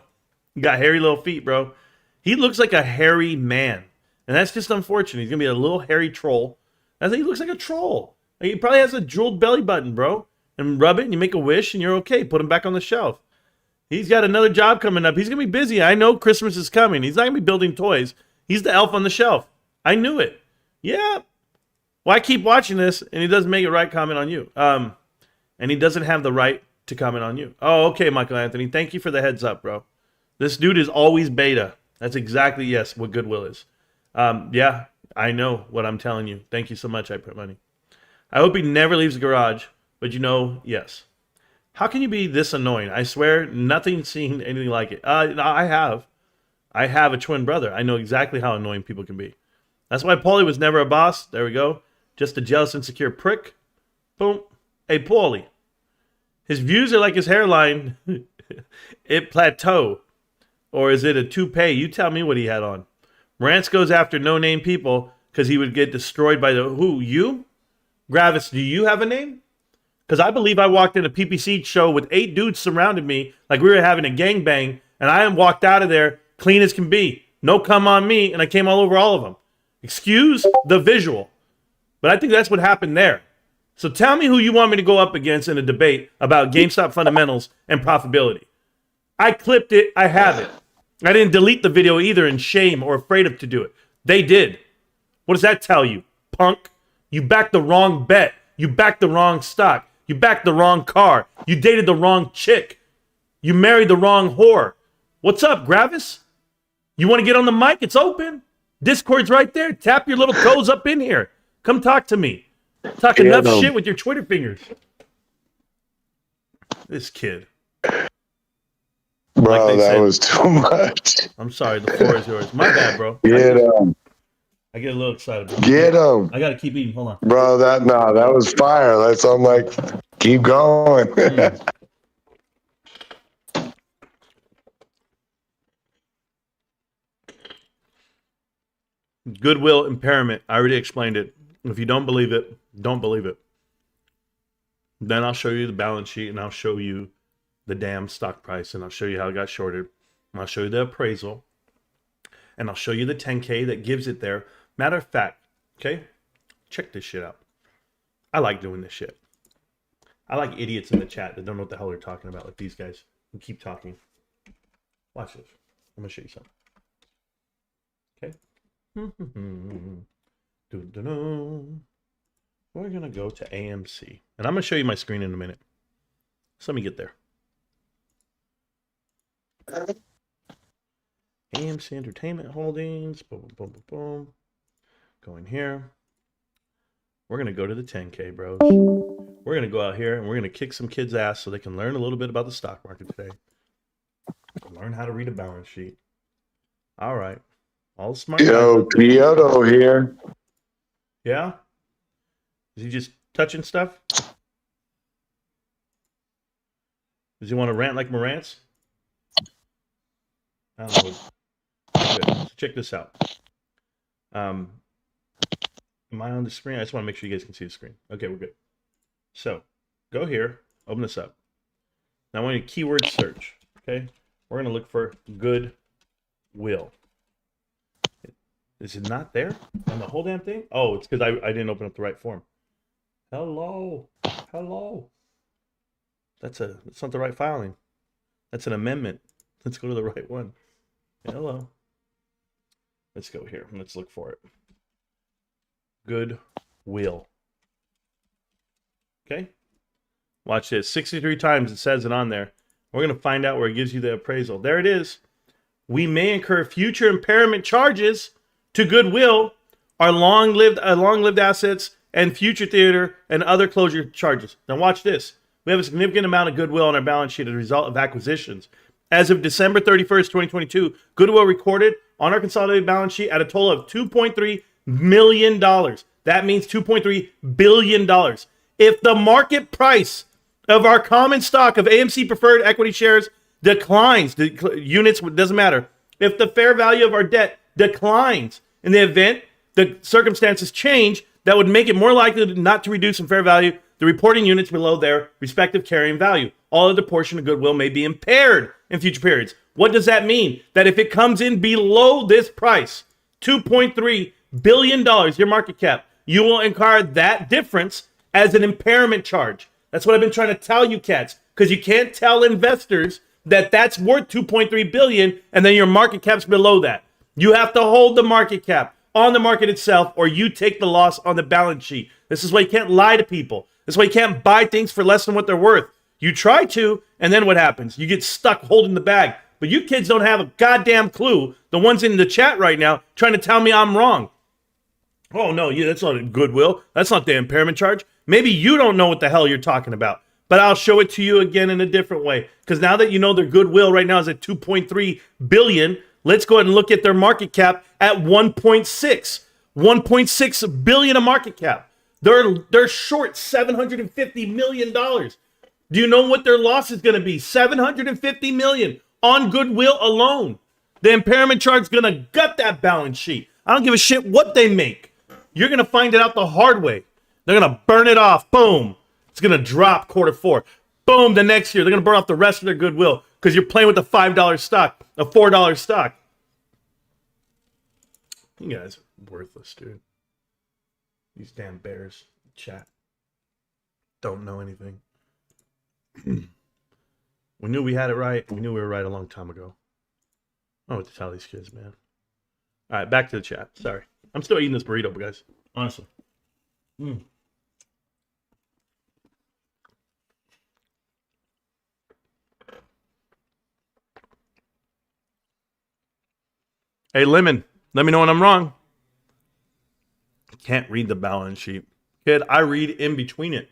He got hairy little feet, bro. He looks like a hairy man, and that's just unfortunate. He's gonna be a little hairy troll. I think he looks like a troll. He probably has a jeweled belly button, bro. And rub it, and you make a wish, and you're okay. Put him back on the shelf. He's got another job coming up. He's gonna be busy. I know Christmas is coming. He's not gonna be building toys. He's the elf on the shelf. I knew it. Yeah. Well, I keep watching this, and he doesn't make a right comment on you. And he doesn't have the right to comment on you. Oh, okay, Michael Anthony. Thank you for the heads up, bro. This dude is always beta. That's exactly, yes, what goodwill is. Yeah, I know what I'm telling you. Thank you so much, I put money. I hope he never leaves the garage, but yes. How can you be this annoying? I swear, nothing's seen anything like it. No, I have a twin brother. I know exactly how annoying people can be. That's why Paulie was never a boss. There we go. Just a jealous, insecure prick. Boom. Hey, Paulie. His views are like his hairline. It plateau. Or is it a toupee? You tell me what he had on. Marantz goes after no-name people because he would get destroyed by the who? You? Gravis, do you have a name? Because I believe I walked in a PPC show with 8 dudes surrounded me like we were having a gangbang, and I walked out of there clean as can be. No cum on me, and I came all over all of them. Excuse the visual. But I think that's what happened there. So tell me who you want me to go up against in a debate about GameStop fundamentals and profitability. I clipped it. I have it. I didn't delete the video either in shame or afraid of to do it. They did. What does that tell you, punk? You backed the wrong bet. You backed the wrong stock. You backed the wrong car. You dated the wrong chick. You married the wrong whore. What's up, Gravis? You want to get on the mic? It's open. Discord's right there. Tap your little toes up in here. Come talk to me. Talk enough shit with your Twitter fingers. This kid. Bro, like that said, was too much. I'm sorry. The floor is yours. My bad, bro. Get him. I get a little excited. Bro. Get him. I got to keep eating. Hold on. Bro, that was fire. I'm like, keep going. Goodwill impairment. I already explained it. If you don't believe it, don't believe it. Then I'll show you the balance sheet and I'll show you the damn stock price and I'll show you how it got shorted. And I'll show you the appraisal. And I'll show you the 10K that gives it there. Matter of fact, okay? Check this shit out. I like doing this shit. I like idiots in the chat that don't know what the hell they're talking about, like these guys who keep talking. Watch this. I'm going to show you something. Okay? We're going to go to AMC. And I'm going to show you my screen in a minute. So let me get there. AMC Entertainment Holdings. Boom, boom, boom, boom, boom. Go in here. We're going to go to the 10K, bros. We're going to go out here and we're going to kick some kids' ass so they can learn a little bit about the stock market today. Learn how to read a balance sheet. All right. All smart. Yo, Kyoto here. Yeah? Is he just touching stuff? Does he want to rant like Marantz? I don't know. Good. So check this out. Am I on the screen? I just want to make sure you guys can see the screen. Okay, we're good. So, go here. Open this up. Now I want you to keyword search. Okay? We're going to look for goodwill. Is it not there on the whole damn thing? Oh, it's because I didn't open up the right form. Hello. Hello. That's not the right filing. That's an amendment. Let's go to the right one. Hello. Let's go here. Let's look for it. Goodwill. Okay. Watch this. 63 times it says it on there. We're going to find out where it gives you the appraisal. There it is. We may incur future impairment charges to goodwill, our long-lived assets, and future theater and other closure charges. Now watch this. We have a significant amount of goodwill on our balance sheet as a result of acquisitions. As of December 31st, 2022, goodwill recorded on our consolidated balance sheet at a total of $2.3 million. That means $2.3 billion. If the market price of our common stock of AMC preferred equity shares declines, the units, doesn't matter. If the fair value of our debt declines in the event the circumstances change, that would make it more likely not to reduce in fair value the reporting units below their respective carrying value. All other portion of goodwill may be impaired in future periods. What does that mean? That if it comes in below this price, $2.3 billion, your market cap, you will incur that difference as an impairment charge. That's what I've been trying to tell you cats, because you can't tell investors that that's worth $2.3 billion and then your market cap's below that. You have to hold the market cap on the market itself, or you take the loss on the balance sheet. This is why you can't lie to people. This is why you can't buy things for less than what they're worth. You try to, and then what happens? You get stuck holding the bag. But you kids don't have a goddamn clue. The ones in the chat right now trying to tell me I'm wrong. Oh, no, yeah, that's not a goodwill. That's not the impairment charge. Maybe you don't know what the hell you're talking about. But I'll show it to you again in a different way. Because now that you know their goodwill right now is at $2.3 billion, let's go ahead and look at their market cap at 1.6. $1.6 billion of market cap. They're short $750 million. Do you know what their loss is going to be? $750 million on goodwill alone. The impairment charge is going to gut that balance sheet. I don't give a shit what they make. You're going to find it out the hard way. They're going to burn it off. Boom. It's going to drop quarter 4. Boom, the next year. They're going to burn off the rest of their goodwill because you're playing with a $5 stock, a $4 stock. You guys are worthless, dude. These damn bears. Chat. Don't know anything. We knew we had it right. We knew we were right a long time ago. I don't know what to tell these kids, man. All right, back to the chat. Sorry. I'm still eating this burrito, guys. Honestly. Hey, Lemon, let me know when I'm wrong. Can't read the balance sheet. Kid, I read in between it.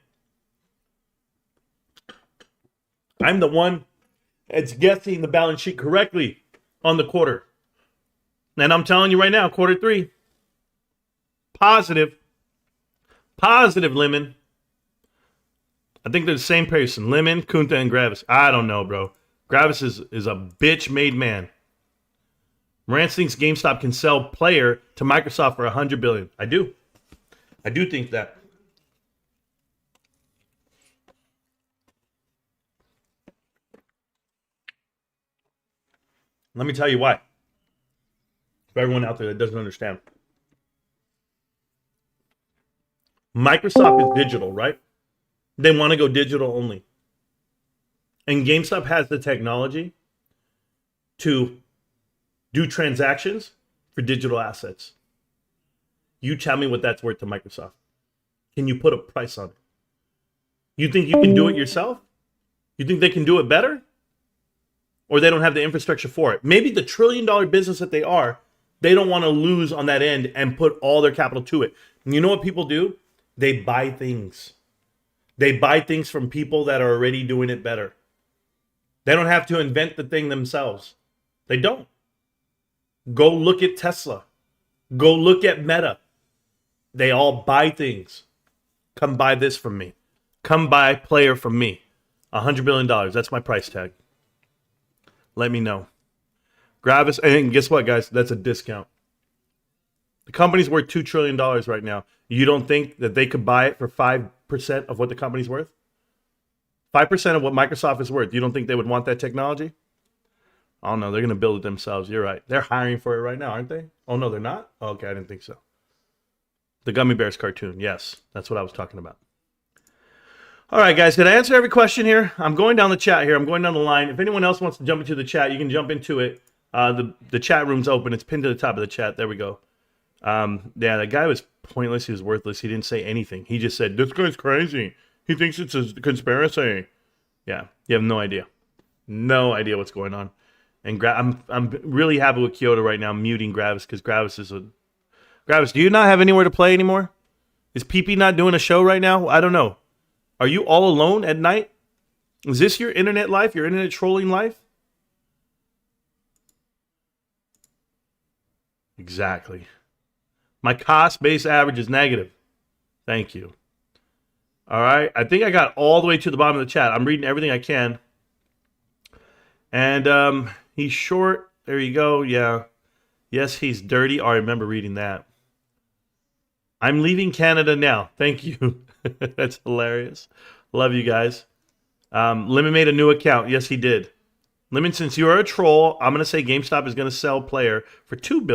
I'm the one that's guessing the balance sheet correctly on the quarter. And I'm telling you right now, quarter 3. Positive. Positive, Lemon. I think they're the same person. Lemon, Kunta, and Gravis. I don't know, bro. Gravis is a bitch-made man. Marantz thinks GameStop can sell player to Microsoft for $100 billion. I do. I do think that. Let me tell you why. For everyone out there that doesn't understand. Microsoft is digital, right? They want to go digital only. And GameStop has the technology to do transactions for digital assets. You tell me what that's worth to Microsoft. Can you put a price on it? You think you can do it yourself? You think they can do it better? Or they don't have the infrastructure for it? Maybe the $1 trillion business that they are, they don't want to lose on that end and put all their capital to it. And you know what people do? They buy things. They buy things from people that are already doing it better. They don't have to invent the thing themselves. They don't. Go look at Tesla. Go look at Meta. They all buy things. Come buy this from me. Come buy player from me. $100 billion. That's my price tag. Let me know. Gravis, and guess what, guys? That's a discount. The company's worth $2 trillion right now. You don't think that they could buy it for 5% of what the company's worth? 5% of what Microsoft is worth. You don't think they would want that technology? Oh, no, they're going to build it themselves. You're right. They're hiring for it right now, aren't they? Oh, no, they're not? Oh, okay, I didn't think so. The Gummy Bears cartoon. Yes, that's what I was talking about. All right, guys, did I answer every question here? I'm going down the chat here. I'm going down the line. If anyone else wants to jump into the chat, you can jump into it. The chat room's open. It's pinned to the top of the chat. There we go. Yeah, that guy was pointless. He was worthless. He didn't say anything. He just said, this guy's crazy. He thinks it's a conspiracy. Yeah, you have no idea. No idea what's going on. And I'm really happy with Kyoto right now. I'm muting Gravis because Gravis is a... Gravis, do you not have anywhere to play anymore? Is PP not doing a show right now? I don't know. Are you all alone at night? Is this your internet life? Your internet trolling life? Exactly. My cost base average is negative. Thank you. All right. I think I got all the way to the bottom of the chat. I'm reading everything I can. And he's short. There you go. Yeah. Yes, he's dirty. I remember reading that. I'm leaving Canada now. Thank you. That's hilarious. Love you guys. Lemon made a new account. Yes, he did. Lemon, since you are a troll, I'm going to say GameStop is going to sell player for $200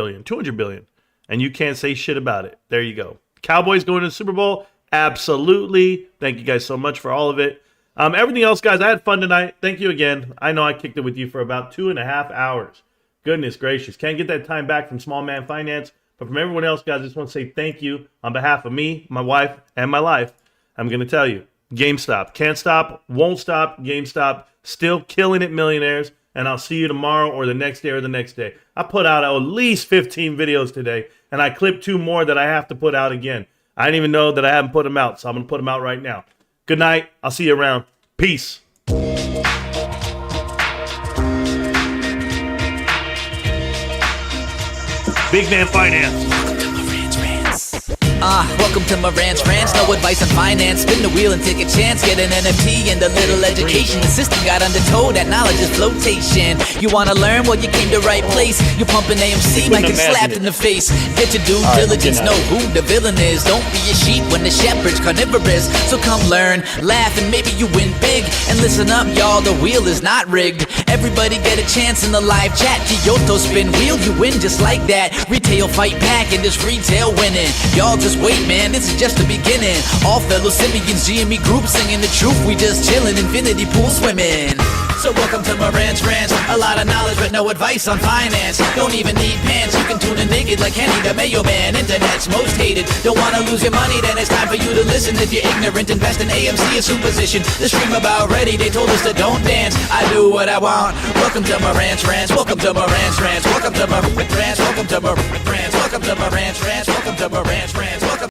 billion. And you can't say shit about it. There you go. Cowboys going to the Super Bowl? Absolutely. Thank you guys so much for all of it. Everything else, guys, I had fun tonight. Thank you again. I know I kicked it with you for about 2.5 hours. Goodness gracious. Can't get that time back from Small Man Finance. But from everyone else, guys, I just want to say thank you on behalf of me, my wife, and my life. I'm going to tell you, GameStop. Can't stop, won't stop. GameStop still killing it, millionaires. And I'll see you tomorrow or the next day or the next day. I put out at least 15 videos today, and I clipped 2 more that I have to put out again. I didn't even know that I haven't put them out, so I'm going to put them out right now. Good night. I'll see you around. Peace. Big Man Finance. Welcome to Marantz Rantz, no advice on finance. Spin the wheel and take a chance. Get an NFT and a little education. The system got undertold, that knowledge is flotation. You wanna learn? Well, you came to right place. You're pumping AMC, might get slapped in the face. Get your due diligence, know who the villain is. Don't be a sheep when the shepherd's carnivorous. So come learn, laugh, and maybe you win big. And listen up, y'all, the wheel is not rigged. Everybody get a chance in the live chat. Kyoto spin wheel, you win just like that. Retail fight back and this retail winning. Y'all just wait, man, this is just the beginning. All fellow simians, GME group singing the truth. We just chillin', infinity pool swimming. So welcome to Marantz Rantz. A lot of knowledge but no advice on finance. Don't even need pants, you can tune in naked like Henny the Mayo Man. Internet's most hated. Don't wanna lose your money, then it's time for you to listen. If you're ignorant, invest in AMC or Superposition. The stream about ready, they told us to don't dance. I do what I want. Welcome to Marantz Rantz. Welcome to Marantz Rantz. Welcome to Marantz Rantz. Welcome to Marantz Rantz. Welcome to Marantz Rantz. Welcome to Marantz Rantz.